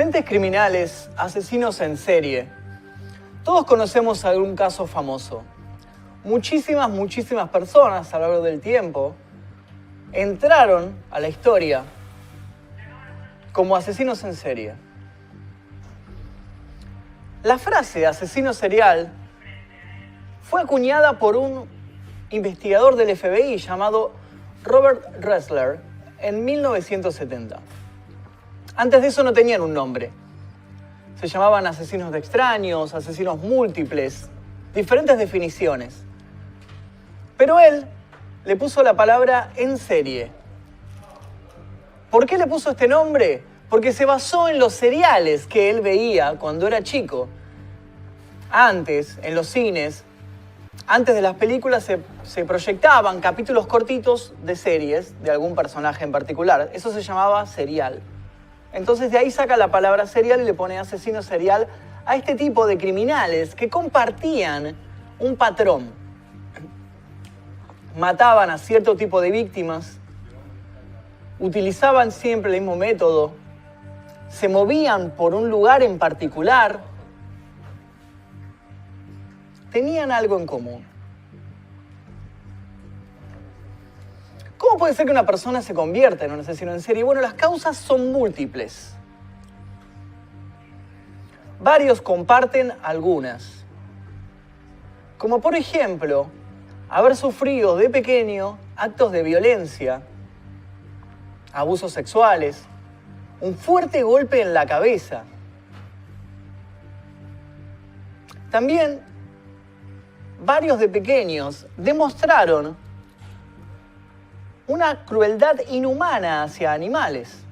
Mentes criminales, asesinos en serie. Todos conocemos algún caso famoso. Muchísimas personas a lo largo del tiempo entraron a la historia como asesinos en serie. La frase asesino serial fue acuñada por un investigador del FBI llamado Robert Ressler en 1970. Antes de eso no tenían un nombre. Se llamaban asesinos de extraños, asesinos múltiples, diferentes definiciones. Pero él le puso la palabra en serie. ¿Por qué le puso este nombre? Porque se basó en los seriales que él veía cuando era chico. Antes, en los cines, antes de las películas se proyectaban capítulos cortitos de series de algún personaje en particular. Eso se llamaba serial. Entonces de ahí saca la palabra serial y le pone asesino serial a este tipo de criminales que compartían un patrón. Mataban a cierto tipo de víctimas, utilizaban siempre el mismo método, se movían por un lugar en particular, tenían algo en común. ¿Cómo puede ser que una persona se convierta en un asesino en serie? Bueno, las causas son múltiples. Varios comparten algunas. Como por ejemplo, haber sufrido de pequeño actos de violencia, abusos sexuales, un fuerte golpe en la cabeza. También, varios de pequeños demostraron una crueldad inhumana hacia animales.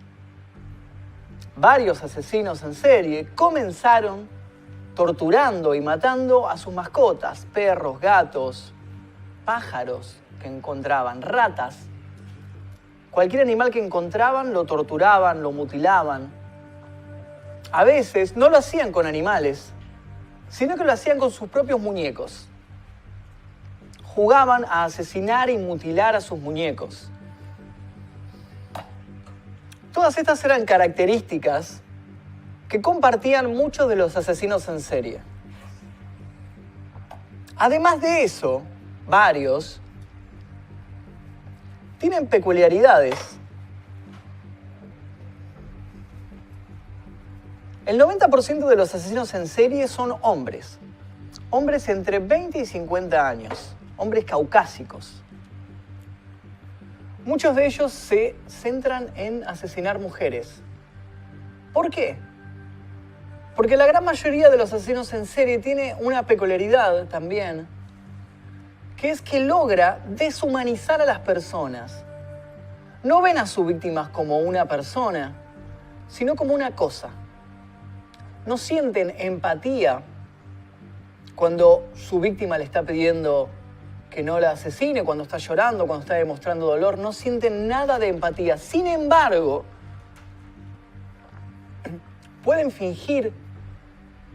Varios asesinos en serie comenzaron torturando y matando a sus mascotas, perros, gatos, pájaros que encontraban, ratas. Cualquier animal que encontraban lo torturaban, lo mutilaban. A veces no lo hacían con animales, sino que lo hacían con sus propios muñecos. Jugaban a asesinar y mutilar a sus muñecos. Todas estas eran características que compartían muchos de los asesinos en serie. Además de eso, varios tienen peculiaridades. El 90% de los asesinos en serie son hombres. Hombres entre 20 y 50 años. Hombres caucásicos. Muchos de ellos se centran en asesinar mujeres. ¿Por qué? Porque la gran mayoría de los asesinos en serie tiene una peculiaridad también, que es que logra deshumanizar a las personas. No ven a sus víctimas como una persona, sino como una cosa. No sienten empatía cuando su víctima le está pidiendo que no la asesine, cuando está llorando, cuando está demostrando dolor. No sienten nada de empatía. Sin embargo, pueden fingir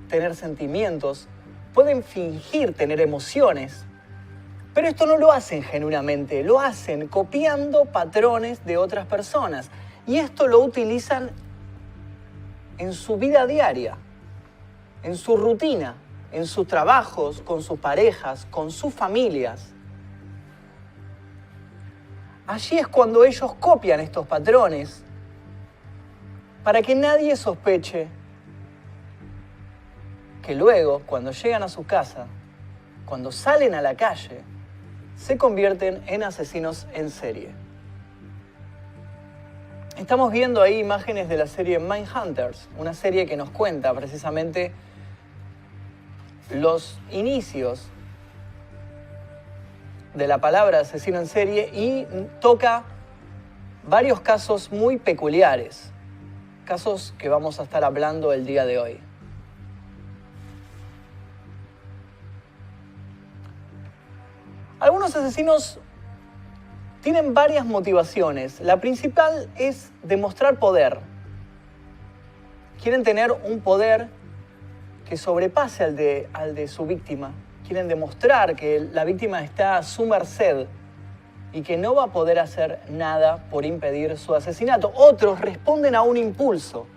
tener sentimientos, pueden fingir tener emociones, pero esto no lo hacen genuinamente, lo hacen copiando patrones de otras personas. Y esto lo utilizan en su vida diaria, en su rutina, en sus trabajos, con sus parejas, con sus familias. Allí es cuando ellos copian estos patrones para que nadie sospeche que luego, cuando llegan a su casa, cuando salen a la calle, se convierten en asesinos en serie. Estamos viendo ahí imágenes de la serie Mindhunters, una serie que nos cuenta precisamente los inicios de la palabra asesino en serie y toca varios casos muy peculiares, casos que vamos a estar hablando el día de hoy. Algunos asesinos tienen varias motivaciones. La principal es demostrar poder. Quieren tener un poder que sobrepase al de su víctima. Quieren demostrar que la víctima está a su merced y que no va a poder hacer nada por impedir su asesinato. Otros responden a un impulso.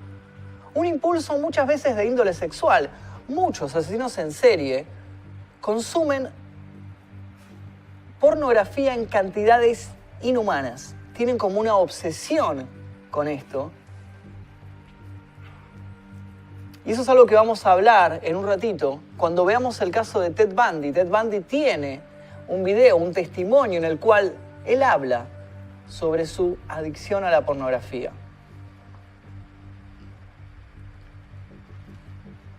Un impulso muchas veces de índole sexual. Muchos asesinos en serie consumen pornografía en cantidades inhumanas. Tienen como una obsesión con esto. Y eso es algo que vamos a hablar en un ratito cuando veamos el caso de Ted Bundy. Ted Bundy tiene un video, un testimonio en el cual él habla sobre su adicción a la pornografía.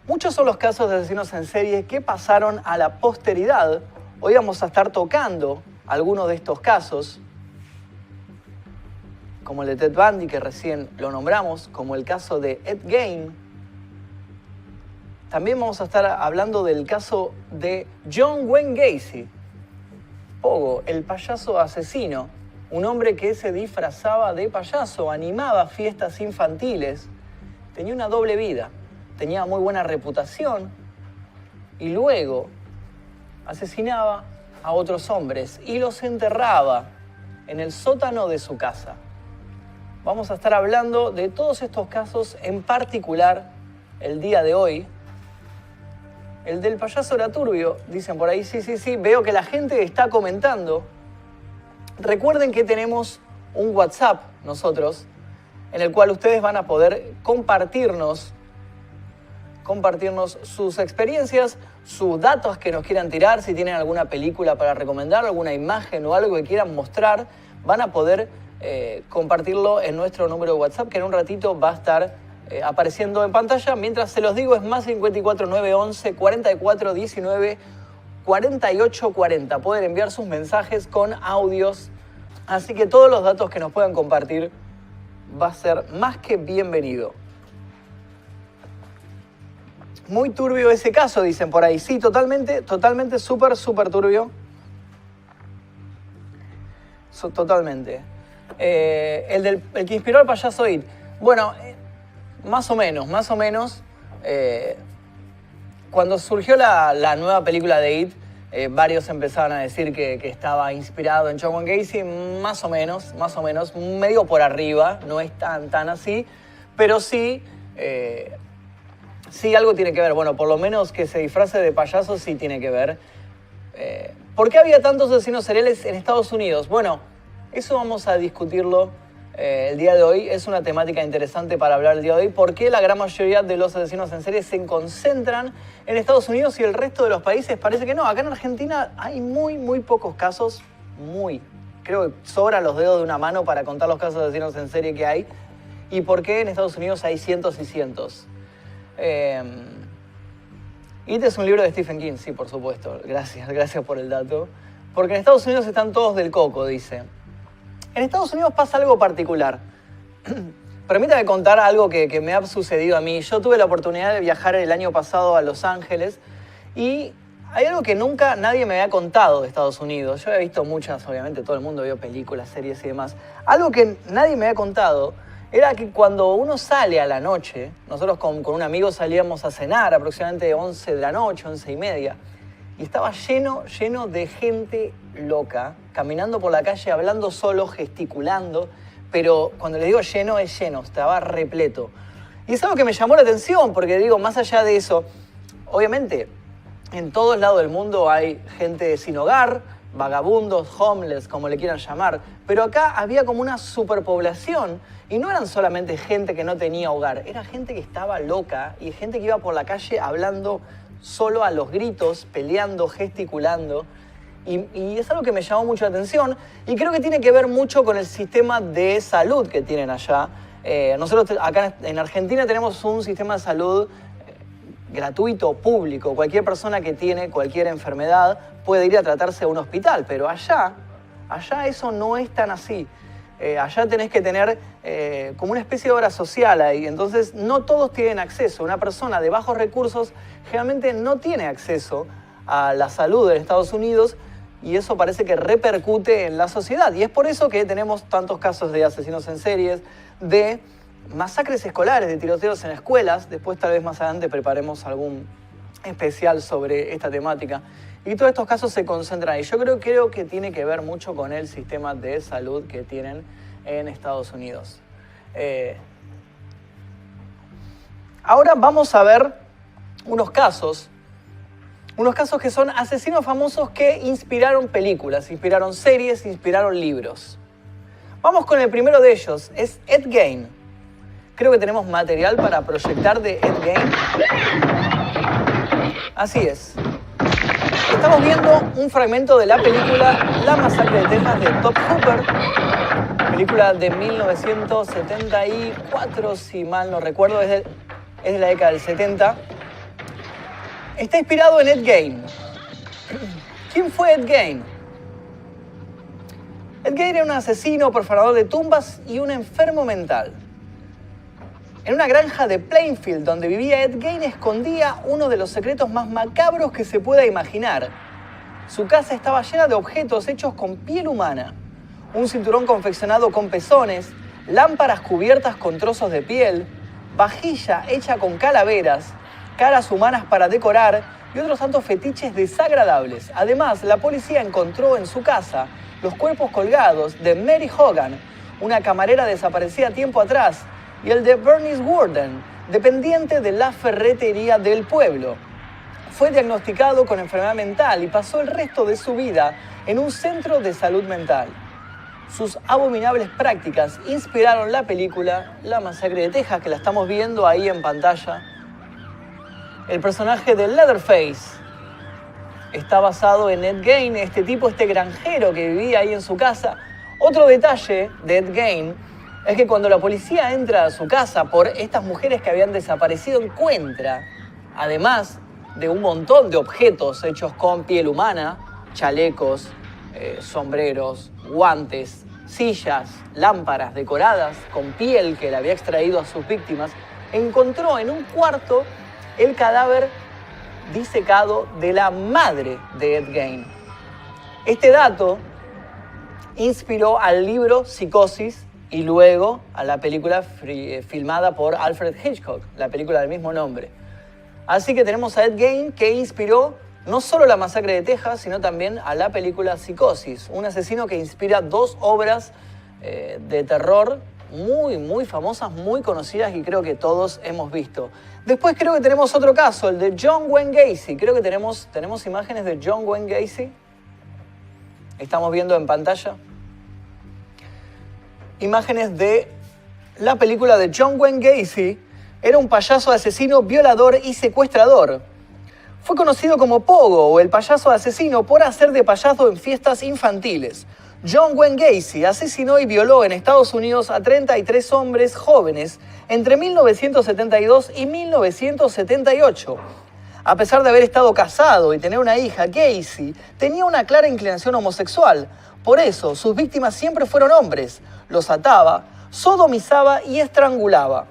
Muchos son los casos de asesinos en serie que pasaron a la posteridad. Hoy vamos a estar tocando algunos de estos casos, como el de Ted Bundy, que recién lo nombramos, como el caso de Ed Gein. También vamos a estar hablando del caso de John Wayne Gacy, Pogo, el payaso asesino, un hombre que se disfrazaba de payaso, animaba fiestas infantiles, tenía una doble vida, tenía muy buena reputación y luego asesinaba a otros hombres y los enterraba en el sótano de su casa. Vamos a estar hablando de todos estos casos, en particular el día de hoy. El del payaso era turbio, dicen por ahí, sí, veo que la gente está comentando. Recuerden que tenemos un WhatsApp nosotros, en el cual ustedes van a poder compartirnos sus experiencias, sus datos que nos quieran tirar, si tienen alguna película para recomendar, alguna imagen o algo que quieran mostrar, van a poder compartirlo en nuestro número de WhatsApp, que en un ratito va a estar apareciendo en pantalla. Mientras se los digo, es más 54 911 44 19 48 40. Pueden enviar sus mensajes con audios, así que todos los datos que nos puedan compartir va a ser más que bienvenido. Muy turbio ese caso, dicen por ahí. Sí, totalmente, súper turbio. Totalmente. El que inspiró al payaso It. Bueno, más o menos. Cuando surgió la nueva película de It, varios empezaban a decir que estaba inspirado en John Wayne Gacy, más o menos, medio por arriba, no es tan así, pero sí algo tiene que ver. Bueno, por lo menos que se disfrace de payaso sí tiene que ver. ¿Por qué había tantos asesinos seriales en Estados Unidos? Bueno, eso vamos a discutirlo el día de hoy. Es una temática interesante para hablar el día de hoy. ¿Por qué la gran mayoría de los asesinos en serie se concentran en Estados Unidos y el resto de los países parece que no? Acá en Argentina hay muy pocos casos, creo que sobra los dedos de una mano para contar los casos de asesinos en serie que hay. ¿Y por qué en Estados Unidos hay cientos y cientos? It es un libro de Stephen King, sí, por supuesto. Gracias por el dato. Porque en Estados Unidos están todos del coco, dice. En Estados Unidos pasa algo particular. Permítame contar algo que me ha sucedido a mí. Yo tuve la oportunidad de viajar el año pasado a Los Ángeles y hay algo que nunca nadie me había contado de Estados Unidos. Yo había visto muchas, obviamente, todo el mundo vio películas, series y demás. Algo que nadie me había contado era que cuando uno sale a la noche, nosotros con un amigo salíamos a cenar aproximadamente 11 de la noche, 11:30, y estaba lleno de gente loca, caminando por la calle, hablando solo, gesticulando, pero cuando les digo lleno, es lleno, estaba repleto. Y es algo que me llamó la atención, porque digo, más allá de eso, obviamente, en todos lados del mundo hay gente sin hogar, vagabundos, homeless, como le quieran llamar, pero acá había como una superpoblación, y no eran solamente gente que no tenía hogar, era gente que estaba loca y gente que iba por la calle hablando solo a los gritos, peleando, gesticulando. Y es algo que me llamó mucho la atención y creo que tiene que ver mucho con el sistema de salud que tienen allá. Nosotros acá en Argentina tenemos un sistema de salud gratuito, público. Cualquier persona que tiene cualquier enfermedad puede ir a tratarse a un hospital, pero allá eso no es tan así. Allá tenés que tener como una especie de obra social ahí, entonces no todos tienen acceso. Una persona de bajos recursos generalmente no tiene acceso a la salud en Estados Unidos y eso parece que repercute en la sociedad. Y es por eso que tenemos tantos casos de asesinos en series, de masacres escolares, de tiroteos en escuelas. Después tal vez más adelante preparemos algún especial sobre esta temática. Y todos estos casos se concentran ahí. Yo creo que tiene que ver mucho con el sistema de salud que tienen en Estados Unidos. Ahora vamos a ver unos casos que son asesinos famosos que inspiraron películas, inspiraron series, inspiraron libros. Vamos con el primero de ellos, es Ed Gein. Creo que tenemos material para proyectar de Ed Gein. Así es. Estamos viendo un fragmento de la película La Masacre de Texas de Tobe Hooper, película de 1974, si mal no recuerdo, es de la década del 70. Está inspirado en Ed Gein. ¿Quién fue Ed Gein? Ed Gein era un asesino, profanador de tumbas y un enfermo mental. En una granja de Plainfield donde vivía Ed Gein escondía uno de los secretos más macabros que se pueda imaginar. Su casa estaba llena de objetos hechos con piel humana. Un cinturón confeccionado con pezones, lámparas cubiertas con trozos de piel, vajilla hecha con calaveras, caras humanas para decorar y otros tantos fetiches desagradables. Además, la policía encontró en su casa los cuerpos colgados de Mary Hogan, una camarera desaparecida tiempo atrás, y el de Bernice Worden, dependiente de la ferretería del pueblo. Fue diagnosticado con enfermedad mental y pasó el resto de su vida en un centro de salud mental. Sus abominables prácticas inspiraron la película La Masacre de Texas, que la estamos viendo ahí en pantalla. El personaje de Leatherface está basado en Ed Gein, este granjero que vivía ahí en su casa. Otro detalle de Ed Gein es que cuando la policía entra a su casa por estas mujeres que habían desaparecido, encuentra, además de un montón de objetos hechos con piel humana, chalecos, sombreros, guantes, sillas, lámparas decoradas con piel que le había extraído a sus víctimas, encontró en un cuarto el cadáver disecado de la madre de Ed Gein. Este dato inspiró al libro Psicosis y luego a la película filmada por Alfred Hitchcock, la película del mismo nombre. Así que tenemos a Ed Gein, que inspiró no solo La Masacre de Texas, sino también a la película Psicosis, un asesino que inspira dos obras de terror muy famosas, muy conocidas y creo que todos hemos visto. Después creo que tenemos otro caso, el de John Wayne Gacy. Creo que tenemos imágenes de John Wayne Gacy. Estamos viendo en pantalla imágenes de la película de John Wayne Gacy. Era un payaso asesino, violador y secuestrador. Fue conocido como Pogo o el payaso asesino por hacer de payaso en fiestas infantiles. John Wayne Gacy asesinó y violó en Estados Unidos a 33 hombres jóvenes entre 1972 y 1978. A pesar de haber estado casado y tener una hija, Gacy tenía una clara inclinación homosexual. Por eso, sus víctimas siempre fueron hombres. Los ataba, sodomizaba y estrangulaba.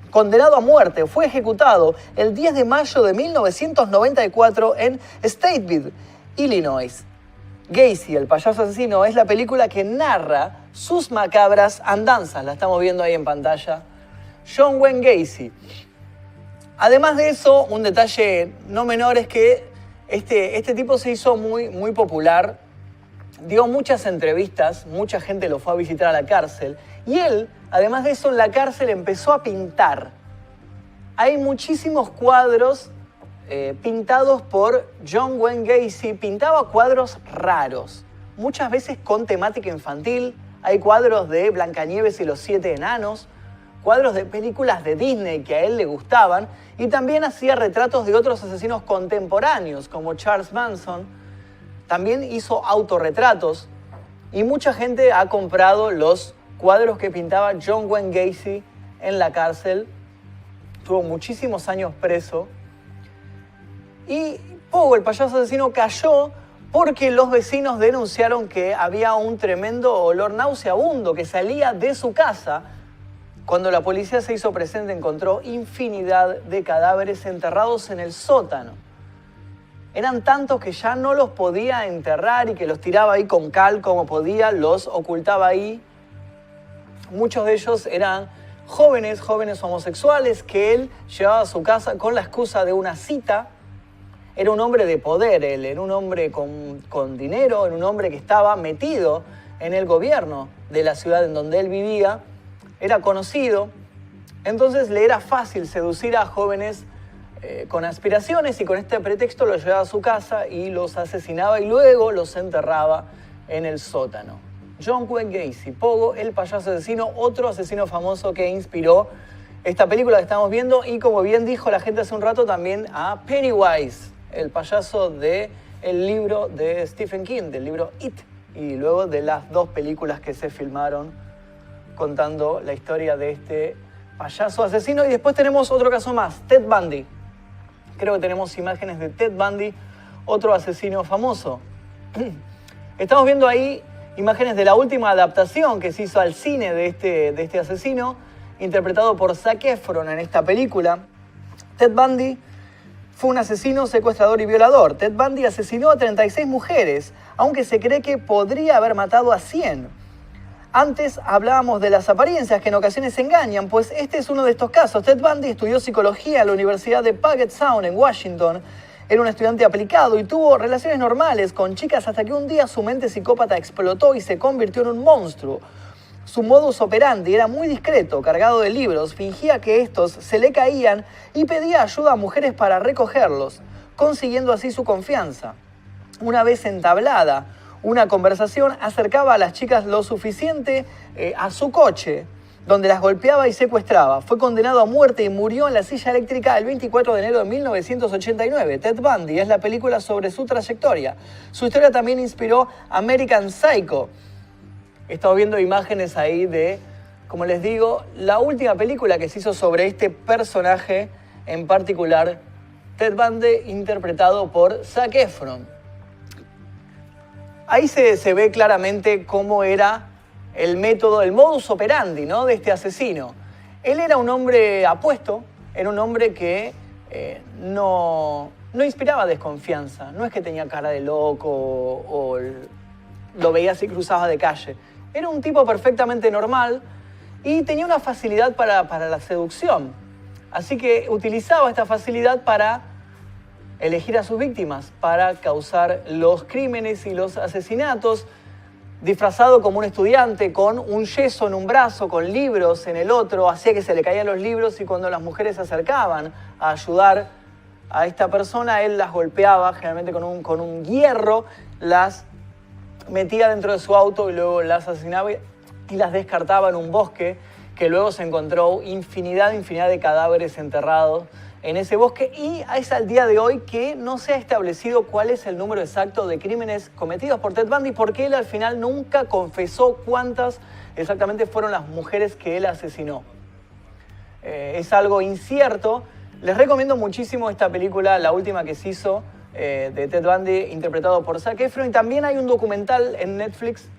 Condenado a muerte, fue ejecutado el 10 de mayo de 1994 en Stateville, Illinois. Gacy, el payaso asesino, es la película que narra sus macabras andanzas. La estamos viendo ahí en pantalla. John Wayne Gacy. Además de eso, un detalle no menor es que este tipo se hizo muy popular. Dio muchas entrevistas, mucha gente lo fue a visitar a la cárcel. Y él, además de eso, en la cárcel empezó a pintar. Hay muchísimos cuadros pintados por John Wayne Gacy. Pintaba cuadros raros, muchas veces con temática infantil. Hay cuadros de Blancanieves y los 7 enanos, cuadros de películas de Disney que a él le gustaban, y también hacía retratos de otros asesinos contemporáneos como Charles Manson. También hizo autorretratos y mucha gente ha comprado los cuadros que pintaba John Wayne Gacy en la cárcel. Tuvo muchísimos años preso. Y Pogo, el payaso asesino, cayó porque los vecinos denunciaron que había un tremendo olor nauseabundo que salía de su casa. Cuando la policía se hizo presente, encontró infinidad de cadáveres enterrados en el sótano. Eran tantos que ya no los podía enterrar y que los tiraba ahí con cal como podía, los ocultaba ahí. Muchos de ellos eran jóvenes homosexuales que él llevaba a su casa con la excusa de una cita. Era un hombre de poder, él era un hombre con dinero, era un hombre que estaba metido en el gobierno de la ciudad en donde él vivía. Era conocido. Entonces le era fácil seducir a jóvenes con aspiraciones y con este pretexto los llevaba a su casa y los asesinaba y luego los enterraba en el sótano. John Wayne Gacy, Pogo, el payaso asesino, otro asesino famoso que inspiró esta película que estamos viendo y, como bien dijo la gente hace un rato, también a Pennywise, el payaso del libro de Stephen King, del libro It, y luego de las 2 películas que se filmaron contando la historia de este payaso asesino. Y después tenemos otro caso más, Ted Bundy. Creo que tenemos imágenes de Ted Bundy, otro asesino famoso. Estamos viendo ahí imágenes de la última adaptación que se hizo al cine de este asesino, interpretado por Zac Efron en esta película. Ted Bundy fue un asesino, secuestrador y violador. Ted Bundy asesinó a 36 mujeres, aunque se cree que podría haber matado a 100. Antes hablábamos de las apariencias que en ocasiones engañan, pues este es uno de estos casos. Ted Bundy estudió psicología en la Universidad de Puget Sound en Washington. Era un estudiante aplicado y tuvo relaciones normales con chicas hasta que un día su mente psicópata explotó y se convirtió en un monstruo. Su modus operandi era muy discreto, cargado de libros, fingía que estos se le caían y pedía ayuda a mujeres para recogerlos, consiguiendo así su confianza. Una vez entablada una conversación, acercaba a las chicas lo suficiente a su coche, donde las golpeaba y secuestraba. Fue condenado a muerte y murió en la silla eléctrica el 24 de enero de 1989. Ted Bundy es la película sobre su trayectoria. Su historia también inspiró American Psycho. He estado viendo imágenes ahí de, como les digo, la última película que se hizo sobre este personaje en particular, Ted Bundy, interpretado por Zac Efron. Ahí se ve claramente cómo era el método, el modus operandi, ¿no?, de este asesino. Él era un hombre apuesto, era un hombre que no inspiraba desconfianza. No es que tenía cara de loco o lo veías y cruzaba de calle. Era un tipo perfectamente normal y tenía una facilidad para la seducción. Así que utilizaba esta facilidad para elegir a sus víctimas, para causar los crímenes y los asesinatos, disfrazado como un estudiante, con un yeso en un brazo, con libros en el otro, hacía que se le caían los libros y cuando las mujeres se acercaban a ayudar a esta persona, él las golpeaba, generalmente con un hierro, las metía dentro de su auto y luego las asesinaba y las descartaba en un bosque, que luego se encontró infinidad de cadáveres enterrados en ese bosque, y es al día de hoy que no se ha establecido cuál es el número exacto de crímenes cometidos por Ted Bundy, porque él al final nunca confesó cuántas exactamente fueron las mujeres que él asesinó. Es algo incierto. Les recomiendo muchísimo esta película, la última que se hizo, de Ted Bundy, interpretado por Zac Efron, y también hay un documental en Netflix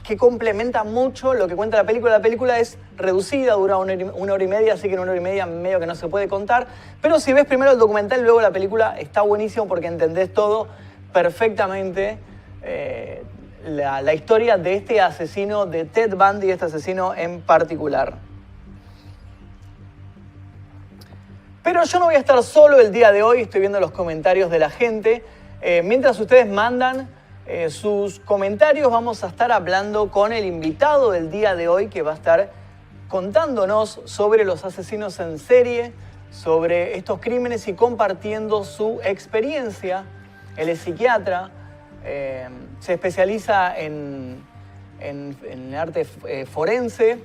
que complementa mucho lo que cuenta la película. La película es reducida, dura una hora y media, así que en una hora y media medio que no se puede contar. Pero si ves primero el documental y luego la película, está buenísimo porque entendés todo perfectamente. La historia de este asesino, de Ted Bundy, este asesino en particular. Pero yo no voy a estar solo el día de hoy, estoy viendo los comentarios de la gente. Mientras ustedes mandan sus comentarios, vamos a estar hablando con el invitado del día de hoy, que va a estar contándonos sobre los asesinos en serie, sobre estos crímenes y compartiendo su experiencia. Él es psiquiatra, se especializa en arte forense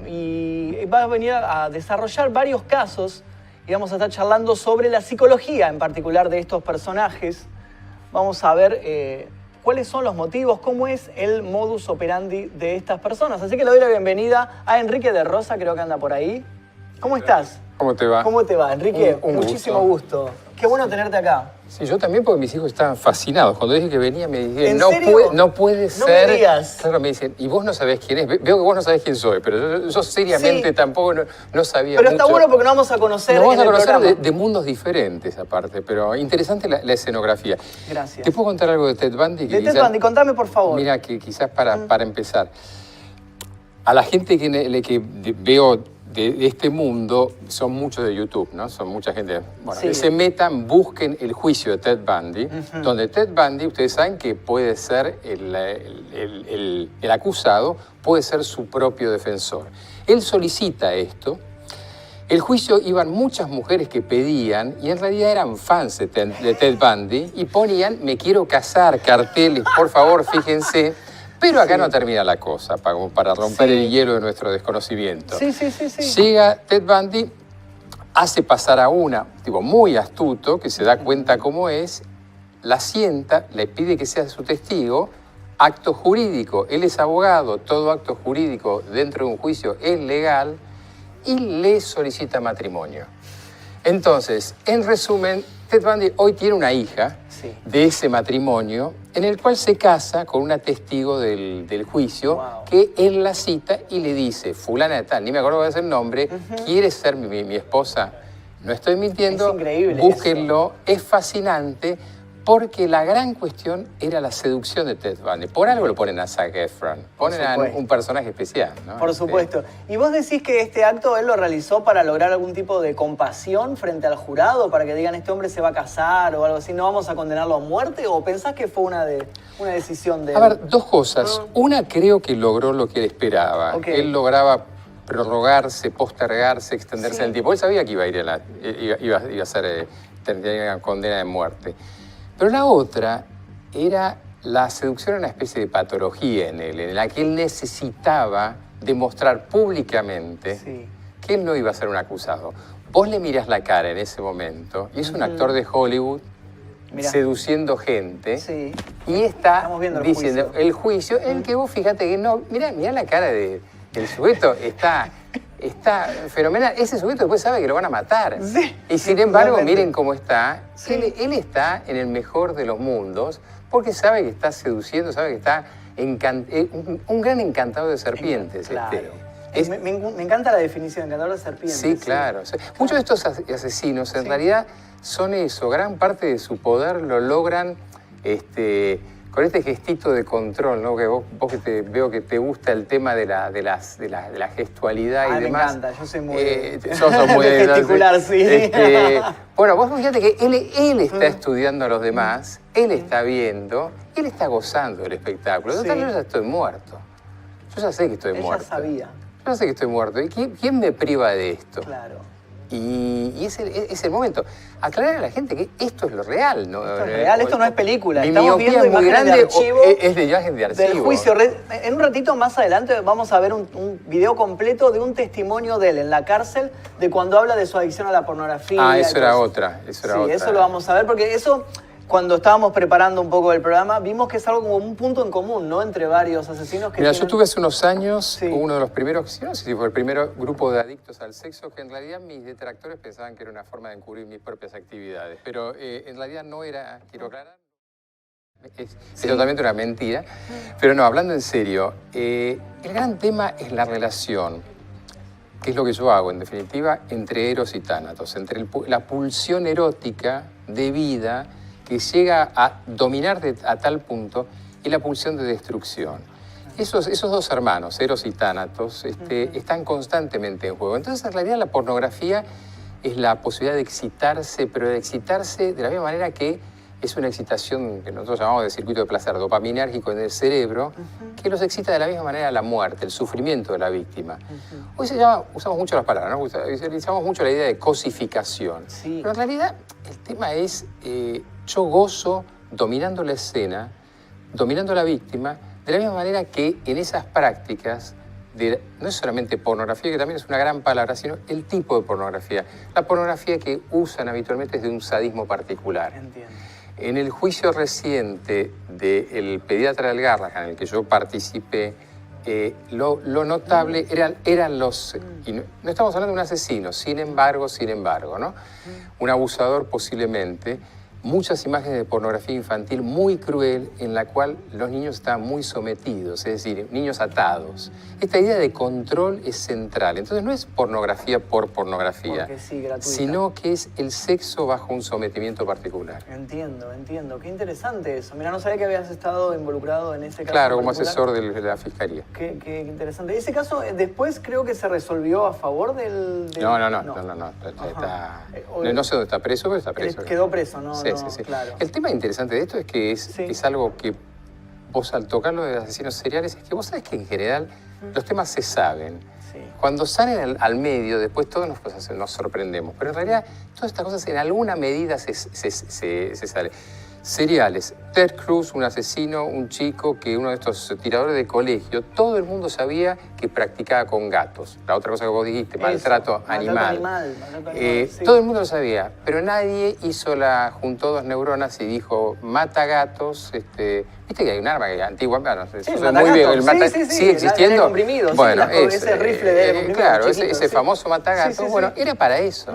y va a venir a desarrollar varios casos y vamos a estar charlando sobre la psicología en particular de estos personajes. Vamos a ver cuáles son los motivos, cómo es el modus operandi de estas personas. Así que le doy la bienvenida a Enrique de Rosa, creo que anda por ahí. ¿Cómo estás? ¿Cómo te va? ¿Cómo te va, Enrique? Un Muchísimo gusto. Qué bueno tenerte acá. Sí, yo también, porque mis hijos estaban fascinados. Cuando dije que venía, me dijeron, no puede ser. No me digas. Claro, me dicen, y vos no sabés quién es. Veo que vos no sabés quién soy, pero yo seriamente tampoco no sabía pero mucho. está bueno porque nos vamos a conocer nos vamos en a conocer el programa. de mundos diferentes, aparte, pero interesante la escenografía. Gracias. ¿Te puedo contar algo de Ted Bundy? De Ted Bundy, contame por favor. Mira, que quizás para empezar, a la gente que veo de este mundo, son muchos de YouTube, ¿no? Son mucha gente. Bueno, sí. Que se metan, busquen el juicio de Ted Bundy, donde Ted Bundy, ustedes saben que puede ser el acusado, puede ser su propio defensor. Él solicita esto El juicio iban muchas mujeres que pedían, y en realidad eran fans de Ted Bundy, y ponían, me quiero casar, carteles, por favor, fíjense. Pero acá no termina la cosa, para romper el hielo de nuestro desconocimiento. Sí. Llega Ted Bundy, hace pasar a una, tipo muy astuto, que se da cuenta cómo es, la sienta, le pide que sea su testigo, acto jurídico, él es abogado, todo acto jurídico dentro de un juicio es legal, y le solicita matrimonio. Entonces, en resumen, Ted Bundy hoy tiene una hija de ese matrimonio, en el cual se casa con una testigo del juicio, que él la cita y le dice, fulana de tal, ni me acuerdo cuál es el nombre, ¿quieres ser mi esposa? No estoy mintiendo, es increíble, búsquenlo, es fascinante, porque la gran cuestión era la seducción de Ted Bundy. Por algo lo ponen a Zac Efron, ponen a un personaje especial, ¿no? Por supuesto. ¿Y vos decís que este acto él lo realizó para lograr algún tipo de compasión frente al jurado, para que digan este hombre se va a casar o algo así, no vamos a condenarlo a muerte? ¿O pensás que fue una decisión de él? A ver, dos cosas. Una, creo que logró lo que él esperaba. Él lograba prorrogarse, postergarse, extenderse en el tiempo. Él sabía que iba a ir iba a ser tenía una condena de muerte. Pero la otra era la seducción, era una especie de patología en él, en la que él necesitaba demostrar públicamente que él no iba a ser un acusado. Vos le mirás la cara en ese momento, y es un actor de Hollywood seduciendo gente, y está diciendo el juicio en el que vos fíjate que no, mirá la cara del sujeto, está fenomenal. Ese sujeto después sabe que lo van a matar. Y sin embargo, miren cómo está. Él está en el mejor de los mundos porque sabe que está seduciendo, sabe que está un gran encantador de serpientes. Claro. Me encanta la definición, encantador de serpientes. Sí, claro. Muchos de estos asesinos en realidad son eso. Gran parte de su poder lo logran con este gestito de control, ¿no? Que vos que veo que te gusta el tema de la gestualidad y demás. Me encanta, yo soy muy muy de gesticular, sí. Bueno, vos fíjate que él está estudiando a los demás, él está viendo, él está gozando del espectáculo. Total, yo ya estoy muerto. Yo ya sé que estoy muerto. Ya sabía. Yo ya sé que estoy muerto. ¿Y quién me priva de esto? Claro. Y es el momento. Aclarar a la gente que esto es lo real. ¿No? Esto es real, esto no es película. Mi Estamos viendo miopía muy imágenes grande, de archivo. Es de imagen de archivo. Del juicio. En un ratito más adelante vamos a ver un video completo de un testimonio de él en la cárcel de cuando habla de su adicción a la pornografía. Eso era otra. Eso lo vamos a ver porque eso... Cuando estábamos preparando un poco el programa, vimos que es algo como un punto en común, ¿no? Entre varios asesinos que Mira, yo tuve hace unos años uno de los primeros, no sé si fue el primer grupo de adictos al sexo, que en realidad mis detractores pensaban que era una forma de encubrir mis propias actividades. Pero en realidad no era, quiero aclarar, es totalmente una mentira. Pero no, hablando en serio, el gran tema es la relación, que es lo que yo hago, en definitiva, entre Eros y Tánatos, entre la pulsión erótica de vida que llega a dominar a tal punto y la pulsión de destrucción. Esos dos hermanos, Eros y Tánatos, están constantemente en juego. Entonces, en realidad, la pornografía es la posibilidad de excitarse, pero de excitarse de la misma manera que es una excitación que nosotros llamamos de circuito de placer dopaminérgico en el cerebro, que los excita de la misma manera la muerte, el sufrimiento de la víctima. Hoy usamos mucho las palabras, ¿no? Utilizamos mucho la idea de cosificación. Pero en realidad el tema es yo gozo dominando la escena, dominando a la víctima, de la misma manera que en esas prácticas no es solamente pornografía, que también es una gran palabra, sino el tipo de pornografía. La pornografía que usan habitualmente es de un sadismo particular. Entiendo. En el juicio reciente del pediatra del Garrahan, en el que yo participé, lo notable eran los... Y no estamos hablando de un asesino, sin embargo, ¿no? Un abusador posiblemente. Muchas imágenes de pornografía infantil muy cruel en la cual los niños están muy sometidos, es decir, niños atados. Esta idea de control es central. Entonces no es pornografía por pornografía, sino que es el sexo bajo un sometimiento particular. Entiendo. Qué interesante eso. Mira, no sabía que habías estado involucrado en ese caso. Claro, como asesor de la Fiscalía. Qué interesante. Ese caso después creo que se resolvió a favor del... No. No sé dónde está preso, pero está preso. Quedó preso, ¿no? Sí. Claro. El tema interesante de esto es que es algo que vos al tocarlo de asesinos seriales, es que vos sabés que en general los temas se saben. Cuando salen al medio, después todos nos sorprendemos. Pero en realidad, todas estas cosas en alguna medida se salen. Seriales. Ted Cruz, un asesino, un chico que uno de estos tiradores de colegio, todo el mundo sabía que practicaba con gatos. La otra cosa que vos dijiste, maltrato animal. Sí. Todo el mundo lo sabía, pero nadie juntó dos neuronas y dijo, mata gatos. Viste que hay un arma que antigua, no sé, sí, muy bien, sigue existiendo. Bueno, ese rifle de comprimido. Claro, ese famoso matagatos, bueno, era para eso.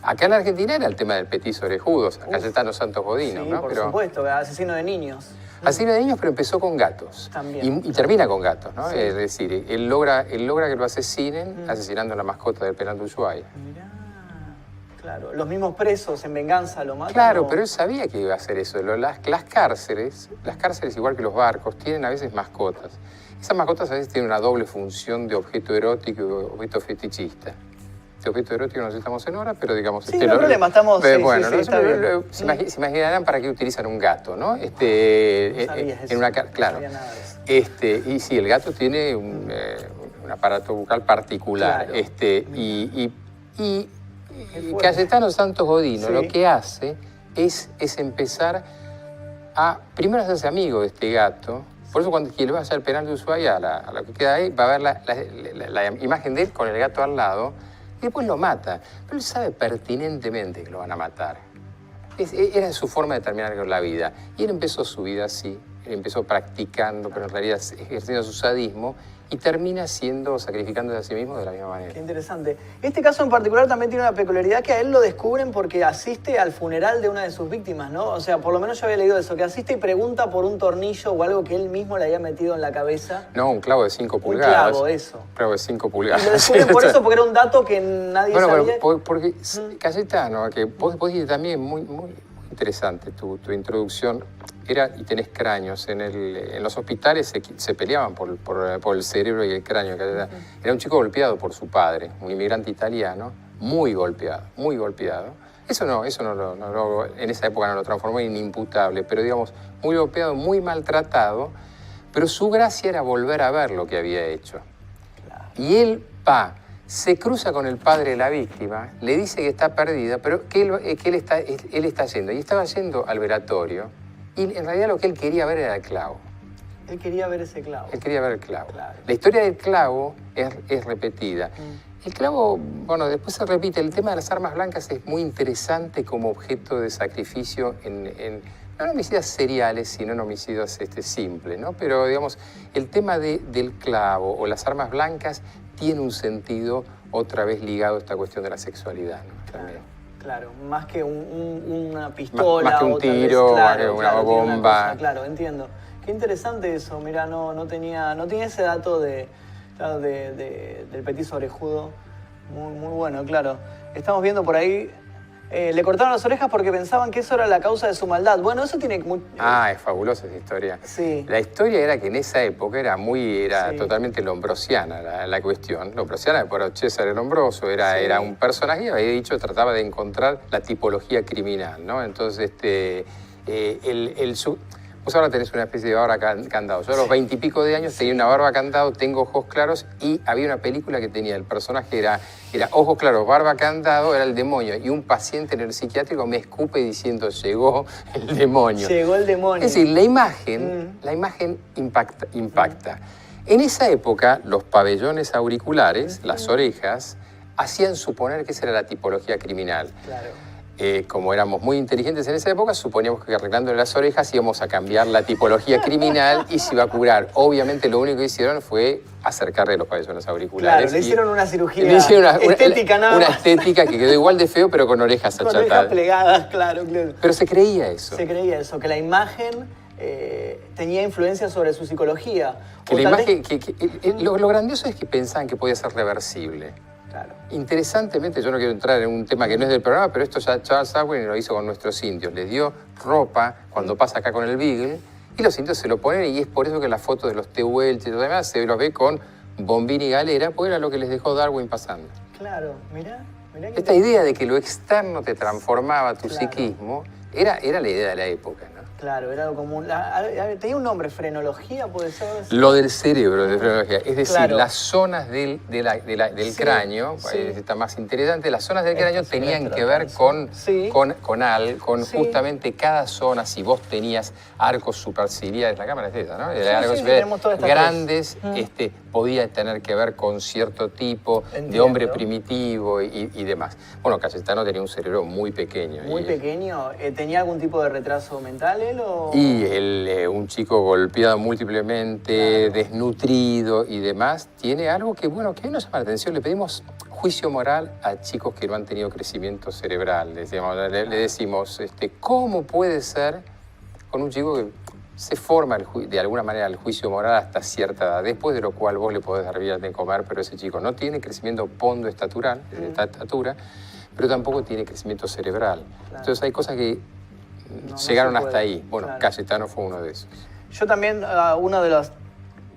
Acá en Argentina era el tema del petiso orejudos, Cayetano Santos Godino, sí, ¿no? Por supuesto, asesino de niños. Asesino de niños, pero empezó con gatos. También. Y termina con gatos, ¿no? Sí. Es decir, él logra que lo asesinen asesinando a la mascota del penal de Ushuaia. Mirá, claro. Los mismos presos en venganza lo matan. Claro, pero él sabía que iba a hacer eso. Las cárceles, igual que los barcos, tienen a veces mascotas. Esas mascotas a veces tienen una doble función de objeto erótico y objeto fetichista. Objeto erótico no sé si estamos en hora, pero digamos... Sí, no hay problema, estamos... bueno, sí, está bien. Se imaginarán para qué utilizan un gato, ¿no? No sabías eso. Claro. No sabía nada de eso. Y sí, el gato tiene un aparato bucal particular. Claro. Y Cayetano Santos Godino lo que hace es empezar a... Primero hacerse amigo de este gato. Por eso cuando él vaya al penal de Ushuaia, a lo que queda ahí, va a ver la imagen de él con el gato al lado. Y después lo mata. Pero él sabe pertinentemente que lo van a matar. Era su forma de terminar con la vida. Y él empezó su vida así. Él empezó practicando, pero en realidad ejerciendo su sadismo. Y termina sacrificándose a sí mismo de la misma manera. Qué interesante. Este caso en particular también tiene una peculiaridad que a él lo descubren porque asiste al funeral de una de sus víctimas, ¿no? O sea, por lo menos yo había leído eso, que asiste y pregunta por un tornillo o algo que él mismo le había metido en la cabeza. No, un clavo de 5 pulgadas. Un clavo, eso. Un clavo de 5 pulgadas. Y lo descubren por eso, porque era un dato que nadie sabía. Bueno, porque Cayetano, que vos dijiste también muy interesante tu introducción, y tenés cráneos. En los hospitales se peleaban por el cerebro y el cráneo. Era un chico golpeado por su padre, un inmigrante italiano, muy golpeado. Eso no en esa época no lo transformó en inimputable, pero digamos, muy golpeado, muy maltratado, pero su gracia era volver a ver lo que había hecho. Claro. Y él se cruza con el padre de la víctima, le dice que está perdida, pero que él está yendo. Y estaba yendo al velatorio. Y en realidad lo que él quería ver era el clavo. Él quería ver ese clavo. Él quería ver el clavo. Claro. La historia del clavo es repetida. El clavo, bueno, después se repite. El tema de las armas blancas es muy interesante como objeto de sacrificio no en homicidios seriales, sino en homicidios simples, ¿no? Pero, digamos, el tema del clavo o las armas blancas tiene un sentido otra vez ligado a esta cuestión de la sexualidad, ¿no? También. Claro, más que una pistola. Más que un tiro, más que una bomba. Claro, entiendo. Qué interesante eso. Mirá, no tenía ese dato del petiso orejudo. Muy bueno, claro. Estamos viendo por ahí... le cortaron las orejas porque pensaban que eso era la causa de su maldad. Bueno, eso tiene... es fabulosa esa historia. Sí. La historia era que en esa época era totalmente lombrosiana la cuestión. Lombrosiana por César el Lombroso, era un personaje que había dicho, trataba de encontrar la tipología criminal, ¿no? Entonces, vos ahora tenés una especie de barba candado. Yo a los 20 y pico de años tenía una barba candado, tengo ojos claros y había una película que tenía, el personaje era ojos claros, barba candado, era el demonio. Y un paciente en el psiquiátrico me escupe diciendo, llegó el demonio. Llegó el demonio. Es decir, la imagen impacta. En esa época, los pabellones auriculares, las orejas, hacían suponer que esa era la tipología criminal. Claro. Como éramos muy inteligentes en esa época, suponíamos que arreglándole las orejas íbamos a cambiar la tipología criminal y se iba a curar. Obviamente lo único que hicieron fue acercarle los pabellones auriculares. Claro, le hicieron una cirugía estética nada más. Una estética que quedó igual de feo, pero con orejas achatadas. Con orejas plegadas, claro. Pero se creía eso. Se creía eso, que la imagen tenía influencia sobre su psicología. Lo grandioso es que pensaban que podía ser reversible. Claro. Interesantemente, yo no quiero entrar en un tema que no es del programa, pero esto ya Charles Darwin lo hizo con nuestros indios. Les dio ropa cuando pasa acá con el Beagle y los indios se lo ponen y es por eso que la foto de los tehuelches y todo demás se los ve con bombín y galera, porque era lo que les dejó Darwin pasando. Claro, mirá Esta idea de que lo externo te transformaba tu psiquismo Era la idea de la época, ¿no? Claro, era como tenía un nombre, frenología, puede ser. Lo del cerebro de frenología, es decir, Claro. las zonas del Sí, cráneo, sí. está más interesante, las zonas del Esta cráneo sí, tenían esta que ver con, sí. con Sí. justamente cada zona, si vos tenías arcos superciliares, la cámara es esa, ¿no? Sí, Arcos sí, tenemos todas estas grandes, tres. podía tener que ver con cierto tipo de Entiendo. hombre primitivo y demás. Bueno, Cayetano tenía un cerebro muy pequeño. Muy pequeño. ¿Tenía algún tipo de retraso mental él o...? Y él, un chico golpeado múltiplemente, Claro. desnutrido y demás, tiene algo que, bueno, que a mí nos llama la atención. Le pedimos juicio moral a chicos que no han tenido crecimiento cerebral. Le decimos, ¿cómo puede ser con un chico que se forma de alguna manera el juicio moral hasta cierta edad, después de lo cual vos le podés dar vida de comer, pero ese chico no tiene crecimiento estatura, pero tampoco tiene crecimiento cerebral. Claro. Entonces hay cosas que no llegaron se puede. hasta ahí. Bueno, Claro. Cayetano fue uno de esos. Yo también, uno de los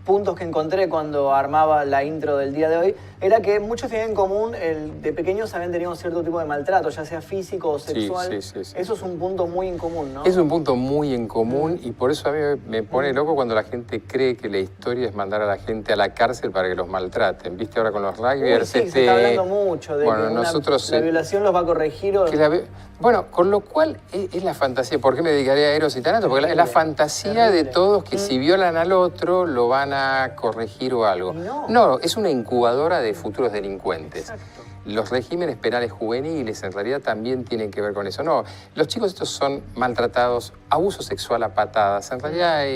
puntos que encontré cuando armaba la intro del día de hoy era que muchos tienen en común, de pequeños habían tenido cierto tipo de maltrato, ya sea físico o sexual. Sí. Eso es un punto muy en común, ¿no? Es un punto muy en común y por eso a mí me pone loco cuando la gente cree que la historia es mandar a la gente a la cárcel para que los maltraten. ¿Viste ahora con los rugbyers? Sí, se está hablando mucho de bueno, que nosotros, la violación los va a corregir. Bueno, con lo cual es la fantasía. ¿Por qué me dedicaría a Eros y Tanatos? Porque la fantasía de todos que si violan al otro lo van a corregir o algo. No, es una incubadora de futuros delincuentes. Exacto. Los regímenes penales juveniles en realidad también tienen que ver con eso. No, los chicos estos son maltratados, abuso sexual a patadas. En realidad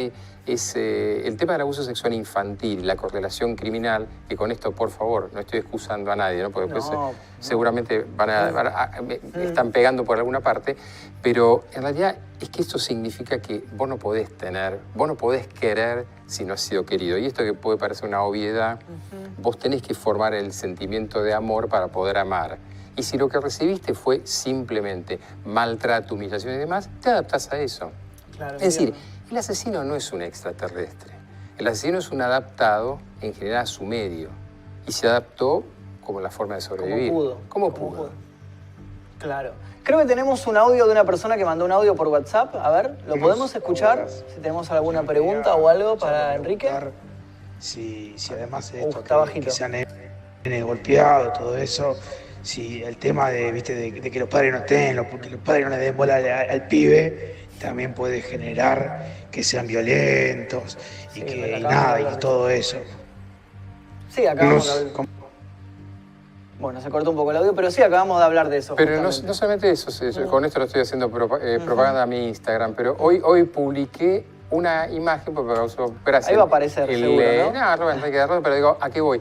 es el tema del abuso sexual infantil, la correlación criminal, que con esto, por favor, no estoy excusando a nadie, ¿no? Porque después seguramente están pegando por alguna parte, pero en realidad es que esto significa que vos no podés querer si no has sido querido. Y esto que puede parecer una obviedad, vos tenés que formar el sentimiento de amor para poder amar. Y si lo que recibiste fue simplemente maltrato, humillación y demás, te adaptás a eso. Claro, es decir, el asesino no es un extraterrestre. El asesino es un adaptado, en general, a su medio. Y se adaptó como la forma de sobrevivir. Como pudo. Claro. Creo que tenemos un audio de una persona que mandó un audio por WhatsApp. A ver, ¿lo podemos escuchar? Si tenemos alguna pregunta o algo para Enrique. Si además de esto que se han golpeado, todo eso, si el tema de que los padres no estén, que los padres no le den bola al pibe, también puede generar que sean violentos y todo eso. Sí, acabamos de hablar. Bueno, se cortó un poco el audio, pero sí acabamos de hablar de eso. Pero no solamente eso, con esto lo estoy haciendo propaganda a mi Instagram, pero hoy publiqué una imagen, porque gracias. Ahí va a aparecer, seguro, ¿no? No, pero digo, ¿a qué voy?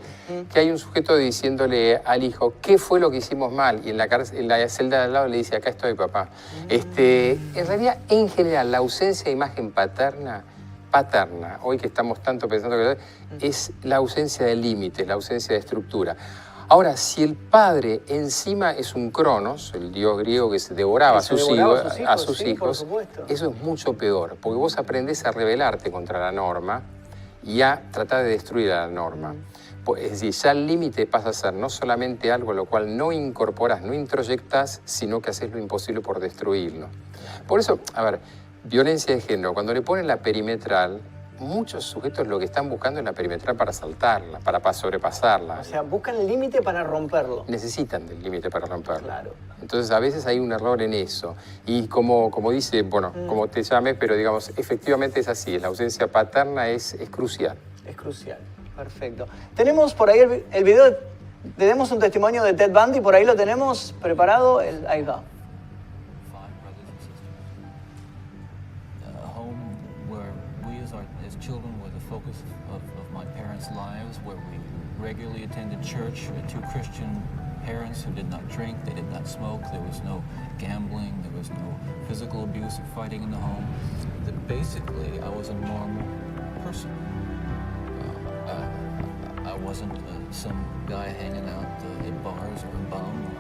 Que hay un sujeto diciéndole al hijo, ¿qué fue lo que hicimos mal? Y en la celda de al lado le dice, acá estoy, papá. En realidad, en general, la ausencia de imagen paterna, hoy que estamos tanto pensando que es la ausencia de límites, la ausencia de estructura. Ahora, si el padre encima es un Cronos, el dios griego que se devoraba a sus hijos, eso es mucho peor, porque vos aprendés a rebelarte contra la norma y a tratar de destruir a la norma. Es decir, ya el límite pasa a ser no solamente algo a lo cual no incorporás, no introyectás, sino que haces lo imposible por destruirlo. Por eso, a ver, violencia de género, cuando le ponen la perimetral, muchos sujetos lo que están buscando es la perimetral para saltarla, para sobrepasarla. O sea, buscan el límite para romperlo. Necesitan del límite para romperlo. Claro. Entonces, a veces hay un error en eso. Y como dice, como te llames, pero digamos, efectivamente es así. La ausencia paterna es crucial. Es crucial. Perfecto. Tenemos por ahí el video, tenemos un testimonio de Ted Bundy, por ahí lo tenemos preparado. Ahí va. Children were the focus of my parents' lives, where we regularly attended church. We had two Christian parents who did not drink, they did not smoke, there was no gambling, there was no physical abuse or fighting in the home. Basically, I was a normal person. I wasn't some guy hanging out in bars or a bum.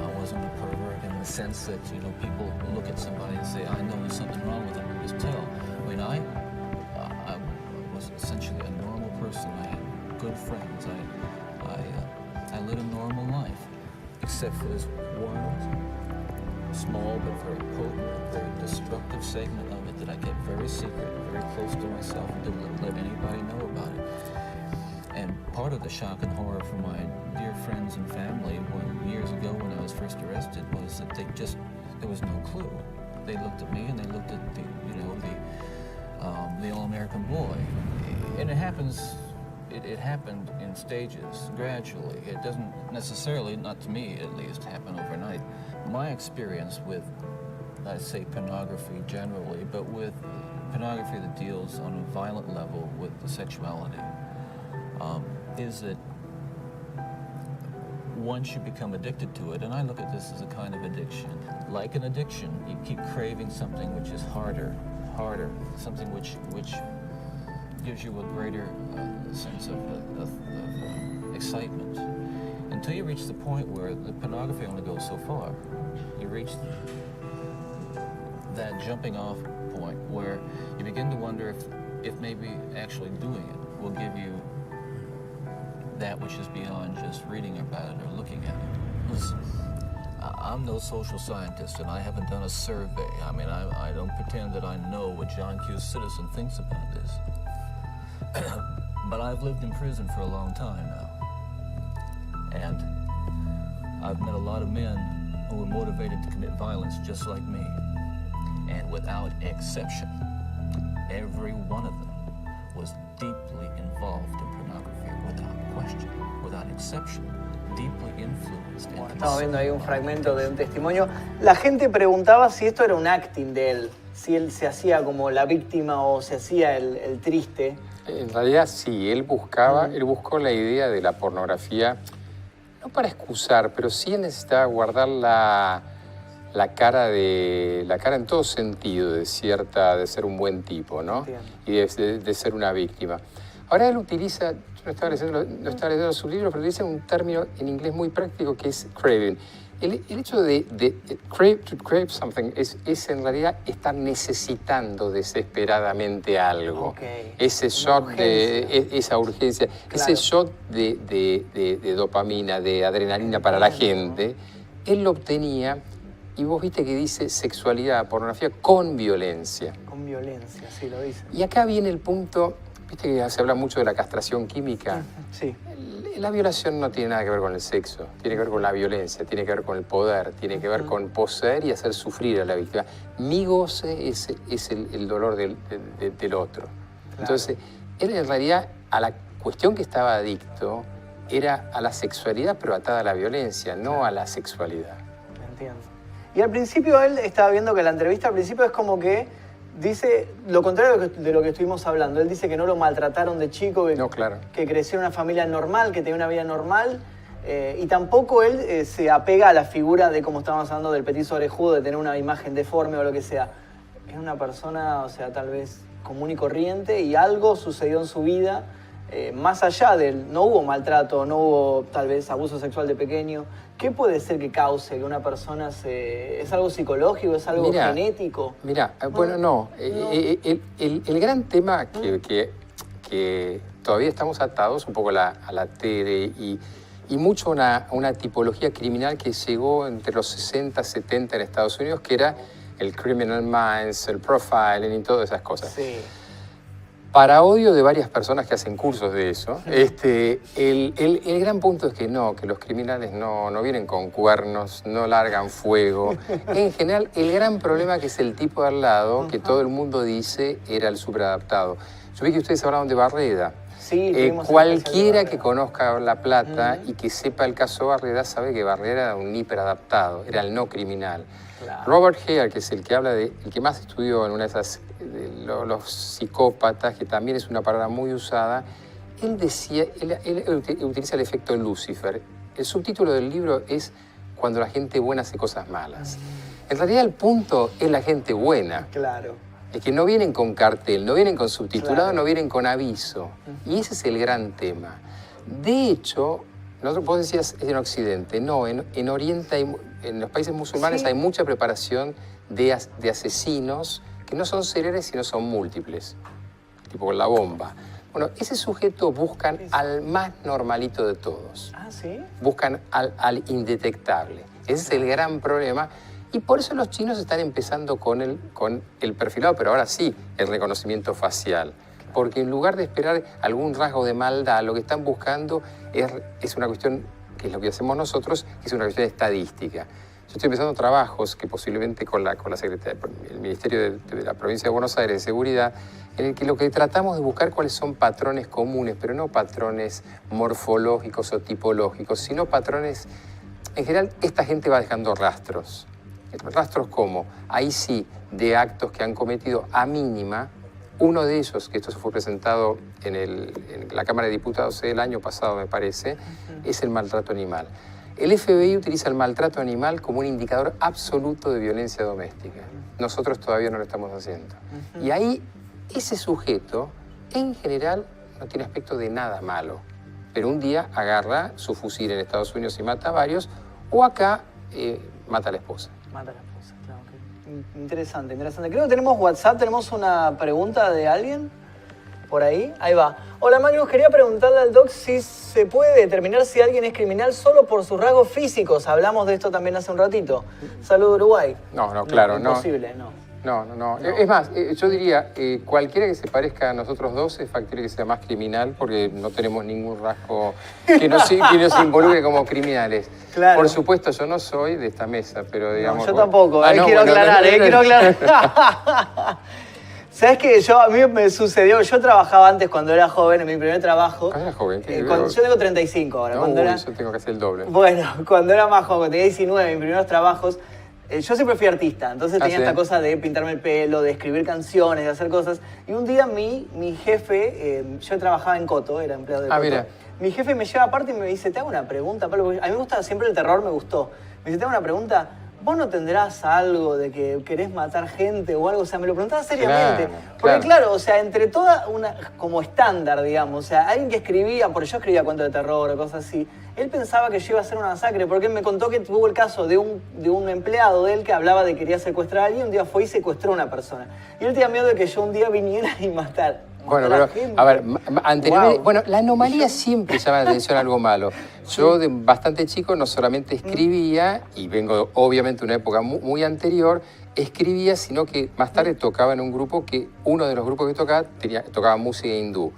I wasn't a pervert in the sense that, people look at somebody and say, I know there's something wrong with him, and just tell. I mean, I was essentially a normal person. I had good friends. I led a normal life, except for this one small but very potent, very destructive segment of it that I kept very secret, very close to myself, and didn't let anybody know about it. And part of the shock and horror for my dear friends and family years ago when I was first arrested was that there was no clue. They looked at me and they looked at the All-American Boy. And it happened in stages, gradually. It doesn't necessarily, not to me at least, happen overnight. My experience with, I'd say, pornography generally, but with pornography that deals on a violent level with the sexuality, is that once you become addicted to it, and I look at this as a kind of addiction, like an addiction, you keep craving something which is harder, something which gives you a greater sense of excitement, until you reach the point where the pornography only goes so far. You reach that jumping off point where you begin to wonder if maybe actually doing it will give you that which is beyond just reading about it or looking at it. Listen, I'm no social scientist, and I haven't done a survey. I mean, I don't pretend that I know what John Q. Citizen thinks about this. But I've lived in prison for a long time now. And I've met a lot of men who were motivated to commit violence just like me. And without exception, every one of them was deeply involved in pornography, without question, without exception, deeply influenced. Bueno, estamos viendo ahí un fragmento de un testimonio. La gente preguntaba si esto era un acting de él, si él se hacía como la víctima o se hacía el triste. En realidad sí, él buscó la idea de la pornografía, no para excusar, pero sí necesitaba guardar la cara en todo sentido de ser un buen tipo, ¿no? Entiendo. Y de ser una víctima. Ahora él utiliza, yo no estaba leyendo sus libros, pero utiliza un término en inglés muy práctico que es craving. El hecho de crave something es en realidad estar necesitando desesperadamente algo. Okay. Ese shot esa urgencia, claro. Ese shot de dopamina, de adrenalina para la gente, él lo obtenía. Y vos viste que dice sexualidad, pornografía con violencia. Con violencia, sí, lo dice. Y acá viene el punto, viste que se habla mucho de la castración química. Sí. La violación no tiene nada que ver con el sexo, tiene que ver con la violencia, tiene que ver con el poder, tiene que ver con poseer y hacer sufrir a la víctima. Mi goce es el dolor del otro. Claro. Entonces, él en realidad a la cuestión que estaba adicto era a la sexualidad, pero atada a la violencia, no a la sexualidad. Entiendo. Y al principio él estaba viendo que la entrevista al principio es como que dice lo contrario de lo que estuvimos hablando. Él dice que no lo maltrataron de chico, no, claro. Que creció en una familia normal, que tenía una vida normal. Y tampoco él se apega a la figura de, como estábamos hablando, del petiso orejudo, de tener una imagen deforme o lo que sea. Es una persona, o sea, tal vez común y corriente, y algo sucedió en su vida, más allá de él. No hubo maltrato, no hubo tal vez abuso sexual de pequeño. ¿Qué puede ser que cause que una persona ¿Es algo psicológico? ¿Es algo genético? Mira, bueno, no. El gran tema que todavía estamos atados un poco a la tele y mucho a una tipología criminal que llegó entre los 60 y 70 en Estados Unidos, que era el criminal minds, el profiling y todas esas cosas. Sí. Para odio de varias personas que hacen cursos de eso, el gran punto es que los criminales no vienen con cuernos, no largan fuego. En general, el gran problema que es el tipo de al lado, que todo el mundo dice era el superadaptado. Yo vi que ustedes hablaron de Barreda. Sí, cualquiera que conozca La Plata y que sepa el caso Barreda sabe que Barreda era un hiperadaptado, era el no criminal. Claro. Robert Hare, que es el que habla el que más estudió en una de esas, los psicópatas, que también es una palabra muy usada, él decía, él utiliza el efecto Lucifer. El subtítulo del libro es Cuando la gente buena hace cosas malas. En realidad el punto es la gente buena. Claro. Es que no vienen con cartel, no vienen con subtitulado, no vienen con aviso. Y ese es el gran tema. De hecho, vos decías en Occidente, no, en Oriente, en los países musulmanes hay mucha preparación de asesinos que no son seriales, sino son múltiples, tipo con la bomba. Bueno, ese sujeto buscan al más normalito de todos. Ah, ¿sí? Buscan al indetectable. Ese es el gran problema. Y por eso los chinos están empezando con el perfilado, pero ahora sí, el reconocimiento facial. Porque en lugar de esperar algún rasgo de maldad, lo que están buscando es una cuestión, que es lo que hacemos nosotros, que es una cuestión estadística. Yo estoy empezando trabajos que posiblemente con la Secretaría, el Ministerio de la Provincia de Buenos Aires de Seguridad, en el que lo que tratamos de buscar cuáles son patrones comunes, pero no patrones morfológicos o tipológicos, sino patrones. En general, esta gente va dejando rastros. ¿Rastros cómo? Ahí sí, de actos que han cometido a mínima. Uno de ellos, que esto se fue presentado en la Cámara de Diputados el año pasado, me parece, es el maltrato animal. El FBI utiliza el maltrato animal como un indicador absoluto de violencia doméstica. Nosotros todavía no lo estamos haciendo. Y ahí, ese sujeto, en general, no tiene aspecto de nada malo. Pero un día agarra su fusil en Estados Unidos y mata a varios, o acá mata a la esposa. Mata a la esposa, claro. Okay. Interesante, interesante. Creo que tenemos WhatsApp, tenemos una pregunta de alguien por ahí. Ahí va. Hola Magnus, quería preguntarle al doc si se puede determinar si alguien es criminal solo por sus rasgos físicos. Hablamos de esto también hace un ratito. Saludos Uruguay. No, claro, no. Imposible, no. No. Es más, yo diría, cualquiera que se parezca a nosotros dos es factible que sea más criminal porque no tenemos ningún rasgo que nos involucre como criminales. Claro. Por supuesto, yo no soy de esta mesa, pero digamos... No, yo tampoco, quiero aclarar. ¿Sabes qué? A mí me sucedió, yo trabajaba antes cuando era joven, en mi primer trabajo. ¿Cuándo eras joven? Yo tengo 35 ahora. Yo tengo que hacer el doble. Bueno, cuando era más joven, tenía 19, mis primeros trabajos, yo siempre fui artista, entonces tenía esta cosa de pintarme el pelo, de escribir canciones, de hacer cosas. Y un día mi jefe, yo trabajaba en Coto, era empleado de Coto. Mira. Mi jefe me lleva aparte y me dice, te hago una pregunta, Pablo, porque a mí me gusta, siempre el terror me gustó. Me dice, te hago una pregunta, ¿vos no tendrás algo de que querés matar gente o algo? O sea, me lo preguntaba seriamente. Porque claro, o sea, entre toda como estándar, digamos, o sea, alguien que escribía, porque yo escribía cuentos de terror o cosas así, él pensaba que yo iba a hacer una masacre, porque él me contó que tuvo el caso de un empleado de él que hablaba de que quería secuestrar a alguien, un día fue y secuestró a una persona. Y él tenía miedo de que yo un día viniera y matara. Bueno, pero, a ver, anteriormente, bueno, la anomalía siempre llama la atención a algo malo. Yo de bastante chico no solamente escribía, y vengo obviamente de una época muy anterior, escribía, sino que más tarde tocaba en un grupo que, uno de los grupos que tocaba música hindú.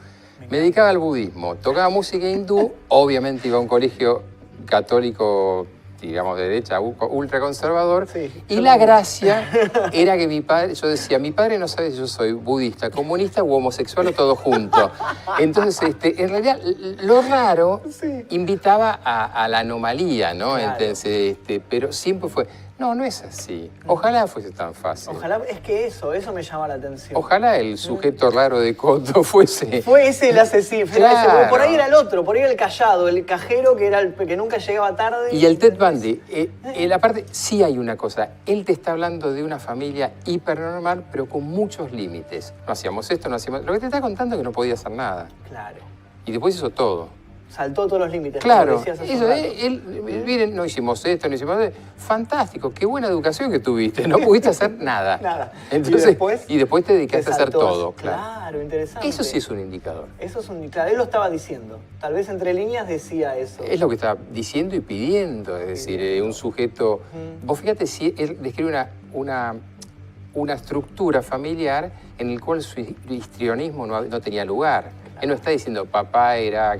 Me dedicaba al budismo, tocaba música hindú, obviamente iba a un colegio católico, digamos, de derecha, ultraconservador, y la gracia era que mi padre, yo decía, mi padre no sabe si yo soy budista, comunista u homosexual o todo junto. Entonces, en realidad, lo raro invitaba a la anomalía, ¿no? Claro. Entonces, pero siempre fue, no es así. Ojalá fuese tan fácil. Ojalá, es que eso me llama la atención. Ojalá el sujeto raro de Coto fuese... Fue ese el asesino. Claro. Por ahí era el otro, por ahí era el callado, el cajero que era el que nunca llegaba tarde. Y el Ted Bundy, aparte, sí hay una cosa. Él te está hablando de una familia hipernormal, pero con muchos límites. No hacíamos esto, no hacíamos... Lo que te está contando es que no podía hacer nada. Claro. Y después hizo todo. Saltó todos los límites. Claro, miren, no hicimos esto, no hicimos esto. Fantástico, qué buena educación que tuviste. No pudiste hacer nada. Nada. Entonces, y después te dedicaste a hacer todo. Claro, interesante. Eso sí es un indicador. Claro, él lo estaba diciendo. Tal vez entre líneas decía eso. Es lo que estaba diciendo y pidiendo. Es decir, un sujeto... Vos fíjate si él describe una estructura familiar en el cual su histrionismo no tenía lugar. Él no está diciendo papá era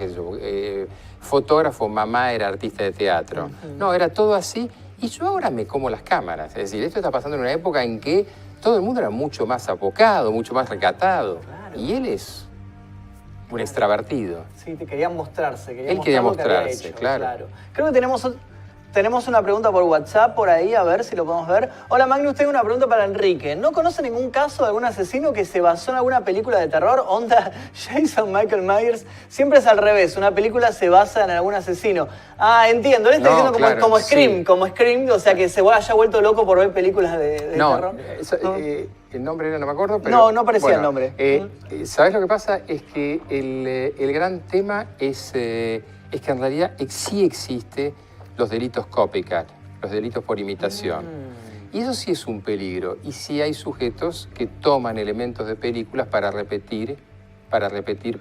fotógrafo, mamá era artista de teatro. No, era todo así. Y yo ahora me como las cámaras. Es decir, esto está pasando en una época en que todo el mundo era mucho más apocado, mucho más recatado. Claro. Y él es un extravertido. Sí, quería mostrarse. Él quería mostrarse, claro. Creo que tenemos una pregunta por WhatsApp por ahí, a ver si lo podemos ver. Hola Magnus, tengo una pregunta para Enrique. ¿No conoce ningún caso de algún asesino que se basó en alguna película de terror? Onda Jason Michael Myers. Siempre es al revés, una película se basa en algún asesino. Ah, entiendo, él está diciendo como Scream, o sea que se haya vuelto loco por ver películas de terror. El nombre era, no me acuerdo, pero... No aparecía el nombre. ¿Sabés lo que pasa? Es que el gran tema es que en realidad sí existe los delitos copycat, los delitos por imitación. Y eso sí es un peligro. Y sí hay sujetos que toman elementos de películas para repetir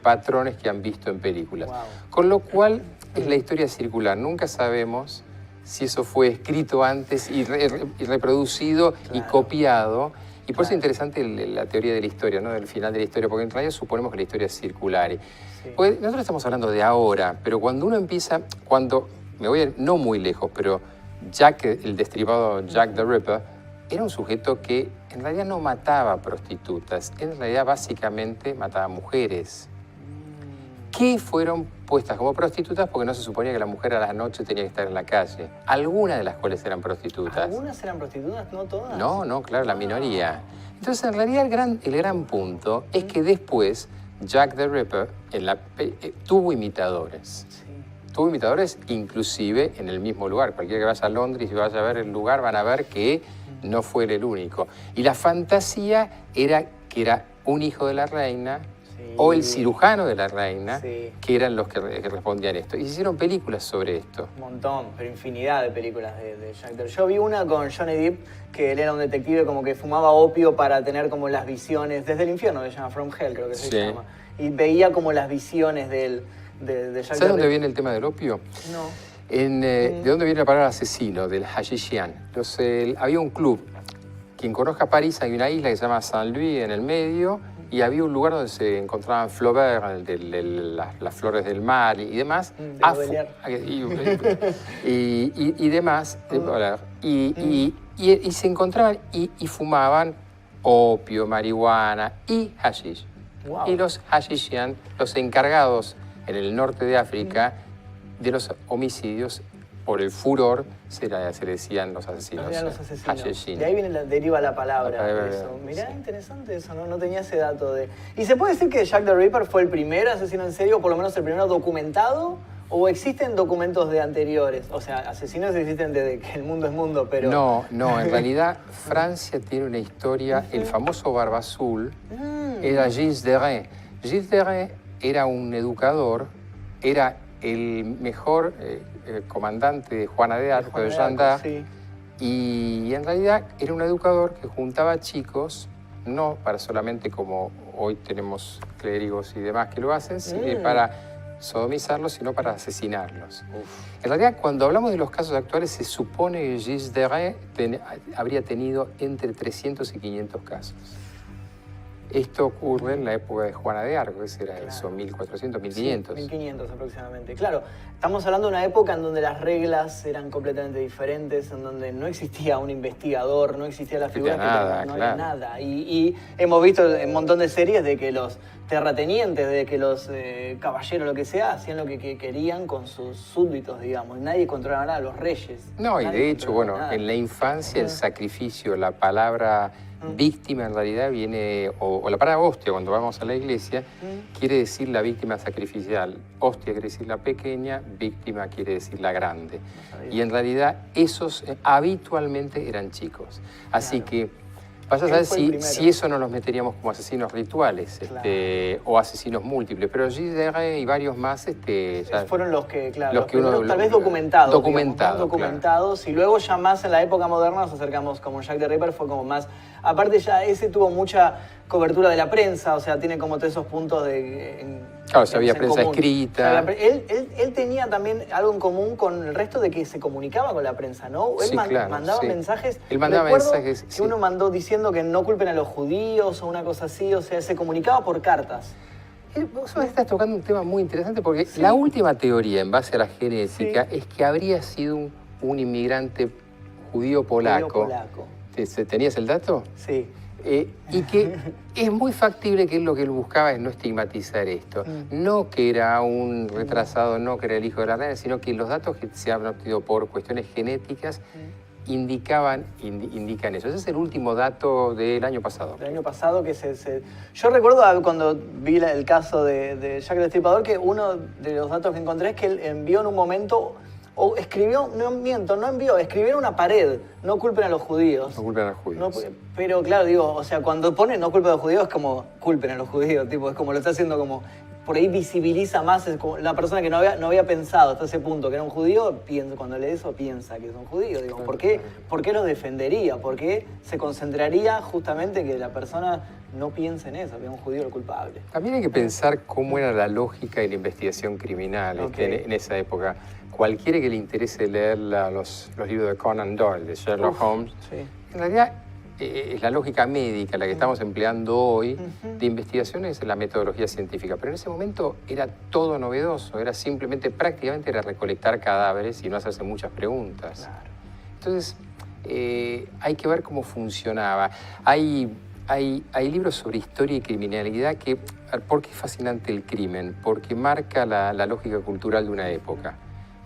patrones que han visto en películas. Wow. Con lo cual es la historia circular. Nunca sabemos si eso fue escrito antes y reproducido y copiado. Y por eso es interesante la teoría de la historia, ¿no? Del final de la historia, porque en realidad suponemos que la historia es circular. Pues nosotros estamos hablando de ahora, pero cuando uno empieza, me voy a ir no muy lejos, pero Jack, el destripado Jack the Ripper, era un sujeto que en realidad no mataba prostitutas, en realidad básicamente mataba mujeres que fueron puestas como prostitutas porque no se suponía que la mujer a la noche tenía que estar en la calle. Algunas de las cuales eran prostitutas. ¿Algunas eran prostitutas? ¿No todas? No, claro, la minoría. Entonces, en realidad, el gran punto es que después Jack the Ripper tuvo imitadores. Sí. Tuvo imitadores inclusive en el mismo lugar. Cualquiera que vaya a Londres y vaya a ver el lugar van a ver que no fue él el único. Y la fantasía era que era un hijo de la reina o el cirujano de la reina, que eran los que respondían esto. Y se hicieron películas sobre esto. Un montón, pero infinidad de películas de Jack the Ripper. Yo vi una con Johnny Depp, que él era un detective como que fumaba opio para tener como las visiones, desde el infierno, que se llama From Hell, creo que se llama. Y veía como las visiones de Jack the Ripper. ¿Sabes dónde viene el tema del opio? No. ¿De dónde viene la palabra asesino? Del hashishian. Había un club. Quien conozca París, hay una isla que se llama Saint-Louis en el medio, y había un lugar donde se encontraban Flaubert, las flores del mar y demás. Y demás. Y se encontraban y fumaban opio, marihuana y hashish. Wow. Y los hashishian, los encargados en el norte de África de los homicidios, por el furor, se le decían los asesinos. De ahí deriva la palabra. Mirá, interesante eso, no tenía ese dato. ¿Y se puede decir que Jack the Ripper fue el primer asesino en serie, o por lo menos el primero documentado? ¿O existen documentos de anteriores? O sea, asesinos existen desde que el mundo es mundo, pero... No, en realidad Francia tiene una historia. El famoso Barba Azul era Gilles de Rais. Gilles de Rais era un educador, era el mejor comandante de Juana de Arco, de Jeanne d'Arc, y en realidad era un educador que juntaba chicos, no para solamente como hoy tenemos clérigos y demás que lo hacen, para sodomizarlos, sino para asesinarlos. En realidad, cuando hablamos de los casos actuales, se supone que Gilles de Rais habría tenido entre 300 y 500 casos. Esto ocurre en la época de Juana de Arco, que era eso, 1400, 1500. 1500 aproximadamente. Claro, estamos hablando de una época en donde las reglas eran completamente diferentes, en donde no existía un investigador, no existía la figura no había nada. Y hemos visto en un montón de series de que los terratenientes, de que los caballeros, lo que sea, hacían lo que querían con sus súbditos, digamos. Nadie controlaba nada, los reyes. No, y de hecho, en la infancia el sacrificio, la palabra víctima en realidad viene, o la palabra hostia, cuando vamos a la iglesia, quiere decir la víctima sacrificial. Hostia quiere decir la pequeña, víctima quiere decir la grande. Y en realidad esos habitualmente eran chicos. Así que vaya a saber si eso no los meteríamos como asesinos rituales o asesinos múltiples. Pero Gilles de Rais y varios más fueron los que, tal vez documentados. Y luego ya más en la época moderna nos acercamos, como Jack the Ripper fue como más... Aparte ya ese tuvo mucha cobertura de la prensa, o sea, tiene como todos esos puntos de... Claro, si había prensa escrita. Él tenía también algo en común con el resto de que se comunicaba con la prensa, ¿no? Él mandaba mensajes. Él mandaba mensajes. Que uno mandó diciendo que no culpen a los judíos o una cosa así, o sea, se comunicaba por cartas. Vos estás tocando un tema muy interesante porque la última teoría en base a la genética es que habría sido un inmigrante judío polaco. ¿Tenías el dato? Sí. Y que es muy factible que lo que él buscaba es no estigmatizar esto. No que era un retrasado, no que era el hijo de la reina, sino que los datos que se han obtenido por cuestiones genéticas indican eso. Ese es el último dato del año pasado. Del año pasado que Yo recuerdo cuando vi el caso de Jack el Destripador que uno de los datos que encontré es que él envió en un momento... O escribió, escribió en una pared, no culpen a los judíos. No culpen a los judíos. Pero claro, digo, o sea, cuando pone no culpen a los judíos es como culpen a los judíos, tipo, es como lo está haciendo como por ahí visibiliza más, es como la persona que no había pensado hasta ese punto que era un judío, cuando lee eso piensa que es un judío. Digo, ¿por qué lo defendería? ¿Por qué se concentraría justamente que la persona no piense en eso, que es un judío el culpable? También hay que pensar cómo era la lógica de la investigación criminal en esa época. Cualquiera que le interese leer los libros de Conan Doyle, de Sherlock Holmes, en realidad es la lógica médica la que estamos empleando hoy de investigaciones en la metodología científica. Pero en ese momento era todo novedoso, era simplemente, prácticamente era recolectar cadáveres y no hacerse muchas preguntas. Claro. Entonces, hay que ver cómo funcionaba. Hay libros sobre historia y criminalidad que... ¿Por qué es fascinante el crimen? Porque marca la lógica cultural de una época.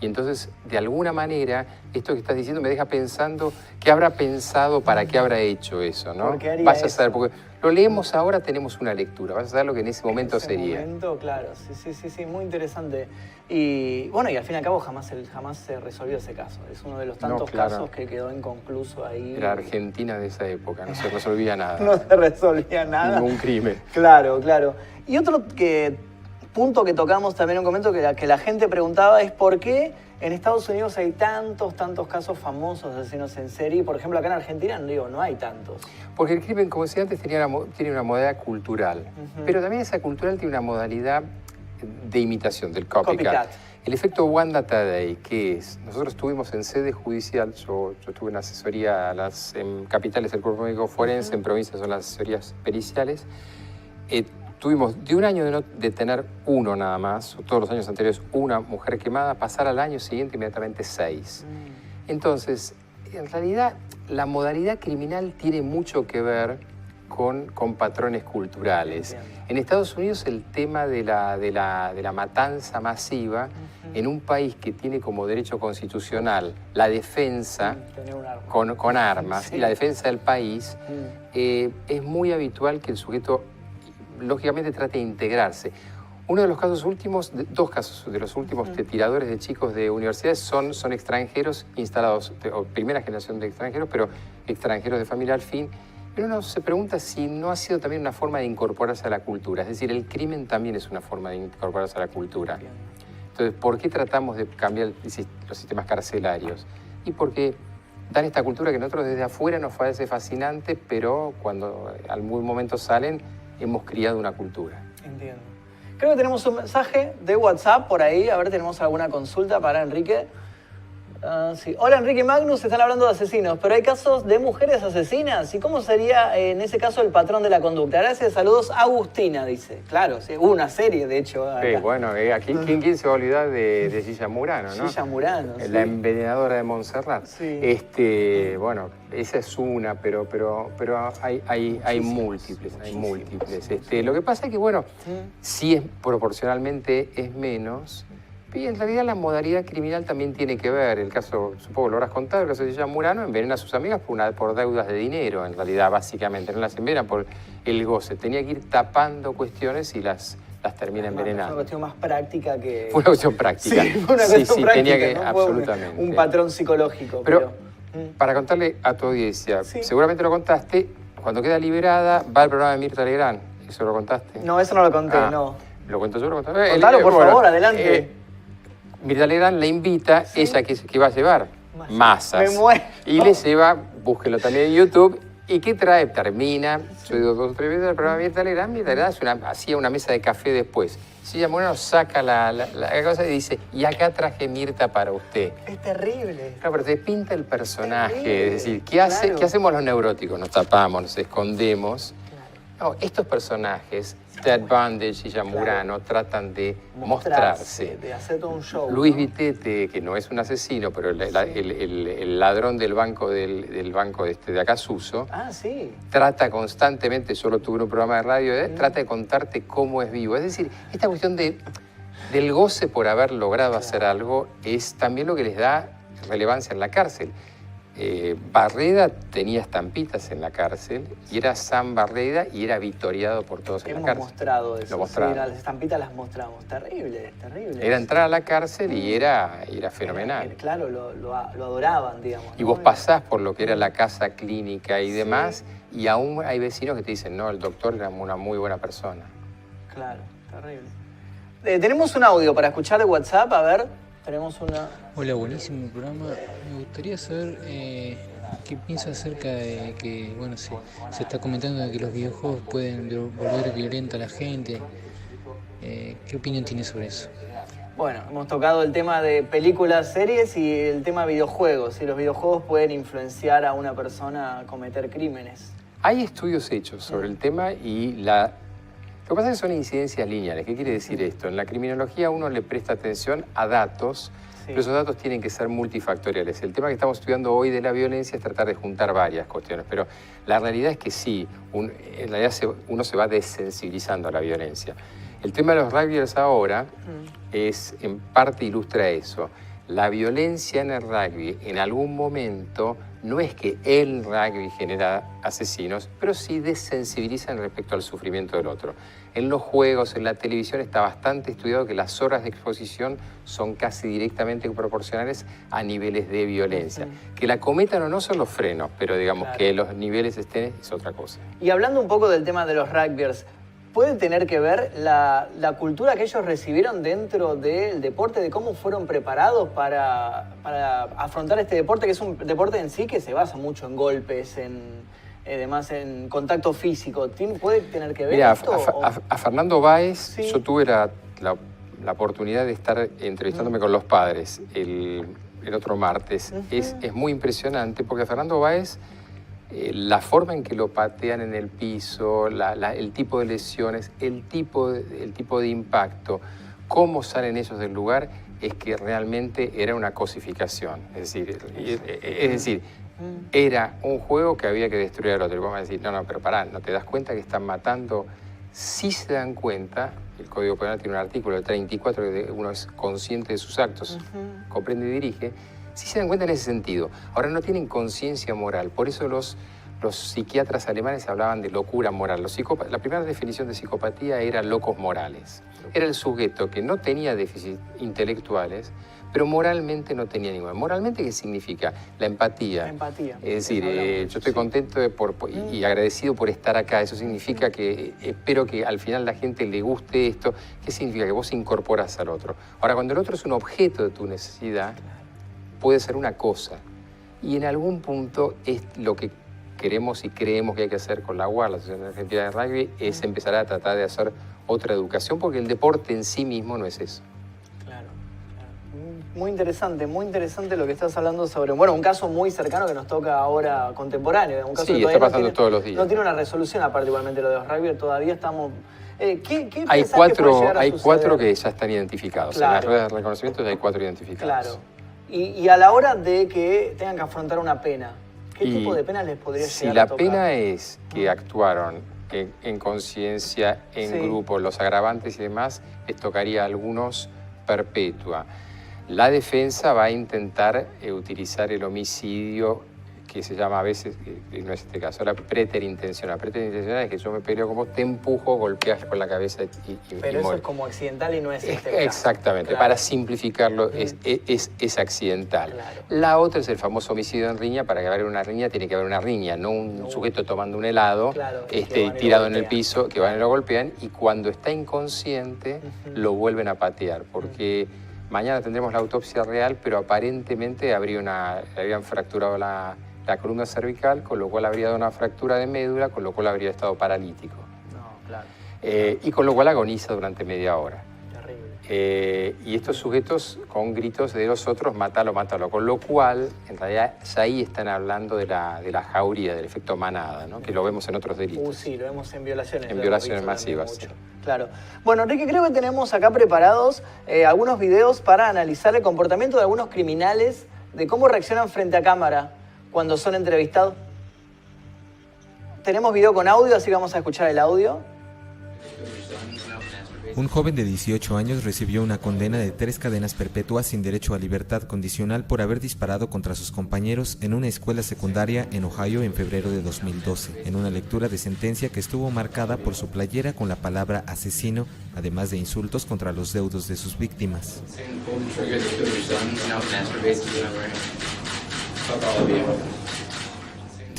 Y entonces, de alguna manera, esto que estás diciendo me deja pensando qué habrá pensado, para qué habrá hecho eso, ¿no? Vas a saber, porque lo leemos ahora, tenemos una lectura, vas a saber lo que en ese momento sería. En ese momento, claro, sí, muy interesante. Y bueno, y al fin y al cabo jamás se resolvió ese caso. Es uno de los tantos casos que quedó inconcluso ahí. La Argentina de esa época, no se resolvía nada. No se resolvía nada. Ningún crimen. Claro. Y otro punto que tocamos también en un momento que la gente preguntaba es por qué en Estados Unidos hay tantos casos famosos de asesinos en serie. Por ejemplo, acá en Argentina no hay tantos. Porque el crimen, como decía antes, tiene una modalidad cultural. Pero también esa cultural tiene una modalidad de imitación, del copycat. El efecto Wanda Tadei, que es, nosotros estuvimos en sede judicial, yo estuve en asesoría en capitales del Cuerpo Médico Forense, en provincias son las asesorías periciales. Tuvimos de un año de tener uno nada más, todos los años anteriores una mujer quemada, pasar al año siguiente inmediatamente 6. Entonces, en realidad, la modalidad criminal tiene mucho que ver con patrones culturales. En Estados Unidos el tema de la matanza masiva en un país que tiene como derecho constitucional la defensa con armas y la defensa del país, es muy habitual que el sujeto lógicamente trate de integrarse. Uno de los casos últimos, dos casos de los últimos tiradores de chicos de universidades son extranjeros instalados, primera generación de extranjeros, pero extranjeros de familia al fin. Pero uno se pregunta si no ha sido también una forma de incorporarse a la cultura. Es decir, el crimen también es una forma de incorporarse a la cultura. Entonces, ¿por qué tratamos de cambiar los sistemas carcelarios? Y porque dan esta cultura que a nosotros desde afuera nos parece fascinante, pero cuando en algún momento salen, hemos criado una cultura. Entiendo. Creo que tenemos un mensaje de WhatsApp por ahí. A ver, ¿tenemos alguna consulta para Enrique? Sí. Hola, Enrique Magnus, están hablando de asesinos, pero hay casos de mujeres asesinas. ¿Y cómo sería en ese caso el patrón de la conducta? Gracias, saludos. Agustina, dice. Claro, sí, hubo una serie, de hecho. Sí, bueno, aquí, ¿quién se va a olvidar de Gilla Murano, no? Gilla Murano, sí. La envenenadora de Montserrat. Sí. Bueno, esa es una, pero hay múltiples, hay múltiples. Lo que pasa es que, bueno, sí es proporcionalmente es menos. Y en realidad la modalidad criminal también tiene que ver. El caso, supongo que lo habrás contado, el caso de Gilla Murano envenena a sus amigas por deudas de dinero, en realidad, básicamente. No las envenena por el goce. Tenía que ir tapando cuestiones y las termina envenenando. Fue una cuestión más práctica que... Fue una cuestión práctica. Sí, fue una cuestión práctica, tenía que, no absolutamente. Un patrón psicológico. Pero para contarle a tu audiencia, seguramente lo contaste, cuando queda liberada va al programa de Mirta Legrand. ¿Eso lo contaste? No, eso no lo conté, no. ¿Lo cuento yo? ¿Lo conté? Contalo, por favor, adelante. Mirta Legrand la invita, ella que va a llevar masas. Me muero. Y le lleva, búsquelo también en YouTube. ¿Y qué trae? Termina, yo digo 2 o 3 veces el programa de Mirta Legrand hacía una mesa de café después. Gilla Murano saca la cosa y dice, y acá traje Mirta para usted. Es terrible. Claro, pero te pinta el personaje, es decir, ¿qué hacemos los neuróticos? Nos tapamos, nos escondemos. No, estos personajes, Ted Bundy, Gilla Murano, tratan de mostrarse. De hacer todo un show. Luis Vitete, que no es un asesino, pero el ladrón del banco de Acasuso, trata constantemente, yo lo tuve en un programa de radio, trata de contarte cómo es vivo. Es decir, esta cuestión del goce por haber logrado hacer algo es también lo que les da relevancia en la cárcel. Barreda tenía estampitas en la cárcel y era Sam Barreda y era victoriado por todos en la cárcel. Hemos mostrado eso. Lo mostramos. Sí, las estampitas las mostramos. Terrible. Era entrar a la cárcel y era fenomenal. Claro, lo adoraban, digamos. Y vos pasás por lo que era la casa clínica y demás, y aún hay vecinos que te dicen, no, el doctor era una muy buena persona. Claro, terrible. Tenemos un audio para escuchar de WhatsApp, a ver, tenemos una... Hola, buenísimo programa. Me gustaría saber qué piensa acerca de que, bueno, se está comentando de que los videojuegos pueden volver violenta a la gente. ¿Qué opinión tiene sobre eso? Bueno, hemos tocado el tema de películas, series y el tema de videojuegos. Si los videojuegos pueden influenciar a una persona a cometer crímenes. Hay estudios hechos sobre el tema y lo que pasa es que son incidencias lineales. ¿Qué quiere decir esto? En la criminología uno le presta atención a datos, pero esos datos tienen que ser multifactoriales. El tema que estamos estudiando hoy de la violencia es tratar de juntar varias cuestiones, pero la realidad es que sí, en realidad uno se va desensibilizando a la violencia. El tema de los rugbyers ahora en parte ilustra eso. La violencia en el rugby en algún momento no es que el rugby genera asesinos, pero sí desensibilizan respecto al sufrimiento del otro. En los juegos, en la televisión, está bastante estudiado que las horas de exposición son casi directamente proporcionales a niveles de violencia. Que la cometan o no son los frenos, pero digamos que los niveles estén es otra cosa. Y hablando un poco del tema de los rugbyers, ¿puede tener que ver la cultura que ellos recibieron dentro del deporte, de cómo fueron preparados para afrontar este deporte, que es un deporte en sí que se basa mucho en golpes, además en contacto físico? ¿Puede tener que ver esto? A Fernando Báez, yo tuve la oportunidad de estar entrevistándome con los padres el otro martes. Es muy impresionante porque a Fernando Báez, la forma en que lo patean en el piso, el tipo de lesiones, el tipo de impacto, cómo salen ellos del lugar, es que realmente era una cosificación. Es decir, era un juego que había que destruir al otro. Y vamos a decir, no, pero pará, ¿no te das cuenta que están matando? Sí se dan cuenta, el Código Penal tiene un artículo, el 34, que uno es consciente de sus actos, comprende y dirige. Sí se dan cuenta en ese sentido. Ahora no tienen conciencia moral. Por eso los psiquiatras alemanes hablaban de locura moral. La primera definición de psicopatía era locos morales. Era el sujeto que no tenía déficits intelectuales, pero moralmente no tenía ninguna. ¿Moralmente qué significa? La empatía. La empatía. Es decir, yo estoy contento y agradecido por estar acá. Eso significa que espero que al final la gente le guste esto. ¿Qué significa? Que vos incorporás al otro. Ahora, cuando el otro es un objeto de tu necesidad, puede ser una cosa. Y en algún punto es lo que queremos y creemos que hay que hacer con la UAR, la Asociación Argentina de Rugby, es empezar a tratar de hacer otra educación, porque el deporte en sí mismo no es eso. Claro. Muy interesante lo que estás hablando sobre, bueno, un caso muy cercano que nos toca ahora contemporáneo. Un caso sí, que está pasando todos los días. No tiene una resolución, aparte igualmente lo de los rugby, todavía estamos... ¿qué hay pensás que puede llegar a hay suceder? 4 que ya están identificados. Claro. En las ruedas de reconocimiento ya hay 4 identificados. Claro. Y a la hora de que tengan que afrontar una pena, ¿qué tipo de pena les podría llegar a tocar? Si la pena es que actuaron en conciencia, en grupo, los agravantes y demás, les tocaría a algunos perpetua. La defensa va a intentar utilizar el homicidio, que se llama a veces, no es este caso, la preterintencional. La preterintencional es que yo me peleo con vos, te empujo, golpeas con la cabeza Pero eso es como accidental y no es este caso. Exactamente, para simplificarlo es accidental. Claro. La otra es el famoso homicidio en riña. Para que haya una riña tiene que haber una riña, no un sujeto tomando un helado, tirado en el piso, que van y lo golpean, y cuando está inconsciente lo vuelven a patear, porque mañana tendremos la autopsia real, pero aparentemente le habían fracturado la columna cervical, con lo cual habría dado una fractura de médula, con lo cual habría estado paralítico. No, claro. Y con lo cual agoniza durante media hora. Terrible. Y estos sujetos con gritos de los otros, mátalo, mátalo. Con lo cual, en realidad, ya ahí están hablando de la jauría, del efecto manada, ¿no? Que lo vemos en otros delitos. Sí, lo vemos en violaciones. En violaciones masivas. Sí. Claro. Bueno, Enrique, creo que tenemos acá preparados algunos videos para analizar el comportamiento de algunos criminales, de cómo reaccionan frente a cámara cuando son entrevistados. Tenemos video con audio, así que vamos a escuchar el audio. Un joven de 18 años recibió una condena de 3 cadenas perpetuas sin derecho a libertad condicional por haber disparado contra sus compañeros en una escuela secundaria en Ohio en febrero de 2012, en una lectura de sentencia que estuvo marcada por su playera con la palabra asesino, además de insultos contra los deudos de sus víctimas.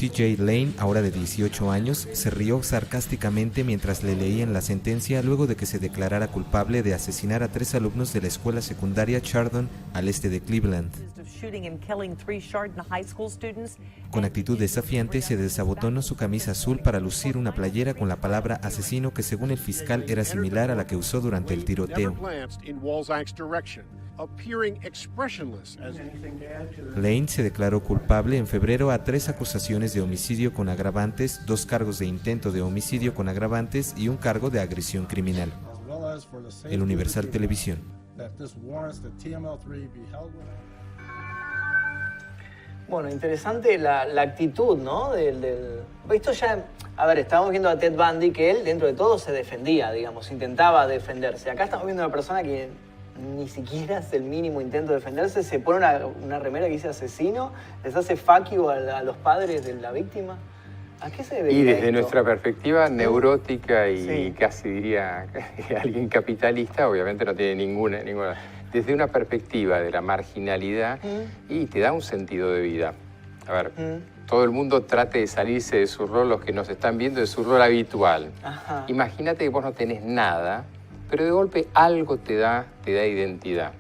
TJ Lane, ahora de 18 años, se rió sarcásticamente mientras le leían la sentencia luego de que se declarara culpable de asesinar a 3 alumnos de la escuela secundaria Chardon al este de Cleveland. Con actitud desafiante se desabotonó su camisa azul para lucir una playera con la palabra asesino que según el fiscal era similar a la que usó durante el tiroteo. Lane se declaró culpable en febrero a 3 acusaciones de homicidio con agravantes, 2 cargos de intento de homicidio con agravantes y un cargo de agresión criminal. El Universal Televisión. Bueno, interesante la actitud, ¿no? Esto ya, a ver, estábamos viendo a Ted Bundy que él dentro de todo se defendía, digamos, intentaba defenderse. Acá estamos viendo a una persona que ni siquiera hace el mínimo intento de defenderse, se pone una remera que dice asesino, les hace fuck you a los padres de la víctima. ¿A qué se debe? Y desde nuestra perspectiva neurótica y casi diría alguien capitalista, obviamente no tiene ninguna. Desde una perspectiva de la marginalidad y te da un sentido de vida. A ver, todo el mundo trate de salirse de su rol, los que nos están viendo, de su rol habitual. Imagínate que vos no tenés nada, pero de golpe algo te da identidad.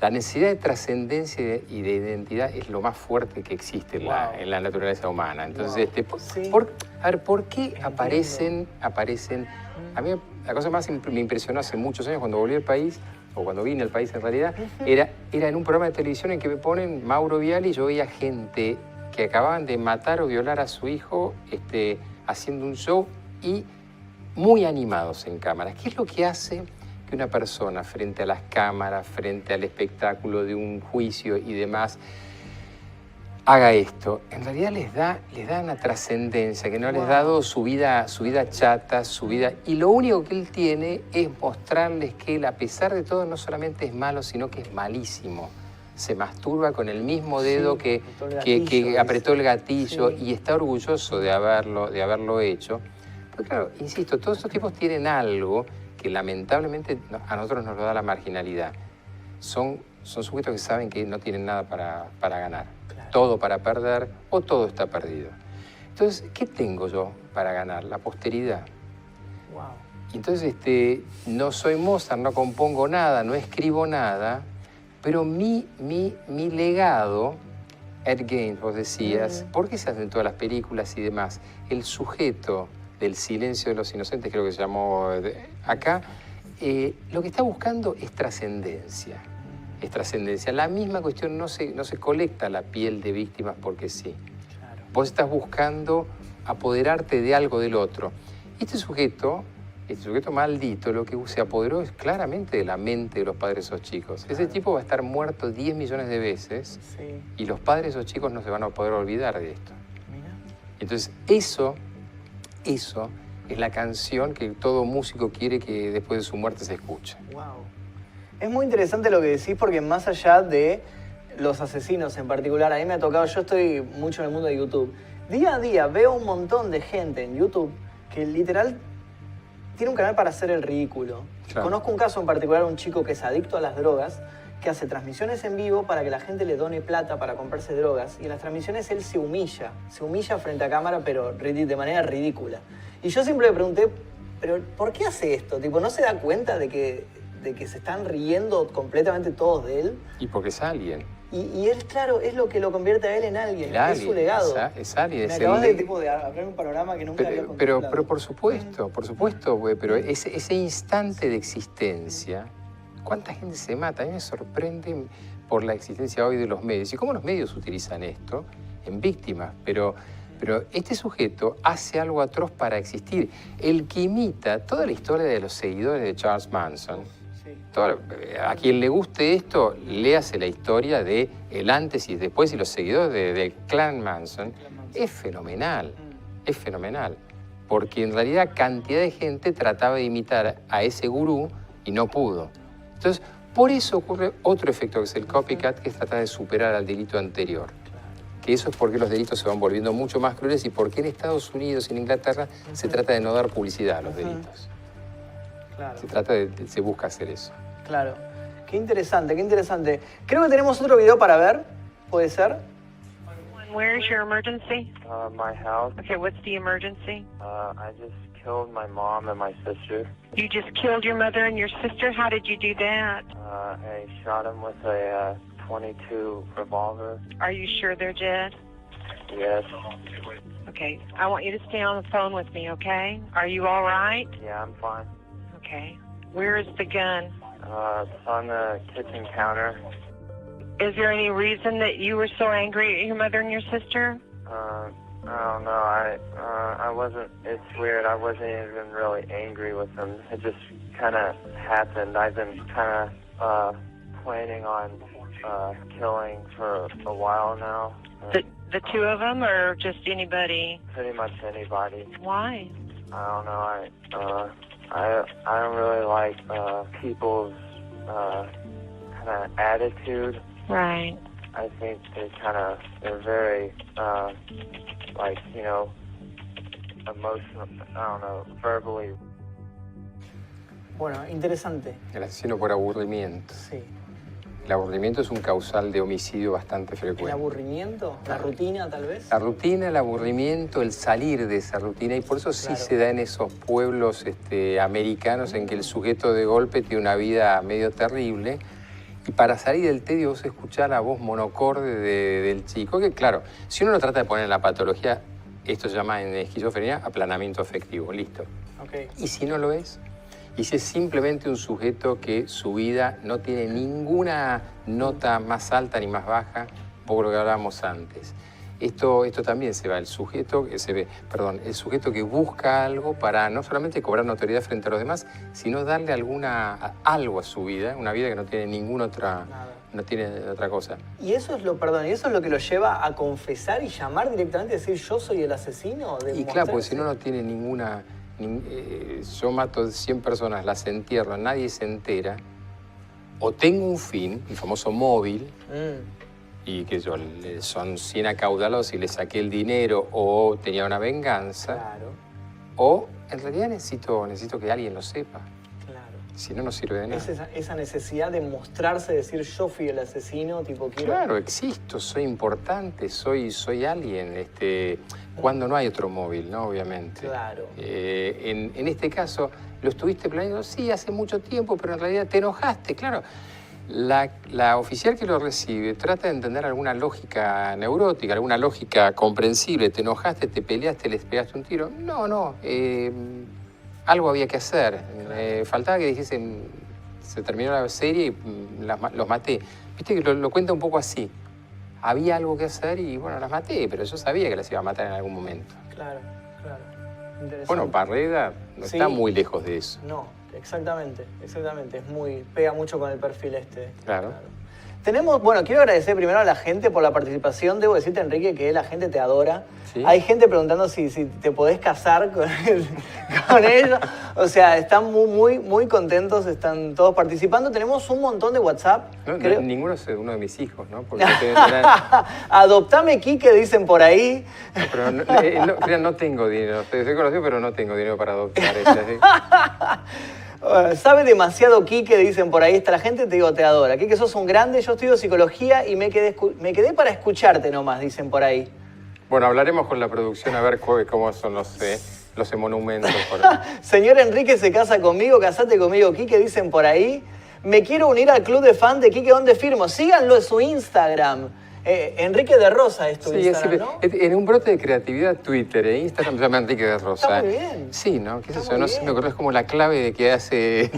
La necesidad de trascendencia y de identidad es lo más fuerte que existe en la naturaleza humana. Entonces, ¿por qué aparecen? A mí la cosa más me impresionó hace muchos años cuando volví al país, o cuando vine al país en realidad, era en un programa de televisión en que me ponen Mauro Viale y yo veía gente que acababan de matar o violar a su hijo haciendo un show y muy animados en cámaras. ¿Qué es lo que hace que una persona frente a las cámaras, frente al espectáculo de un juicio y demás, haga esto? En realidad les da una trascendencia que no les ha dado su vida chata, su vida. Y lo único que él tiene es mostrarles que él, a pesar de todo, no solamente es malo, sino que es malísimo. Se masturba con el mismo dedo que apretó el gatillo y está orgulloso de haberlo hecho. Pero claro, insisto, todos estos tipos tienen algo que lamentablemente a nosotros nos lo da la marginalidad. Son sujetos que saben que no tienen nada para ganar. Claro. Todo para perder o todo está perdido. Entonces, ¿qué tengo yo para ganar? La posteridad. Wow. Entonces, no soy Mozart, no compongo nada, no escribo nada, pero mi legado, Ed Gaines, vos decías, ¿por qué se hacen todas las películas y demás? El sujeto del silencio de los inocentes, creo que se llamó acá, lo que está buscando es trascendencia. Es trascendencia. La misma cuestión, no se colecta la piel de víctimas porque sí. Claro. Vos estás buscando apoderarte de algo del otro. Este sujeto maldito, lo que se apoderó es claramente de la mente de los padres de esos chicos. Claro. Ese tipo va a estar muerto 10 millones de veces y los padres de esos chicos no se van a poder olvidar de esto. Mira. Entonces, eso es la canción que todo músico quiere que después de su muerte se escuche. Wow. Es muy interesante lo que decís porque más allá de los asesinos en particular, a mí me ha tocado, yo estoy mucho en el mundo de YouTube, día a día veo un montón de gente en YouTube que literal tiene un canal para hacer el ridículo. Claro. Conozco un caso en particular, un chico que es adicto a las drogas, que hace transmisiones en vivo para que la gente le done plata para comprarse drogas. Y en las transmisiones él se humilla frente a cámara, pero de manera ridícula. Y yo siempre le pregunté, ¿pero por qué hace esto? Tipo, ¿no se da cuenta de que se están riendo completamente todos de él? Y porque es alguien. Y él, claro, es lo que lo convierte a él en alguien. Es su legado. Es alguien. Me acabas de abrir un panorama que nunca había contemplado. Pero por supuesto, güey, pero ese instante de existencia, ¿cuánta gente se mata? A mí me sorprende por la existencia hoy de los medios. Y cómo los medios utilizan esto en víctimas. Pero este sujeto hace algo atroz para existir. El que imita toda la historia de los seguidores de Charles Manson. A quien le guste esto, léase la historia de el antes y después y los seguidores del clan Manson. Es fenomenal, es fenomenal. Porque en realidad cantidad de gente trataba de imitar a ese gurú y no pudo. Entonces, por eso ocurre otro efecto que es el copycat, que es tratar de superar al delito anterior. Que eso es porque los delitos se van volviendo mucho más crueles y porque en Estados Unidos y en Inglaterra se trata de no dar publicidad a los delitos. Claro. Se busca hacer eso. Claro. Qué interesante, qué interesante. Creo que tenemos otro video para ver, ¿puede ser? Where's your emergency? My house. Okay, what's the emergency? I just killed my mom and my sister. You just killed your mother and your sister? How did you do that? I shot him with a .22 revolver. Are you sure they're dead? Yes. Okay, I want you to stay on the phone with me, okay? Are you all right? Yeah, I'm fine. Okay. Where is the gun? It's on the kitchen counter. Is there any reason that you were so angry at your mother and your sister? I don't know. I wasn't. It's weird. I wasn't even really angry with them. It just kind of happened. I've been kind of planning on killing for a while now. The two of them, or just anybody? Pretty much anybody. Why? I don't know. I don't really like people's kind of attitude. Right. I think they're very like, you know, emotional. I don't know, verbally. Bueno, interesante. El asesino por aburrimiento. Sí. El aburrimiento es un causal de homicidio bastante ¿El frecuente. aburrimiento? ¿La rutina, tal vez? La rutina, el aburrimiento, el salir de esa rutina, y por eso sí se da en esos pueblos americanos en que el sujeto de golpe tiene una vida medio terrible, y para salir del tedio vos escuchás la voz monocorde del chico, que claro, si uno lo trata de poner en la patología, esto se llama en esquizofrenia aplanamiento afectivo, listo. Okay. Y si no lo es, y si es simplemente un sujeto que su vida no tiene ninguna nota más alta ni más baja, por lo que hablábamos antes. Esto también se va, el sujeto el sujeto que busca algo para no solamente cobrar notoriedad frente a los demás, sino darle algo a su vida, una vida que no tiene ninguna otra, no tiene otra cosa. ¿Y eso es lo que lo lleva a confesar y llamar directamente y decir yo soy el asesino? Y claro, porque si no, no tiene ninguna... yo mato 100 personas, las entierro, nadie se entera, o tengo un fin, el famoso móvil, y que yo son 100 acaudalados y le saqué el dinero, o tenía una venganza, claro. O en realidad necesito que alguien lo sepa. Claro. Si no, no sirve de nada. Es esa necesidad de mostrarse, decir yo fui el asesino, tipo quiero... Claro, existo, soy importante, soy alguien, cuando no hay otro móvil, ¿no? Obviamente. Claro. En este caso, ¿lo estuviste planeando? Sí, hace mucho tiempo, pero en realidad te enojaste, claro. La oficial que lo recibe trata de entender alguna lógica neurótica, alguna lógica comprensible. Te enojaste, te peleaste, les pegaste un tiro. No, algo había que hacer. Faltaba que dijesen, se terminó la serie y los maté. Viste que lo cuenta un poco así. Había algo que hacer y bueno, las maté, pero yo sabía que las iba a matar en algún momento. Claro. Interesante. Bueno, Barreda no está muy lejos de eso. No, exactamente. Pega mucho con el perfil Claro. Tenemos, quiero agradecer primero a la gente por la participación. Debo decirte, Enrique, que la gente te adora. ¿Sí? Hay gente preguntando si te podés casar con ellos. O sea, están muy contentos, están todos participando. Tenemos un montón de WhatsApp. Ninguno es uno de mis hijos, ¿no? Porque Adoptame, Quique, dicen por ahí. No, pero no tengo dinero. Estoy conocido, pero no tengo dinero para adoptar. Sabe demasiado Quique, dicen por ahí. Está la gente, te digo, te adora. Quique, sos un grande. Yo estudio psicología y me quedé para escucharte nomás, dicen por ahí. Bueno, hablaremos con la producción a ver cómo son los monumentos. Señor Enrique se casa conmigo, casate conmigo, Quique, dicen por ahí. Me quiero unir al club de fan de Quique, ¿dónde firmo? Síganlo en su Instagram. Enrique de Rosa es tu Instagram, ¿no? En un brote de creatividad, Twitter e Instagram se llama Enrique de Rosa. Está muy bien. Sí, ¿no? ¿Qué es eso? No se me ocurre, es como la clave de que hace...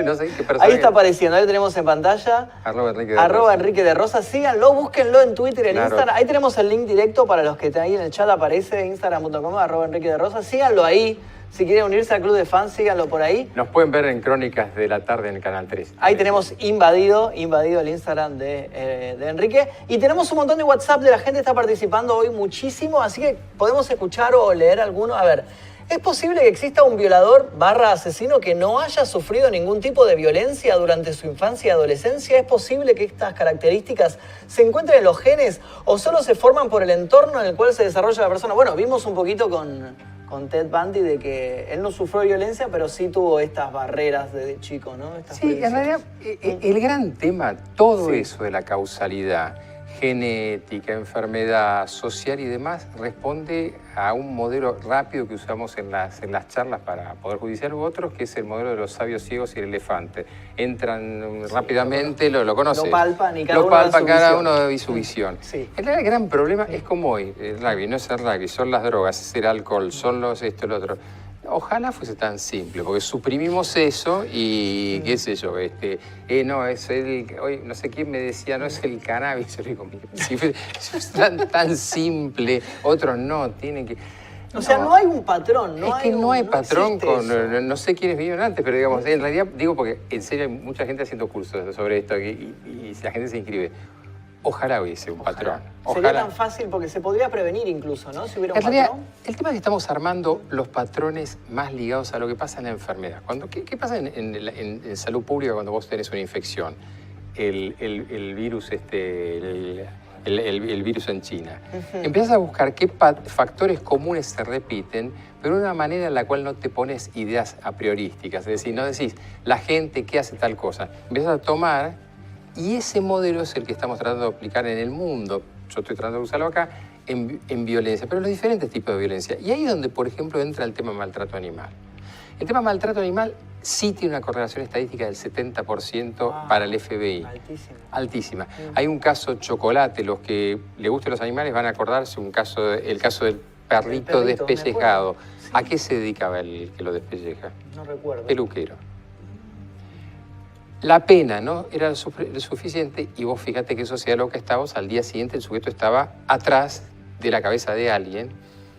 no sé qué persona. Ahí está apareciendo, ahí lo tenemos en pantalla. @Enrique de Rosa. Síganlo, búsquenlo en Twitter, en Instagram. Ahí tenemos el link directo para los que están ahí en el chat, aparece instagram.com, @Enrique de Rosa. Síganlo ahí. Si quieren unirse al club de fans, síganlo por ahí. Nos pueden ver en Crónicas de la Tarde en el Canal 3. Ahí tenemos invadido el Instagram de Enrique. Y tenemos un montón de WhatsApp de la gente que está participando hoy muchísimo, así que podemos escuchar o leer alguno. A ver, ¿es posible que exista un violador / asesino que no haya sufrido ningún tipo de violencia durante su infancia y adolescencia? ¿Es posible que estas características se encuentren en los genes o solo se forman por el entorno en el cual se desarrolla la persona? Bueno, vimos un poquito con Ted Bundy de que él no sufrió violencia, pero sí tuvo estas barreras desde chico, ¿no? Sí, en realidad el gran tema, todo eso de la causalidad, genética, enfermedad, social y demás, responde a un modelo rápido que usamos en las charlas para Poder Judicial u otros, que es el modelo de los sabios ciegos y el elefante. Entran rápidamente, lo conocen. Lo palpan y cada uno y su visión. Sí. El gran problema es como hoy, el rugby, no es el rugby, son las drogas, es el alcohol, son los esto, lo otro. Ojalá fuese tan simple, porque suprimimos eso y qué sé yo, no, es hoy no sé quién me decía, no es el cannabis, yo digo, si es tan simple, otros no, tienen que... O sea, no hay un patrón, ¿no? Es que no hay patrón con... no sé quiénes vinieron antes, pero digamos, en realidad, digo porque en serio hay mucha gente haciendo cursos sobre esto y la gente se inscribe. Ojalá hubiese un patrón. Sería tan fácil porque se podría prevenir incluso, ¿no? Si hubiera un realidad, patrón. el tema es que estamos armando los patrones más ligados a lo que pasa en la enfermedad. ¿Qué pasa en salud pública cuando vos tenés una infección? El virus, el virus en China. Empiezas a buscar qué factores comunes se repiten, pero de una manera en la cual no te pones ideas a priorísticas. Es decir, no decís, la gente, ¿qué hace tal cosa? Empiezas a tomar... Y ese modelo es el que estamos tratando de aplicar en el mundo. Yo estoy tratando de usarlo acá en violencia, pero en los diferentes tipos de violencia. Y ahí es donde, por ejemplo, entra el tema maltrato animal. El tema maltrato animal sí tiene una correlación estadística del 70% para el FBI. Altísima. Altísima. Hay un caso Chocolate, los que les gusten los animales van a acordarse el caso del perrito despellejado. Sí. ¿A qué se dedicaba el que lo despelleja? No recuerdo. Peluquero. La pena no era lo suficiente y vos fíjate qué sociedad loca estábamos. Al día siguiente el sujeto estaba atrás de la cabeza de alguien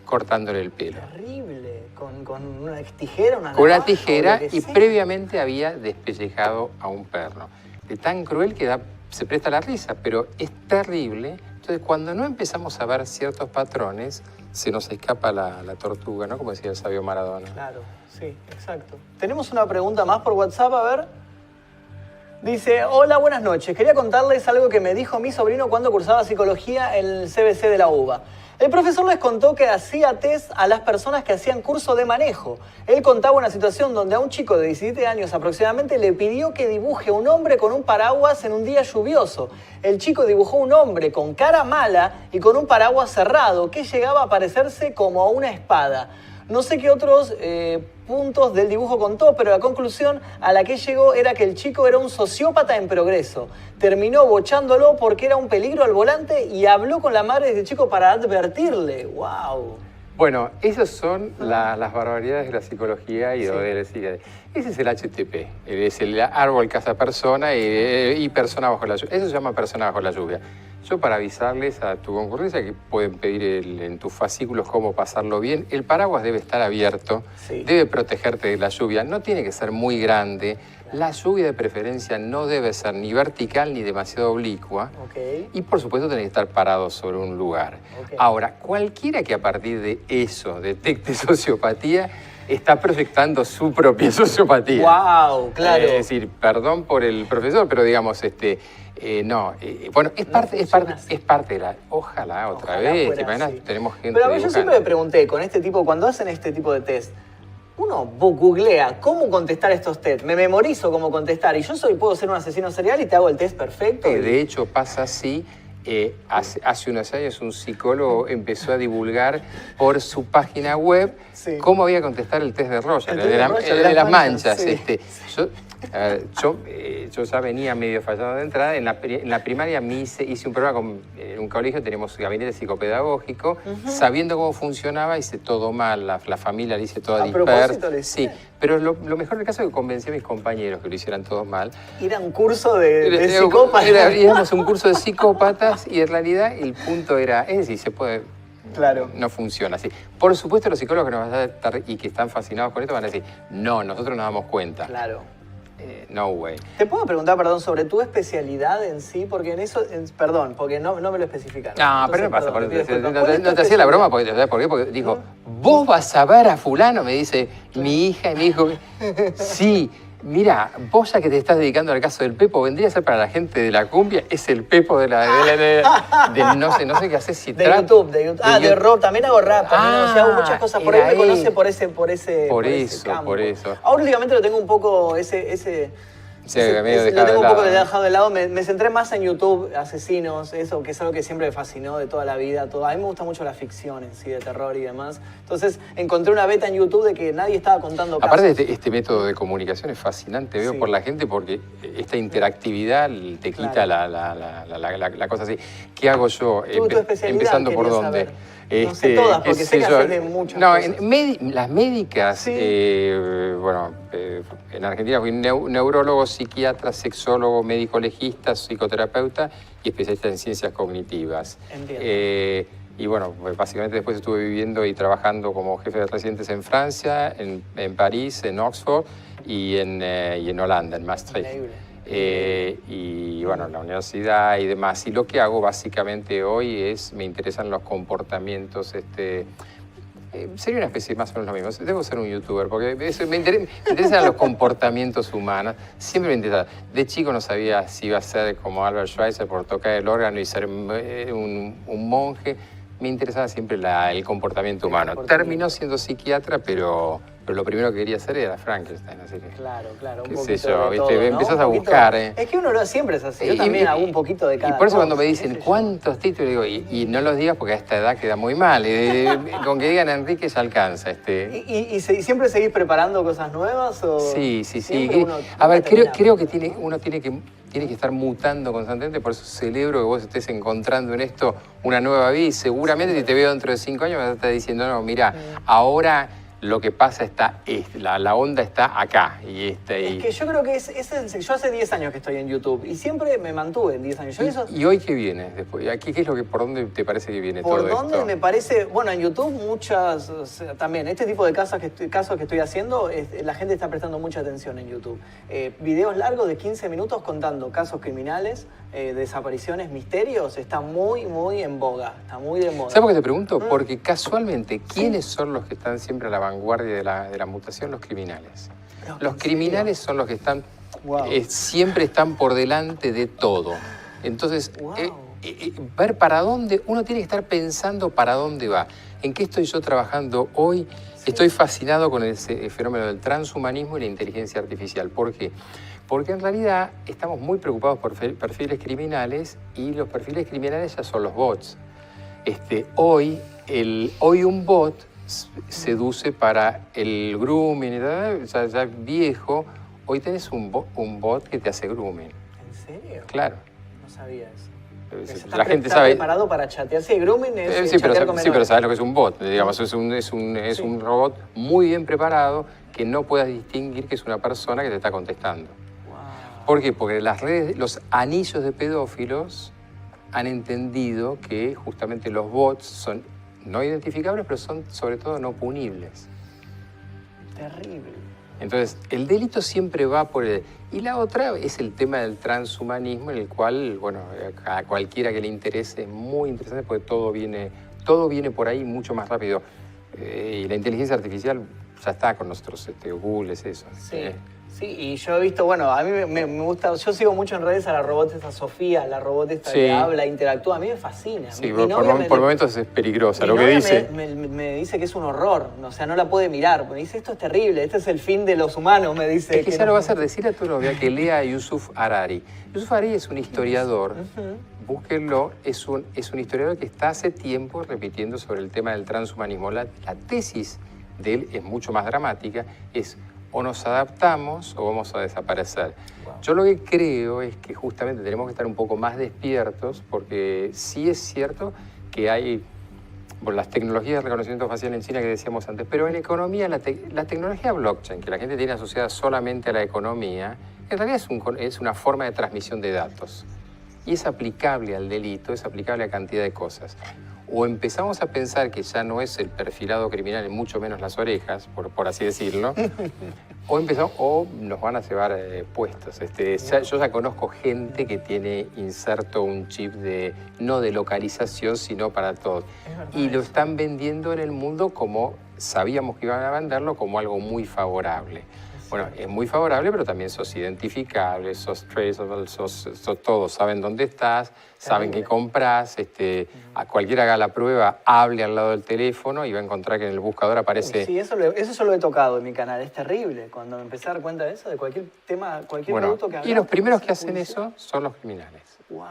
cortándole el pelo. Terrible, con una tijera, una con una navaja, tijera y sea. previamente había despellejado a un perro. De tan cruel que se presta la risa, pero es terrible. Entonces cuando no empezamos a ver ciertos patrones, se nos escapa la tortuga, ¿no? Como decía el sabio Maradona. Claro, sí, exacto. Tenemos una pregunta más por WhatsApp, a ver. Dice, hola, buenas noches. Quería contarles algo que me dijo mi sobrino cuando cursaba psicología en el CBC de la UBA. El profesor les contó que hacía test a las personas que hacían curso de manejo. Él contaba una situación donde a un chico de 17 años aproximadamente le pidió que dibuje un hombre con un paraguas en un día lluvioso. El chico dibujó un hombre con cara mala y con un paraguas cerrado que llegaba a parecerse como a una espada. No sé qué otros puntos del dibujo contó, pero la conclusión a la que llegó era que el chico era un sociópata en progreso. Terminó bochándolo porque era un peligro al volante y habló con la madre de este chico para advertirle. ¡Wow! Bueno, esas son las barbaridades de la psicología y de la psicología. Ese es el HTP, es el árbol casa-persona y persona bajo la lluvia. Eso se llama persona bajo la lluvia. Yo para avisarles a tu concurrencia que pueden pedir en tus fascículos cómo pasarlo bien. El paraguas debe estar abierto, debe protegerte de la lluvia, no tiene que ser muy grande. La lluvia de preferencia no debe ser ni vertical ni demasiado oblicua. Y por supuesto tenés que estar parado sobre un lugar. Ahora, cualquiera que a partir de eso detecte sociopatía, está proyectando su propia sociopatía. ¡Wow! Claro. Es decir, perdón por el profesor, pero digamos, bueno, es parte de la... Ojalá vez, ¿te imaginas? Sí. Tenemos gente pero yo siempre me pregunté, con este tipo, cuando hacen este tipo de test, uno googlea cómo contestar estos test, me memorizo cómo contestar, y yo puedo ser un asesino serial y te hago el test perfecto. De hecho, pasa así. Hace unos años un psicólogo empezó a divulgar por su página web cómo había que contestar el test de Roger, de las manchas. Sí. Yo ya venía medio fallado de entrada. En la primaria hice un programa con un colegio, teníamos gabinete psicopedagógico, sabiendo cómo funcionaba, hice todo mal, la familia la hice toda dispersa. Sí, pero lo mejor del caso es que convencí a mis compañeros que lo hicieran todos mal. Era un curso de psicópatas. Éramos un curso de psicópatas y en realidad el punto era, es decir, se puede... Claro. No funciona así. Por supuesto, los psicólogos que nos van a estar y que están fascinados con esto van a decir, no, nosotros nos damos cuenta. Claro. No way. ¿Te puedo preguntar, sobre tu especialidad en sí? Porque en eso, perdón, porque no me lo especificaron. No, pero no pasa por eso. No te hacía la broma, porque, ¿sabes por qué? Porque dijo, vos vas a ver a fulano, me dice mi hija, y me dijo, sí, mira, vos ya que te estás dedicando al caso del Pepo, vendría a ser para la gente de la cumbia, es el Pepo de no sé qué haces si de YouTube. De rap, también hago rap, hago muchas cosas, por ahí me conoce por ese campo. Por eso. Ahora últimamente lo tengo un poco, ese Sí, medio lo tengo un poco ¿no? dejado de lado. Me centré más en YouTube, asesinos, eso, que es algo que siempre me fascinó de toda la vida. A mí me gusta mucho la ficción en sí, de terror y demás. Entonces encontré una beta en YouTube de que nadie estaba contando casos. Aparte, este método de comunicación es fascinante, veo, por la gente, porque esta interactividad te quita la cosa así. ¿Qué hago yo? Tu especialidad, Empezando por dónde. Saber. No sé todas, porque sé que haces de muchas cosas. Las médicas, Sí. En Argentina fui neurólogo, psiquiatra, sexólogo, médico legista, psicoterapeuta y especialista en ciencias cognitivas. Entiendo. Y bueno, básicamente después estuve viviendo y trabajando como jefe de residentes en Francia, en París, en Oxford y en Holanda, en Maastricht. Increíble. Y bueno, la universidad y demás. Y lo que hago básicamente hoy me interesan los comportamientos, sería una especie más o menos lo mismo. Debo ser un youtuber porque me interesan los comportamientos humanos. Siempre me interesa. De chico no sabía si iba a ser como Albert Schweitzer por tocar el órgano y ser un monje. Me interesaba siempre el comportamiento humano. Terminó siendo psiquiatra, pero lo primero que quería hacer era Frankenstein, así que... Claro, un qué poquito sé yo, de ¿viste? todo, ¿no? Empezás Un a poquito. buscar, Es que uno siempre es así, yo también hago un poquito de cada Y por eso cuando cosa, me dicen, qué sé yo. ¿cuántos títulos? Digo, y no los digas porque a esta edad queda muy mal. Con que digan Enrique ya alcanza. ¿Y siempre seguís preparando cosas nuevas? O Sí. siempre uno A ver, termina? creo que uno tiene que estar mutando constantemente, por eso celebro que vos estés encontrando en esto una nueva vida y seguramente si te veo dentro de 5 años me vas a estar diciendo, no, mira, ahora lo que pasa la onda está acá. Es que yo creo que yo hace 10 años que estoy en YouTube y siempre me mantuve en 10 años. ¿Y hoy qué viene después? ¿Qué es por dónde te parece que viene todo ¿Por esto? dónde me parece? Bueno, en YouTube muchas, o sea, también este tipo de casos que estoy haciendo, la gente está prestando mucha atención en YouTube. Videos largos de 15 minutos contando casos criminales, desapariciones, misterios, está muy, muy en boga, está muy de moda. ¿Sabes por qué te pregunto? Porque casualmente, ¿quiénes son los que están siempre a la vanguardia de la mutación? Los criminales. Los criminales son los que están, siempre están por delante de todo. Entonces, ver para dónde, uno tiene que estar pensando para dónde va. ¿En qué estoy yo trabajando hoy? Estoy fascinado con ese fenómeno del transhumanismo y la inteligencia artificial. ¿Por qué? Porque en realidad estamos muy preocupados por perfiles criminales y los perfiles criminales ya son los bots. Hoy un bot seduce para el grooming, ya viejo. Hoy tenés un bot que te hace grooming. ¿En serio? Claro. No sabía eso. La gente sabe. preparado para chatear. Sí, grooming es Sí, chatear con pero menores. sabes lo que es un bot. Digamos, es un robot muy bien preparado que no puedas distinguir que es una persona que te está contestando. ¿Por qué? Porque las redes, los anillos de pedófilos han entendido que justamente los bots son no identificables, pero son sobre todo no punibles. Terrible. Entonces, el delito siempre va por el... Y la otra es el tema del transhumanismo, en el cual, bueno, a cualquiera que le interese es muy interesante porque todo viene por ahí mucho más rápido. Y la inteligencia artificial ya está con nosotros, Google es eso. Sí, y yo he visto, bueno, a mí me gusta, yo sigo mucho en redes a la robot esta Sofía, la robot esta que habla, interactúa, a mí me fascina. Sí, por momentos es peligrosa lo que dice. Me dice que es un horror, o sea, no la puede mirar, me dice, esto es terrible, este es el fin de los humanos, me dice. Es que ya lo va a hacer, decirle a tu novia que lea a Yusuf Harari. Yusuf Harari es un historiador, búsquenlo, es un historiador que está hace tiempo repitiendo sobre el tema del transhumanismo. La tesis de él es mucho más dramática, es o nos adaptamos o vamos a desaparecer. Yo lo que creo es que justamente tenemos que estar un poco más despiertos porque sí es cierto que hay las tecnologías de reconocimiento facial en China que decíamos antes, pero en economía la tecnología blockchain, que la gente tiene asociada solamente a la economía, en realidad es una forma de transmisión de datos y es aplicable al delito, es aplicable a cantidad de cosas. O empezamos a pensar que ya no es el perfilado criminal, y mucho menos las orejas, por así decirlo, o nos van a llevar puestos. Yo ya conozco gente que tiene inserto un chip no de localización, sino para todos. Y lo están vendiendo en el mundo como sabíamos que iban a venderlo, como algo muy favorable. Bueno, es muy favorable, pero también sos identificable, sos traceable, sos todos saben dónde estás, saben qué compras, a cualquiera haga la prueba, hable al lado del teléfono y va a encontrar que en el buscador aparece... Sí, eso yo lo he tocado en mi canal, es terrible. Cuando me empecé a dar cuenta de eso, de cualquier tema, cualquier producto que haga. Y los primeros que hacen eso son los criminales. Wow.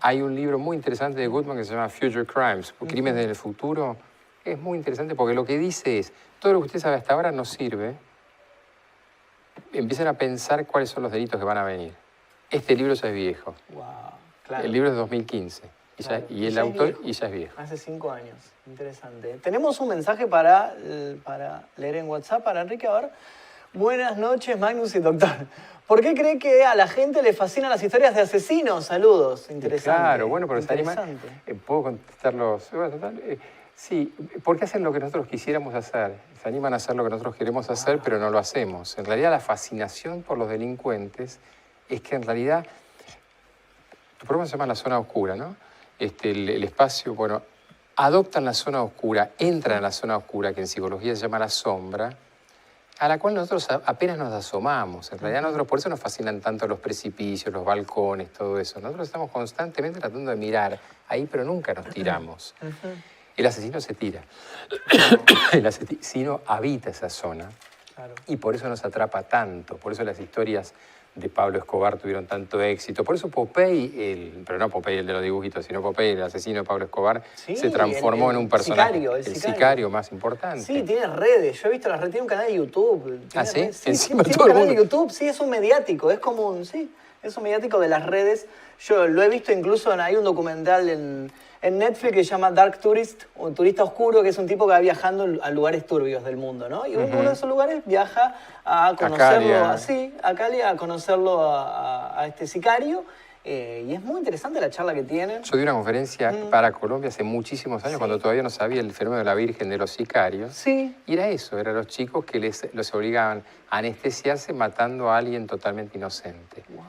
Hay un libro muy interesante de Goodman que se llama Future Crimes, Crímenes del Futuro. Es muy interesante porque lo que dice es, todo lo que usted sabe hasta ahora no sirve. Empiezan a pensar cuáles son los delitos que van a venir. Este libro ya es viejo. Wow, claro. El libro es de 2015. Claro. Y el autor ya es viejo. Hace 5 años. Interesante. Tenemos un mensaje para leer en WhatsApp para Enrique. A ver. Buenas noches, Magnus y Doctor. ¿Por qué cree que a la gente le fascinan las historias de asesinos? Saludos. Interesante. Claro, bueno, pero se anima. ¿Puedo contestarlos? Sí, porque hacen lo que nosotros quisiéramos hacer. Se animan a hacer lo que nosotros queremos hacer, pero no lo hacemos. En realidad, la fascinación por los delincuentes es que en realidad... Tu programa se llama La Zona Oscura, ¿no? El espacio, bueno, adoptan la zona oscura, entran a la zona oscura, que en psicología se llama la sombra, a la cual nosotros apenas nos asomamos. En realidad, nosotros por eso nos fascinan tanto los precipicios, los balcones, todo eso. Nosotros estamos constantemente tratando de mirar ahí, pero nunca nos tiramos. El asesino se tira. El asesino habita esa zona. Claro. Y por eso nos atrapa tanto. Por eso las historias de Pablo Escobar tuvieron tanto éxito. Por eso Popeye, pero no Popeye el de los dibujitos, sino Popeye, el asesino de Pablo Escobar, se transformó en un personaje. El sicario más importante. Sí, tiene redes. Yo he visto las redes, tiene un canal de YouTube. ¿Ah, sí? Encima tiene un canal de YouTube, sí, es un mediático. Es como un, es un mediático de las redes. Yo lo he visto incluso, hay un documental en Netflix que se llama Dark Tourist, o Turista Oscuro, que es un tipo que va viajando a lugares turbios del mundo, ¿no? Y uno de esos lugares viaja a conocerlo a Cali, a conocerlo a este sicario. Y es muy interesante la charla que tienen. Yo di una conferencia para Colombia hace muchísimos años, cuando todavía no sabía el fenómeno de la Virgen de los sicarios. Sí. Y era eso, eran los chicos que los obligaban a anestesiarse matando a alguien totalmente inocente. Wow.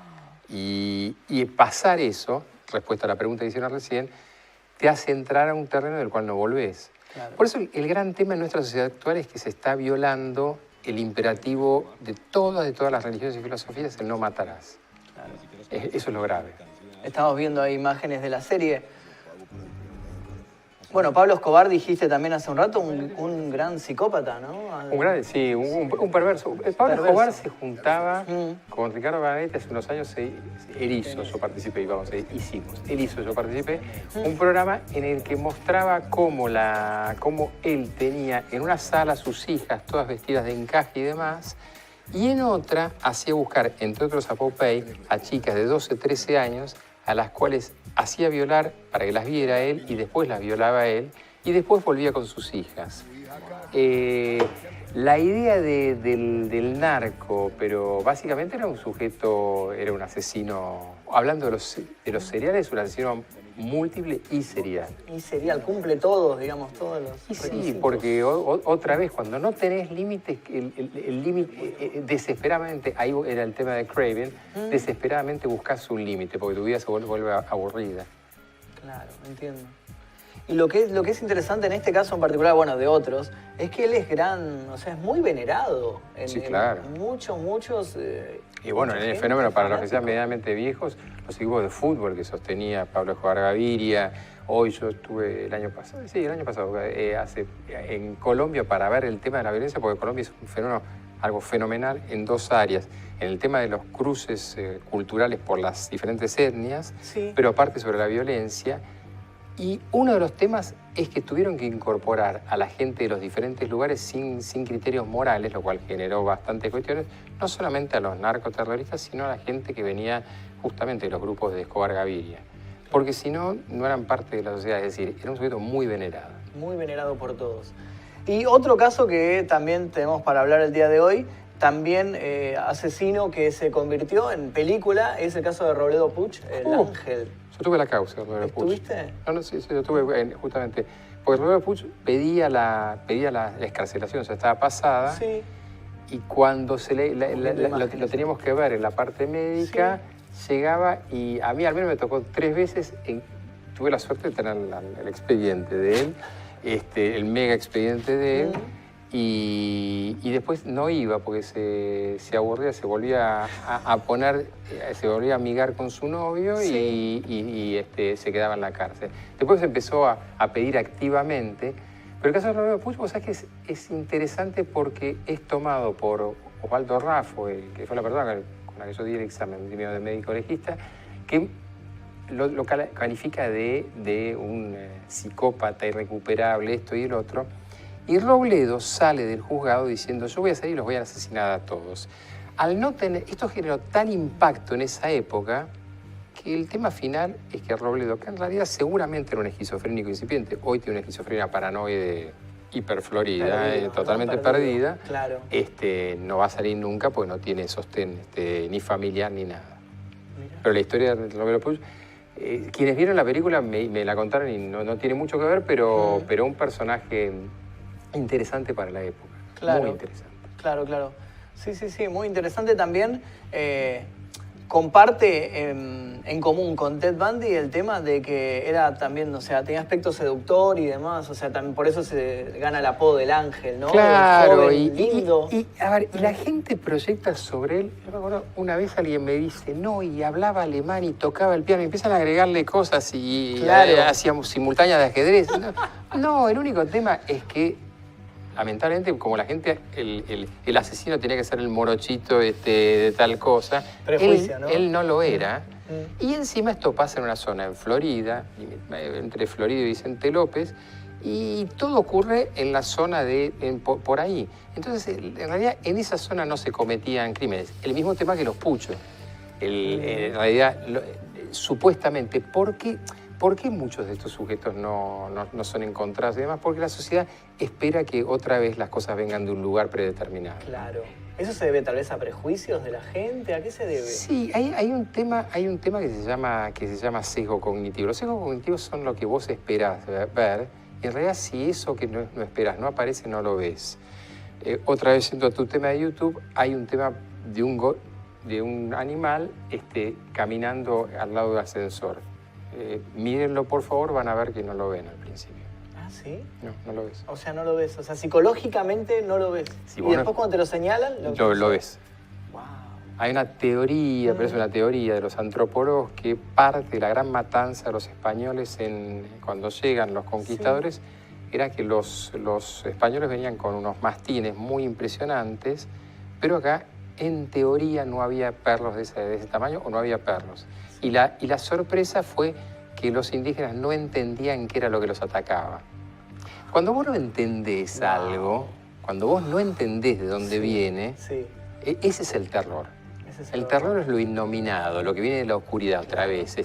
Y pasar eso, respuesta a la pregunta que hicieron recién, te hace entrar a un terreno del cual no volvés. Claro. Por eso el gran tema en nuestra sociedad actual es que se está violando el imperativo de todas las religiones y filosofías, el no matarás. Claro. Eso es lo grave. Estamos viendo ahí imágenes de la serie. Bueno, Pablo Escobar, dijiste también hace un rato, un gran psicópata, ¿no? Un perverso. Pablo Escobar se juntaba con Ricardo Granete hace unos años, él hizo, yo participé, yo participé, un programa en el que mostraba cómo él tenía en una sala a sus hijas, todas vestidas de encaje y demás, y en otra hacía buscar, entre otros a Popeye, a chicas de 12, 13 años, a las cuales hacía violar para que las viera él y después las violaba él y después volvía con sus hijas. La idea del narco, pero básicamente era un sujeto, era un asesino, hablando de los seriales, un asesino múltiple y serial. Y serial, cumple todos, digamos, todos los requisitos. Sí, porque otra vez, cuando no tenés límites, el límite, desesperadamente, ahí era el tema de Craven, desesperadamente buscas un límite, porque tu vida se vuelve aburrida. Claro, entiendo. Y lo que es interesante en este caso en particular, bueno, de otros, es que él es es muy venerado. Sí, claro. Muchos... y bueno, en el fenómeno, para los que sean medianamente viejos, los equipos de fútbol que sostenía Pablo Escobar Gaviria. Hoy yo estuve el año pasado, en Colombia para ver el tema de la violencia, porque Colombia es un fenómeno, algo fenomenal en dos áreas. En el tema de los cruces culturales por las diferentes etnias, pero aparte sobre la violencia. Y uno de los temas es que tuvieron que incorporar a la gente de los diferentes lugares sin criterios morales, lo cual generó bastantes cuestiones, no solamente a los narcoterroristas, sino a la gente que venía justamente de los grupos de Escobar Gaviria. Porque si no, no eran parte de la sociedad, es decir, era un sujeto muy venerado. Muy venerado por todos. Y otro caso que también tenemos para hablar el día de hoy, también asesino que se convirtió en película, es el caso de Robledo Puch, el Ángel. Yo tuve la causa de Robledo Puch. ¿Estuviste? No, sí, yo tuve justamente. Porque Robledo Puch pedía la excarcelación, o sea, estaba pasada. Sí. Y cuando lo teníamos que ver en la parte médica, llegaba y a mí al menos me tocó 3 veces. Tuve la suerte de tener el expediente de él, el mega expediente de él. Y después no iba porque se aburría, se volvía a poner, se volvía a amigar con su novio y se quedaba en la cárcel. Después empezó a pedir activamente, pero el caso de Romero Puig, vos sabés que es interesante porque es tomado por Osvaldo Raffo, que fue la persona con la que yo di el examen de médico legista, que lo califica de un psicópata irrecuperable, esto y el otro. Y Robledo sale del juzgado diciendo, yo voy a salir y los voy a asesinar a todos. Al no tener, esto generó tan impacto en esa época que el tema final es que Robledo, que en realidad seguramente era un esquizofrénico incipiente, hoy tiene una esquizofrenia paranoide hiperflorida, totalmente perdida, claro. No va a salir nunca porque no tiene sostén ni familiar ni nada. Mira. Pero la historia de Romero Puig, quienes vieron la película me la contaron y no tiene mucho que ver, pero un personaje interesante para la época. Claro, muy interesante. Claro. Sí, muy interesante también. Comparte en común con Ted Bundy el tema de que era también, o sea, tenía aspecto seductor y demás, o sea, también por eso se gana el apodo del ángel, ¿no? Claro, lindo. Y la gente proyecta sobre él. Yo me acuerdo, una vez alguien me dice, no, y hablaba alemán y tocaba el piano, y empiezan a agregarle cosas y hacíamos simultáneas de ajedrez. No, el único tema es que lamentablemente, como la gente, el asesino tenía que ser el morochito de tal cosa, él no lo era. Y encima esto pasa en una zona en Florida, entre Florida y Vicente López, y todo ocurre en la zona por ahí. Entonces, en realidad, en esa zona no se cometían crímenes. El mismo tema que los puchos. En realidad, supuestamente, ¿por qué muchos de estos sujetos no son encontrados y demás? Porque la sociedad espera que otra vez las cosas vengan de un lugar predeterminado. Claro. ¿Eso se debe tal vez a prejuicios de la gente? ¿A qué se debe? Sí, hay un tema que se llama sesgo cognitivo. Los sesgos cognitivos son lo que vos esperás ver. Y en realidad, si eso que no esperás no aparece, no lo ves. Otra vez, yendo a tu tema de YouTube, hay un tema de un animal caminando al lado del ascensor. Mírenlo, por favor, van a ver que no lo ven al principio. ¿Ah, sí? No lo ves. O sea, no lo ves. O sea, psicológicamente no lo ves. Si y después cuando te lo señalan, lo ves. Wow. Hay una teoría, pero es una teoría de los antropólogos que parte de la gran matanza de los españoles cuando llegan los conquistadores era que los españoles venían con unos mastines muy impresionantes, pero acá, en teoría, no había perros de ese tamaño o no había perros. Y la sorpresa fue que los indígenas no entendían qué era lo que los atacaba. Cuando vos no entendés algo, cuando vos no entendés de dónde viene, ese es el terror. El terror es lo innominado, lo que viene de la oscuridad otra vez.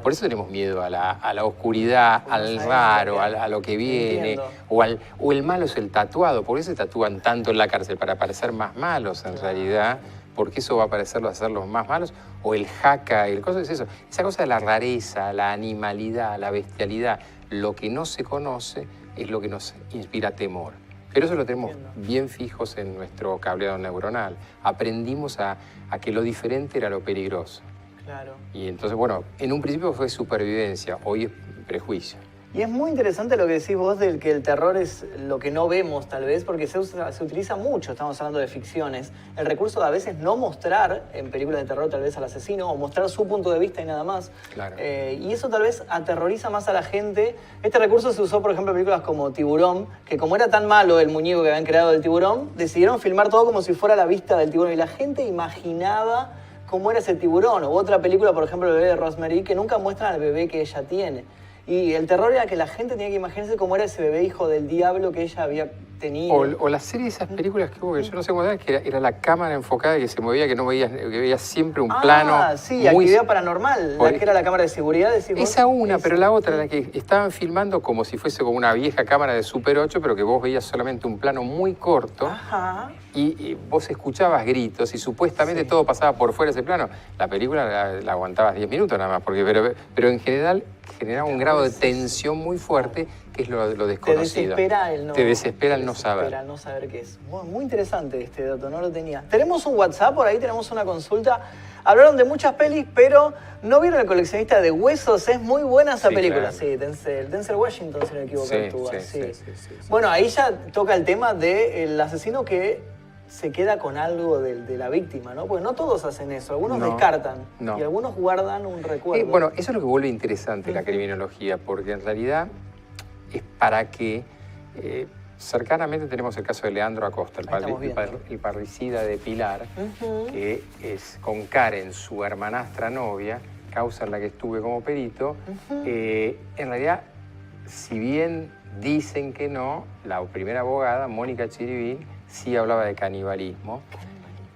Por eso tenemos miedo a la oscuridad, al raro, a lo que viene. O el malo es el tatuado. ¿Por qué se tatúan tanto en la cárcel? Para parecer más malos en realidad. Porque eso va a hacerlos más malos. O el jaca, el cosa es eso. Esa cosa de la rareza, la animalidad, la bestialidad, lo que no se conoce es lo que nos inspira temor. Pero eso lo tenemos bien fijos en nuestro cableado neuronal. Aprendimos a que lo diferente era lo peligroso. Claro. Y entonces, bueno, en un principio fue supervivencia, hoy es prejuicio. Y es muy interesante lo que decís vos del que el terror es lo que no vemos, tal vez, porque se utiliza mucho, estamos hablando de ficciones, el recurso de a veces no mostrar en películas de terror tal vez al asesino o mostrar su punto de vista y nada más. Claro. Y eso tal vez aterroriza más a la gente. Este recurso se usó, por ejemplo, en películas como Tiburón, que como era tan malo el muñeco que habían creado del tiburón, decidieron filmar todo como si fuera la vista del tiburón y la gente imaginaba cómo era ese tiburón. O otra película, por ejemplo, El bebé de Rosemary, que nunca muestran al bebé que ella tiene. Y el terror era que la gente tenía que imaginarse cómo era ese bebé hijo del diablo que ella había tenido. O la serie de esas películas que hubo, que yo no sé cómo era, que era la cámara enfocada que se movía, que no veías, que veías siempre un plano. Ah, sí, Actividad Paranormal, la que era la cámara de seguridad. Esa una, pero la otra, la que estaban filmando como si fuese como una vieja cámara de Super 8, pero que vos veías solamente un plano muy corto. Ajá. Y vos escuchabas gritos y supuestamente todo pasaba por fuera de ese plano. La película la aguantabas 10 minutos nada más, pero en general generaba un grado de tensión muy fuerte que es lo desconocido. Te desespera el no saber. Te desespera el no saber qué es. Bueno, muy interesante este dato, no lo tenía. Tenemos un WhatsApp por ahí, tenemos una consulta. Hablaron de muchas pelis, pero no vieron El coleccionista de huesos. Es muy buena esa película. Claro. Sí, Denzel Washington, si no me equivoco, actúa. Sí. Bueno, ahí ya toca el tema del asesino que se queda con algo de la víctima, ¿no? Porque no todos hacen eso. Algunos descartan y algunos guardan un recuerdo. Bueno, eso es lo que vuelve interesante la criminología, porque en realidad es para que... cercanamente tenemos el caso de Leandro Acosta, el parricida de Pilar, que es con Karen, su hermanastra novia, causa en la que estuve como perito. En realidad, si bien dicen que no, la primera abogada, Mónica Chiribil, sí hablaba de canibalismo.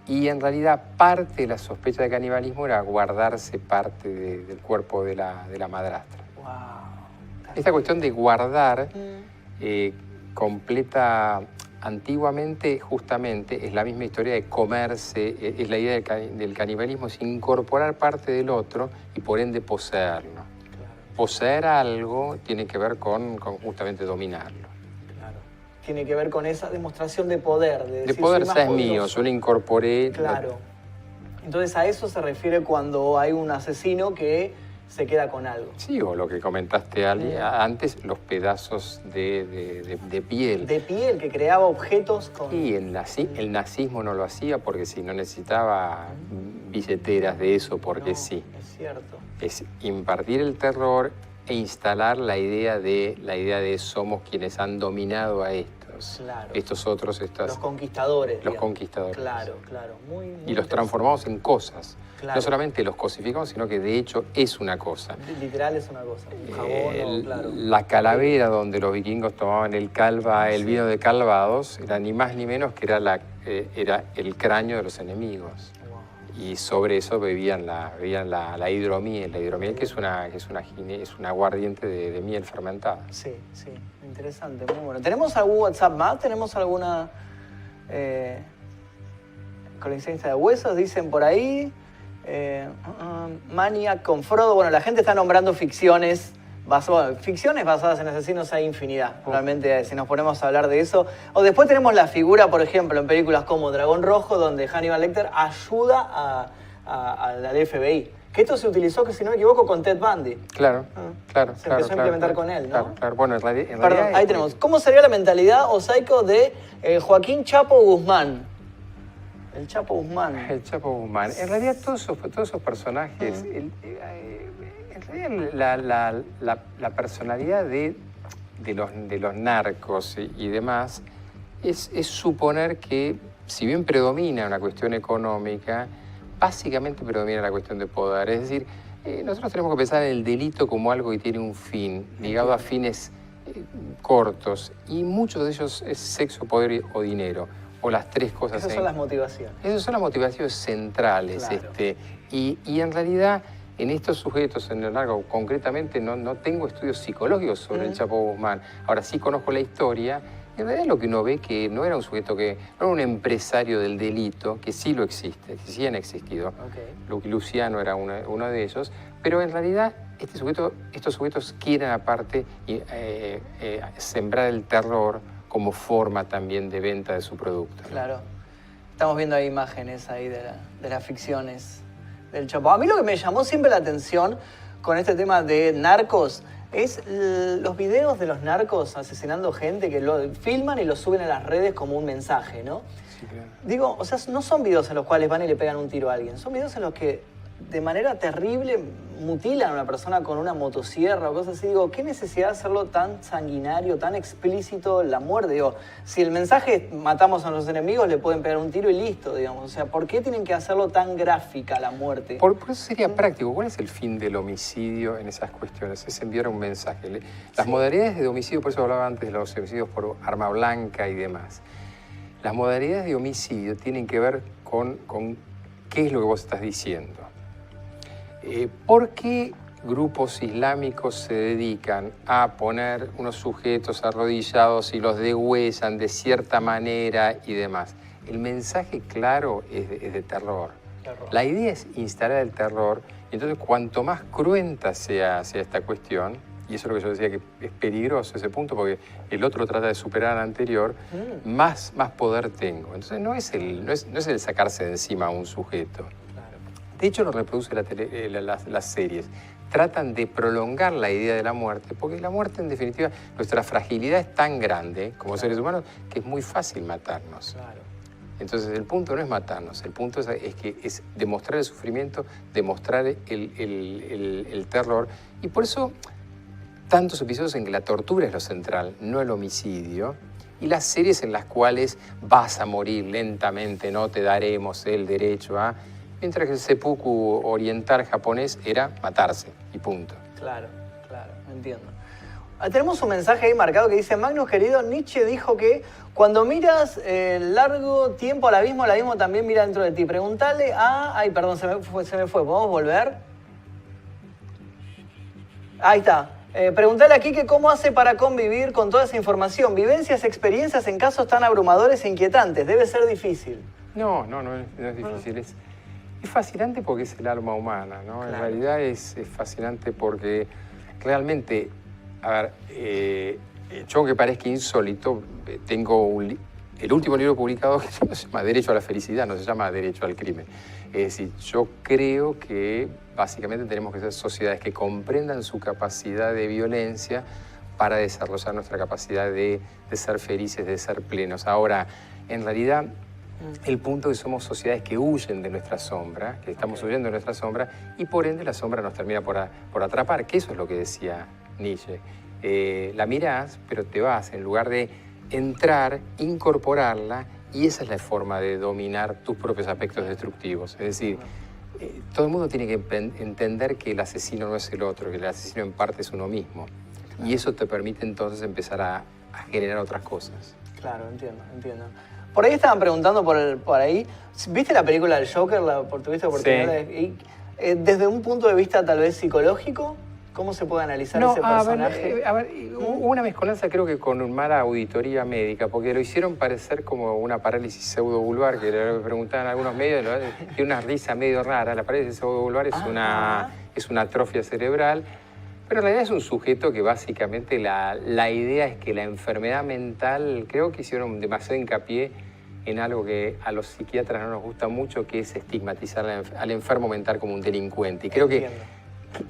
Y en realidad parte de la sospecha de canibalismo era guardarse parte del cuerpo de la madrastra. Wow. Esta cuestión de guardar completa, antiguamente justamente es la misma historia de comerse, es la idea del canibalismo, es incorporar parte del otro y por ende poseerlo. Claro. Poseer algo tiene que ver con justamente dominarlo. Tiene que ver con esa demostración de poder. De poder, es mío, yo lo incorporé. Claro. Entonces a eso se refiere cuando hay un asesino que se queda con algo. Sí, o lo que comentaste antes, los pedazos de piel. De piel, que creaba objetos con... Sí, el nazismo no lo hacía porque sí, no necesitaba billeteras de eso porque sí. Es cierto. Es impartir el terror e instalar la idea de somos quienes han dominado a estos. Claro. Estos otros, los conquistadores. Los conquistadores. Claro. Muy y los transformamos en cosas. Claro. No solamente los cosificamos, sino que de hecho es una cosa. Literal es una cosa. Un jabón, claro. La calavera donde los vikingos tomaban el vino de Calvados, era ni más ni menos que era el cráneo de los enemigos. Y sobre eso bebían la hidromiel. La hidromiel que es un aguardiente de miel fermentada. Sí, interesante, muy bueno. ¿Tenemos algún WhatsApp más? ¿Tenemos alguna coleccionista de huesos? Dicen por ahí. Maniac con Frodo. Bueno, la gente está nombrando ficciones basadas en asesinos hay infinidad. Realmente, si nos ponemos a hablar de eso. O después tenemos la figura, por ejemplo, en películas como Dragón Rojo, donde Hannibal Lecter ayuda al FBI. Que esto se utilizó, que si no me equivoco, con Ted Bundy. Claro. Se empezó a implementar con él, ¿no? Claro. Bueno, en realidad... Perdón, ahí tenemos. ¿Cómo sería la mentalidad o psycho de Joaquín Chapo Guzmán? El Chapo Guzmán. El Chapo Guzmán. En realidad, todos esos personajes... En realidad, la personalidad de los narcos y demás es suponer que, si bien predomina una cuestión económica, básicamente predomina la cuestión de poder. Es decir, nosotros tenemos que pensar en el delito como algo que tiene un fin, ligado a fines cortos, y muchos de ellos es sexo, poder o dinero, o las tres cosas. Esas son las motivaciones. Esas son las motivaciones centrales. Claro. Y en realidad... En estos sujetos, en el narco, concretamente, no tengo estudios psicológicos sobre el Chapo Guzmán. Ahora sí conozco la historia. En realidad lo que uno ve que no era un sujeto no era un empresario del delito, que sí lo existe, que sí han existido. Okay. Luciano era uno de ellos. Pero en realidad estos sujetos quieren aparte sembrar el terror como forma también de venta de su producto, ¿no? Claro. Estamos viendo ahí imágenes ahí de las ficciones del Chapo. A mí lo que me llamó siempre la atención con este tema de narcos es los videos de los narcos asesinando gente que lo filman y lo suben a las redes como un mensaje, ¿no? Sí, claro. Digo, o sea, no son videos en los cuales van y le pegan un tiro a alguien, son videos en los que de manera terrible mutilan a una persona con una motosierra o cosas así. Digo, ¿qué necesidad de hacerlo tan sanguinario, tan explícito la muerte? Digo, si el mensaje es matamos a los enemigos, le pueden pegar un tiro y listo, digamos. O sea, ¿por qué tienen que hacerlo tan gráfica la muerte? Por eso sería práctico. ¿Cuál es el fin del homicidio en esas cuestiones? Es enviar un mensaje. Las modalidades de homicidio, por eso hablaba antes de los homicidios por arma blanca y demás. Las modalidades de homicidio tienen que ver con qué es lo que vos estás diciendo. ¿Por qué grupos islámicos se dedican a poner unos sujetos arrodillados y los degüellan de cierta manera y demás? El mensaje claro es de terror. La idea es instalar el terror, y entonces cuanto más cruenta sea esta cuestión, y eso es lo que yo decía, que es peligroso ese punto, porque el otro trata de superar al anterior, más poder tengo. Entonces no es el sacarse de encima a un sujeto. De hecho lo reproduce las series. Tratan de prolongar la idea de la muerte, porque la muerte, en definitiva, nuestra fragilidad es tan grande como seres humanos que es muy fácil matarnos. Claro. Entonces el punto no es matarnos, el punto es demostrar el sufrimiento, demostrar el terror. Y por eso tantos episodios en que la tortura es lo central, no el homicidio, y las series en las cuales vas a morir lentamente, no te daremos el derecho a... Mientras que el seppuku oriental japonés era matarse, y punto. Claro, entiendo. Tenemos un mensaje ahí marcado que dice: Magnus, querido, Nietzsche dijo que cuando miras largo tiempo al abismo, el abismo también mira dentro de ti. Preguntale a... Ay, perdón, se me fue. ¿Podemos volver? Ahí está. Preguntale aquí que cómo hace para convivir con toda esa información. Vivencias, experiencias en casos tan abrumadores e inquietantes. Debe ser difícil. No es difícil. Es fascinante porque es el alma humana, ¿no? Claro. En realidad es fascinante porque realmente, a ver, yo, aunque parezca insólito, tengo el último libro publicado que se llama Derecho a la Felicidad, no se llama Derecho al Crimen. Es decir, yo creo que básicamente tenemos que ser sociedades que comprendan su capacidad de violencia para desarrollar nuestra capacidad de ser felices, de ser plenos. Ahora, en realidad, el punto es que somos sociedades que huyen de nuestra sombra, que estamos huyendo de nuestra sombra, y por ende la sombra nos termina por atrapar, que eso es lo que decía Nietzsche. La mirás, pero te vas, en lugar de entrar, incorporarla, y esa es la forma de dominar tus propios aspectos destructivos. Es decir, todo el mundo tiene que entender que el asesino no es el otro, que el asesino en parte es uno mismo. Y eso te permite entonces empezar a generar otras cosas. Claro, entiendo. Por ahí estaban preguntando por ahí. ¿Viste la película del Joker? ¿Tuviste oportunidad de...? Desde un punto de vista tal vez psicológico, ¿cómo se puede analizar ese personaje? Hubo una mezcolanza creo que con mala auditoría médica, porque lo hicieron parecer como una parálisis pseudovulvar, que le preguntaban algunos medios, tiene una risa medio rara. La parálisis pseudovulvar es una atrofia cerebral, pero en realidad es un sujeto que básicamente la idea es que la enfermedad mental, creo que hicieron demasiado hincapié en algo que a los psiquiatras no nos gusta mucho, que es estigmatizar al enfermo mental como un delincuente. Y creo que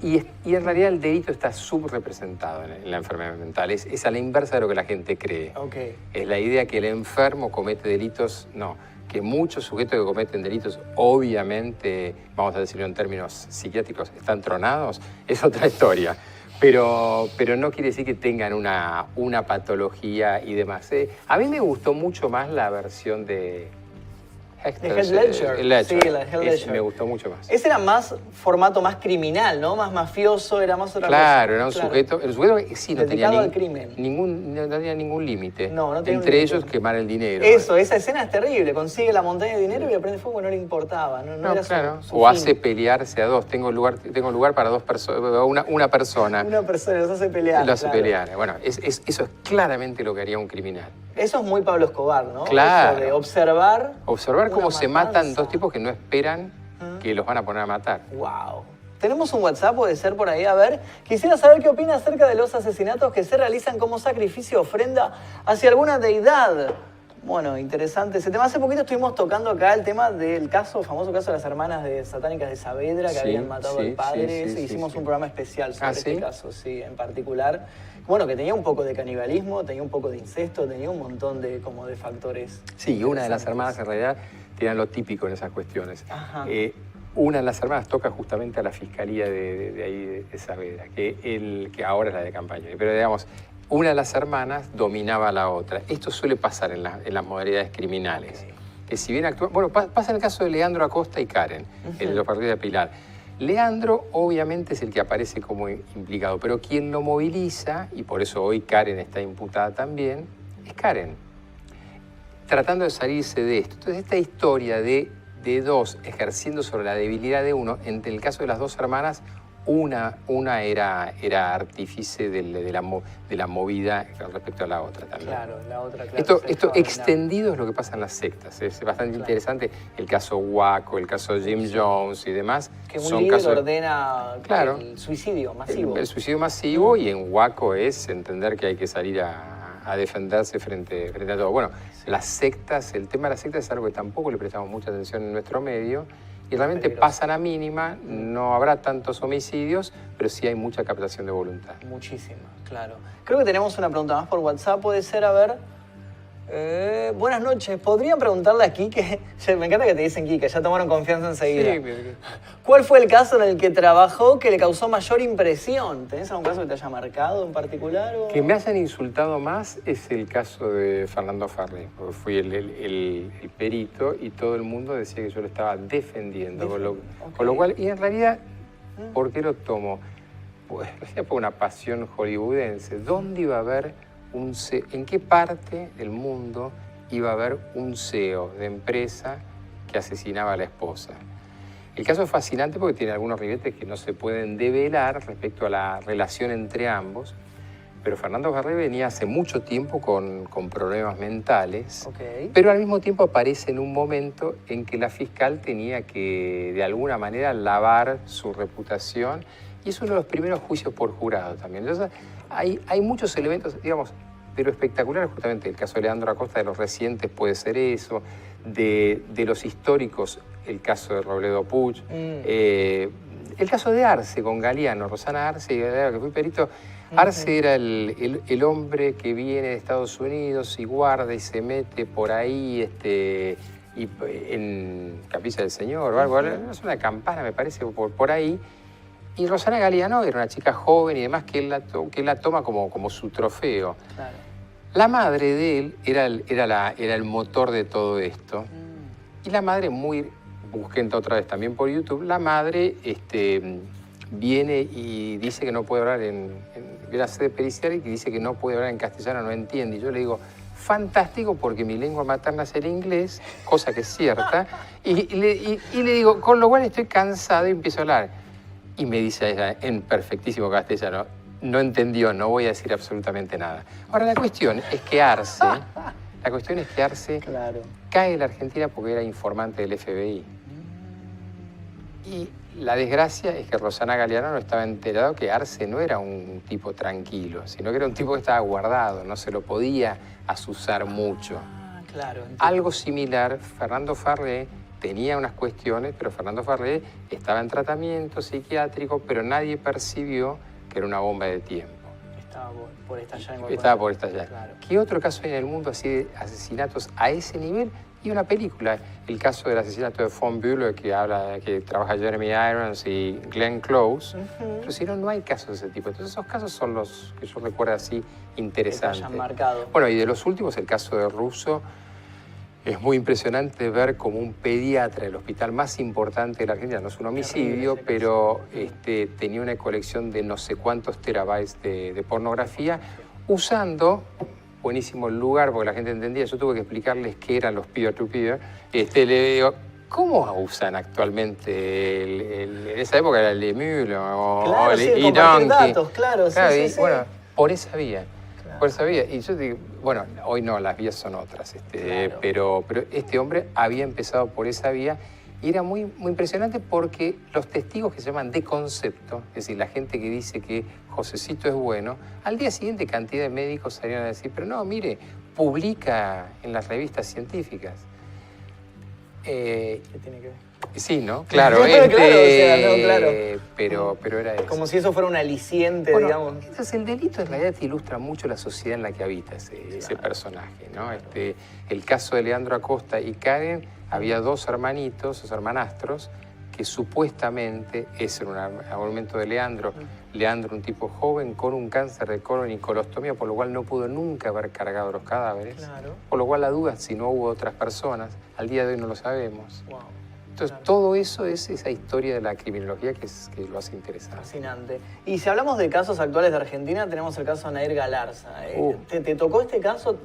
y en realidad el delito está subrepresentado en la enfermedad mental. Es a la inversa de lo que la gente cree. Okay. Es la idea que el enfermo comete delitos, no. Que muchos sujetos que cometen delitos, obviamente, vamos a decirlo en términos psiquiátricos, están tronados, es otra historia. Pero no quiere decir que tengan una patología y demás. A mí me gustó mucho más la versión de Heath Ledger. Sí, la Heath Ledger. Me gustó mucho más. Ese era más formato más criminal, ¿no? Más mafioso, era más otra cosa. Claro, era un sujeto. El sujeto sí no tenía al crimen. no tenía ningún límite. No tenía entre ellos quemar el dinero. Eso, esa escena es terrible. Consigue la montaña de dinero y le prende fuego, no le importaba. No era claro. su o fin. hace pelearse a dos. Tengo lugar para dos personas, una persona. Una persona los hace pelear. Los hace pelear. Bueno, eso es claramente lo que haría un criminal. Eso es muy Pablo Escobar, ¿no? Claro. Eso de observar cómo se matan dos tipos que no esperan que los van a poner a matar. Wow. Tenemos un WhatsApp, puede ser por ahí. A ver, quisiera saber qué opina acerca de los asesinatos que se realizan como sacrificio o ofrenda hacia alguna deidad. Bueno, interesante ese tema. Hace poquito estuvimos tocando acá el tema del famoso caso de las hermanas satánicas de Saavedra que habían matado al padre. Hicimos un programa especial sobre este caso, en particular. Bueno, que tenía un poco de canibalismo, tenía un poco de incesto, tenía un montón de factores. Sí, una de las hermanas en realidad tenía lo típico en esas cuestiones. Una de las hermanas toca justamente a la fiscalía de ahí de Saavedra, que ahora es la de campaña. Pero digamos, una de las hermanas dominaba a la otra. Esto suele pasar en las modalidades criminales. Que si bien actúan... Bueno, pasa en el caso de Leandro Acosta y Karen, en los partidos de Pilar. Leandro obviamente es el que aparece como implicado, pero quien lo moviliza, y por eso hoy Karen está imputada también, es Karen, tratando de salirse de esto. Entonces esta historia de dos ejerciendo sobre la debilidad de uno, en el caso de las dos hermanas, Una era artífice de la movida respecto a la otra también. Claro, la otra, claro. Esto extendido es lo que pasa en las sectas. Es bastante interesante. El caso Waco, el caso Jim Jones y demás. Que un son líder casos, ordena el suicidio masivo. El suicidio masivo, y en Waco es entender que hay que salir a defenderse frente a todo. Bueno, las sectas, el tema de las sectas es algo que tampoco le prestamos mucha atención en nuestro medio. Y realmente pasan a mínima, no habrá tantos homicidios, pero sí hay mucha captación de voluntad. Muchísima, claro. Creo que tenemos una pregunta más por WhatsApp, puede ser, a ver. Buenas noches, ¿podrían preguntarle a Quique? Me encanta que te dicen Quique, ya tomaron confianza enseguida. Sí, ¿Cuál fue el caso en el que trabajó que le causó mayor impresión? ¿Tenés algún caso que te haya marcado en particular? O... Que me hayan insultado más es el caso de Fernando Farley, porque fui el perito y todo el mundo decía que yo lo estaba defendiendo. Con lo cual, y en realidad, ¿por qué lo tomo? Pues por una pasión hollywoodense. ¿Dónde iba a haber en qué parte del mundo iba a haber un CEO de empresa que asesinaba a la esposa? El caso es fascinante porque tiene algunos ribetes que no se pueden develar respecto a la relación entre ambos, pero Fernando Farley venía hace mucho tiempo con problemas mentales, pero al mismo tiempo aparece en un momento en que la fiscal tenía que, de alguna manera, lavar su reputación, y es uno de los primeros juicios por jurado también. Entonces, hay muchos elementos, digamos, pero espectaculares. Justamente el caso de Leandro Acosta, de los recientes puede ser eso, de los históricos, el caso de Robledo Puig, el caso de Arce con Galeano, Rosana Arce, que fui perito. Arce era el hombre que viene de Estados Unidos y guarda y se mete por ahí y en Capilla del Señor o algo, es una campana me parece, por ahí. Y Rosana Galeano era una chica joven y demás que él la toma como su trofeo. Claro. La madre de él era el motor de todo esto. Y la madre, busquen otra vez también por YouTube, la madre viene y dice que no puede hablar en la sede pericial y que dice que no puede hablar en castellano, no entiende. Y yo le digo, fantástico, porque mi lengua materna es el inglés, cosa que es cierta. Y le digo, con lo cual estoy cansado y empiezo a hablar. Y me dice ella en perfectísimo castellano, no entendió, no voy a decir absolutamente nada. Ahora, la cuestión es que Arce claro, cae en la Argentina porque era informante del FBI. Y la desgracia es que Rosana Galeano no estaba enterado que Arce no era un tipo tranquilo, sino que era un tipo que estaba guardado, no se lo podía azuzar mucho. Claro, algo similar, Fernando Farley tenía unas cuestiones, pero Fernando Farley estaba en tratamiento psiquiátrico, pero nadie percibió que era una bomba de tiempo. Estaba por estallar. Estaba por estallar. Claro. ¿Qué otro caso hay en el mundo así de asesinatos a ese nivel? Y una película, el caso del asesinato de Von Bülow, que trabaja Jeremy Irons y Glenn Close. Pero si no hay casos de ese tipo. Entonces esos casos son los que yo recuerdo así interesantes. Que te hayan marcado. Bueno, y de los últimos, el caso de Russo. Es muy impresionante ver como un pediatra del hospital más importante de la Argentina, no es un homicidio, pero tenía una colección de no sé cuántos terabytes de pornografía, usando, buenísimo el lugar, porque la gente entendía, yo tuve que explicarles qué eran los peer-to-peer, le digo, ¿cómo usan actualmente? En esa época era el Emule o el e-Donkey. Datos, claro, sí. Bueno, por esa vía. Por esa vía. Y yo digo, bueno, hoy no, las vías son otras, claro, pero este hombre había empezado por esa vía y era muy, muy impresionante porque los testigos que se llaman de concepto, es decir, la gente que dice que Josecito es bueno, al día siguiente cantidad de médicos salieron a decir, pero no, mire, publica en las revistas científicas. ¿Qué tiene que ver? Sí, ¿no? Claro, claro. Pero era eso. Como si eso fuera un aliciente, digamos. Entonces el delito en realidad te ilustra mucho la sociedad en la que habita ese personaje, ¿no? El caso de Leandro Acosta y Karen, había dos hermanastros, que supuestamente, ese era un argumento de Leandro, un tipo joven con un cáncer de colon y colostomía, por lo cual no pudo nunca haber cargado los cadáveres, claro, por lo cual la duda si no hubo otras personas, al día de hoy no lo sabemos. Wow. Entonces, todo eso es esa historia de la criminología que lo hace interesante. Fascinante. Y si hablamos de casos actuales de Argentina, tenemos el caso de Nair Galarza. ¿Te tocó este caso?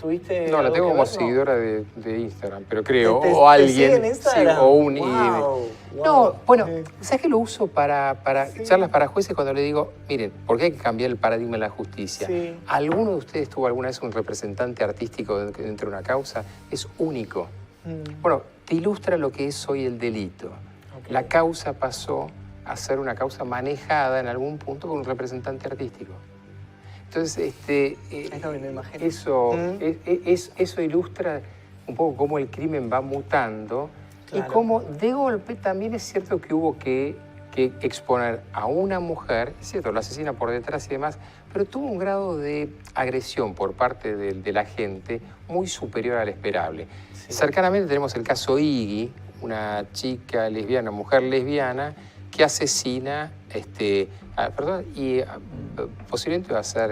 ¿Tuviste No, la tengo como ver? seguidora de Instagram, pero creo, ¿Te o alguien. sigue en Instagram? Sí, o un Wow. No, bueno, ¿sabes qué lo uso para charlas para jueces cuando le digo, miren, porque hay que cambiar el paradigma de la justicia? Sí. ¿Alguno de ustedes tuvo alguna vez un representante artístico dentro de una causa? Es único. Bueno, te ilustra lo que es hoy el delito. Okay. La causa pasó a ser una causa manejada en algún punto por un representante artístico. Entonces, eso ilustra un poco cómo el crimen va mutando. Claro. Y cómo de golpe también es cierto que hubo que exponer a una mujer, es cierto, la asesina por detrás y demás, pero tuvo un grado de agresión por parte de la gente muy superior al esperable. Sí. Cercanamente tenemos el caso Iggy, una chica lesbiana, mujer lesbiana, que asesina, posiblemente va a ser,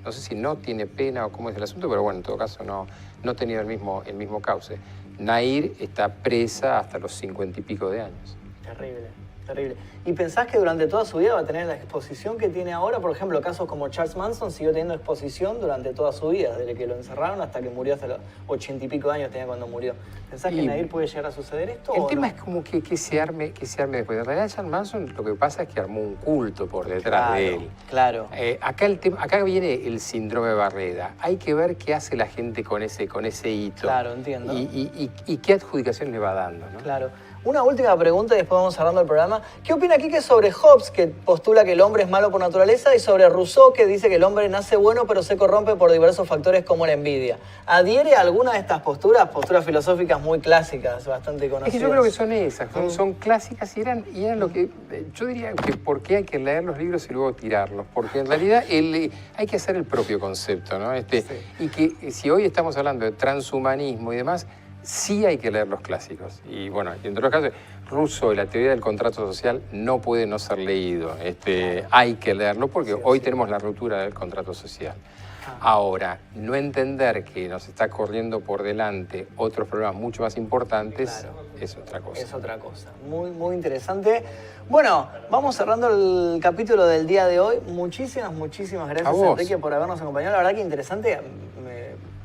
no sé si no tiene pena o cómo es el asunto, pero bueno, en todo caso no ha tenido el mismo cauce. Nair está presa hasta los 50 y pico de años. Terrible, terrible. ¿Y pensás que durante toda su vida va a tener la exposición que tiene ahora? Por ejemplo, casos como Charles Manson siguió teniendo exposición durante toda su vida, desde que lo encerraron hasta que murió, hasta los 80 y pico de años tenía cuando murió. ¿Pensás que en Nair puede llegar a suceder esto? El tema es como que se arme después. En realidad, Charles Manson lo que pasa es que armó un culto por detrás de él. Claro. Acá viene el síndrome de Barreda. Hay que ver qué hace la gente con ese hito. Claro, entiendo. Y qué adjudicación le va dando, ¿no? Claro. Una última pregunta y después vamos cerrando el programa. ¿Qué opina Quique sobre Hobbes, que postula que el hombre es malo por naturaleza, y sobre Rousseau, que dice que el hombre nace bueno pero se corrompe por diversos factores como la envidia? ¿Adhiere a alguna de estas posturas? Posturas filosóficas muy clásicas, bastante conocidas. Es que yo creo que son esas, son clásicas y eran lo que... Yo diría que por qué hay que leer los libros y luego tirarlos, porque en realidad hay que hacer el propio concepto, ¿no? Sí. Y que si hoy estamos hablando de transhumanismo y demás, sí hay que leer los clásicos. Y bueno, entre los casos, Rousseau y la teoría del contrato social no puede no ser leído. Hay que leerlo porque hoy tenemos la ruptura del contrato social. Ahora, no entender que nos está corriendo por delante otros problemas mucho más importantes, es otra cosa. Es otra cosa. Muy, muy interesante. Bueno, vamos cerrando el capítulo del día de hoy. Muchísimas gracias, Enrique, por habernos acompañado. La verdad que interesante.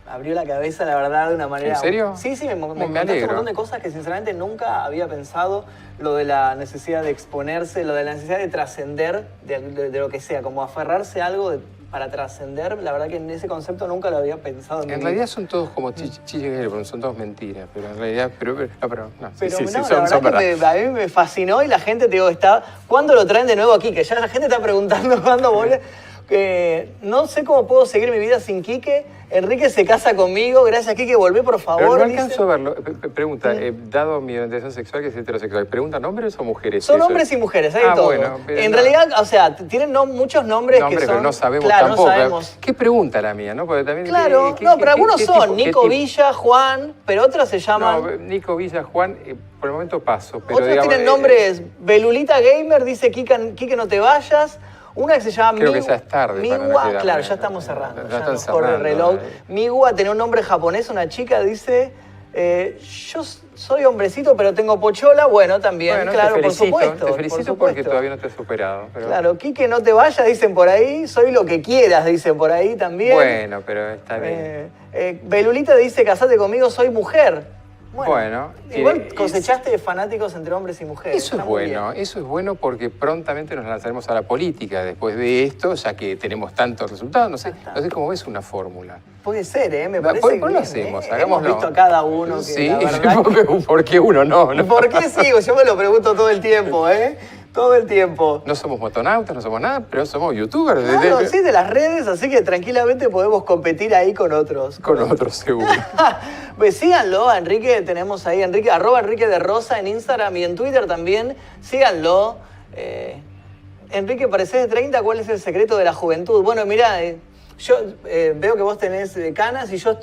Abrió la cabeza, la verdad, de una manera... ¿En serio? Sí, me contaste un montón de cosas que sinceramente nunca había pensado. Lo de la necesidad de exponerse, lo de la necesidad de trascender de lo que sea, como aferrarse a algo para trascender. La verdad que en ese concepto nunca lo había pensado. En realidad son todos como chiches, son todos mentiras, pero en realidad... La verdad que a mí me fascinó y la gente, te digo, ¿cuándo lo traen de nuevo aquí? Que ya la gente está preguntando cuándo vuelve. No sé cómo puedo seguir mi vida sin Quique. Enrique se casa conmigo. Gracias, Quique. Volvé, por favor. Pero no alcanzo a verlo. Pregunta, dado mi orientación sexual, que es heterosexual, ¿preguntan hombres o mujeres? Son hombres y mujeres, hay de todo. Bueno, en realidad, o sea, tienen muchos nombres que son... pero no sabemos No tampoco. sabemos. ¿Qué pregunta la mía, no? Porque también, pero algunos son Nico Villa, Juan, pero otros se llaman... No, Nico Villa, Juan, por el momento paso. Pero otros tienen nombres... Belulita Gamer dice Quique, no te vayas. Una que se llama Creo que esa es tarde. Migua, claro, ya estamos cerrando. Ya nos corre el reloj. Migua tiene un nombre japonés, una chica dice, yo soy hombrecito pero tengo pochola. Bueno, también, claro, por supuesto. Te felicito porque todavía no te he superado. Pero... Claro, Quique, no te vayas, dicen por ahí. Soy lo que quieras, dicen por ahí también. Bueno, pero está bien. Belulita dice, casate conmigo, soy mujer. Bueno, igual cosechaste fanáticos entre hombres y mujeres. Eso es bueno porque prontamente nos lanzaremos a la política después de esto, ya que tenemos tantos resultados. No sé cómo ves una fórmula. Puede ser, me parece ¿Por qué lo hacemos? Hagámoslo. Hemos visto a cada uno que sí, la verdad ¿por qué uno no? ¿Por qué sí? Yo me lo pregunto todo el tiempo, Todo el tiempo. No somos motonautas, no somos nada, pero somos youtubers. Claro, sí, de las redes, así que tranquilamente podemos competir ahí con otros. Con otros, seguro. Pues síganlo a Enrique, tenemos ahí @Enrique de Rosa en Instagram y en Twitter también. Síganlo. Enrique, pareces de 30, ¿cuál es el secreto de la juventud? Bueno, mira, yo veo que vos tenés canas y yo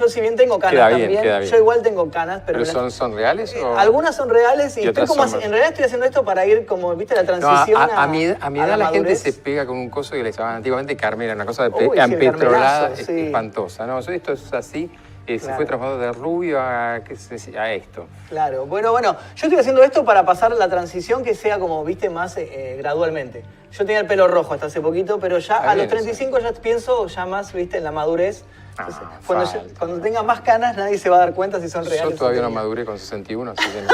si bien tengo canas también, yo igual tengo canas. ¿Pero son reales? O... Algunas son reales y estoy como en realidad estoy haciendo esto para ir como, viste, la transición a mi edad la gente se pega con un coso que le llamaban antiguamente carmela, una cosa de empetrolada espantosa. No, esto es así. Se fue transformando de rubio a esto. Claro, bueno, yo estoy haciendo esto para pasar la transición que sea como, viste, más gradualmente. Yo tenía el pelo rojo hasta hace poquito, pero ya a los 35 ya pienso ya más, viste, en la madurez. Entonces, cuando tenga más canas nadie se va a dar cuenta si son reales. Yo todavía no maduré con 61, así que no.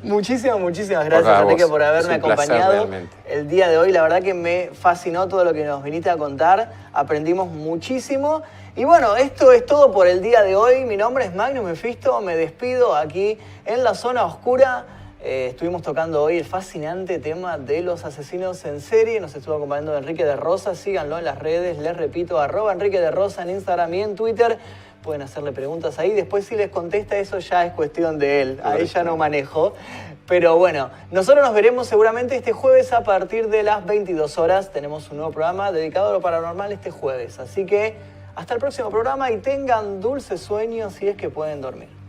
Muchísimas gracias, Enrique, por haberme acompañado el día de hoy. La verdad que me fascinó todo lo que nos viniste a contar. Aprendimos muchísimo. Y bueno, esto es todo por el día de hoy. Mi nombre es Magnus Mephisto. Me despido aquí en la zona oscura. Estuvimos tocando hoy el fascinante tema de los asesinos en serie. Nos estuvo acompañando Enrique de Rosa. Síganlo en las redes. Les repito, @Enrique de Rosa en Instagram y en Twitter. Pueden hacerle preguntas ahí. Después si les contesta eso ya es cuestión de él. Ahí ya no manejo. Pero bueno, nosotros nos veremos seguramente este jueves a partir de las 22 horas. Tenemos un nuevo programa dedicado a lo paranormal este jueves. Así que hasta el próximo programa y tengan dulces sueños si es que pueden dormir.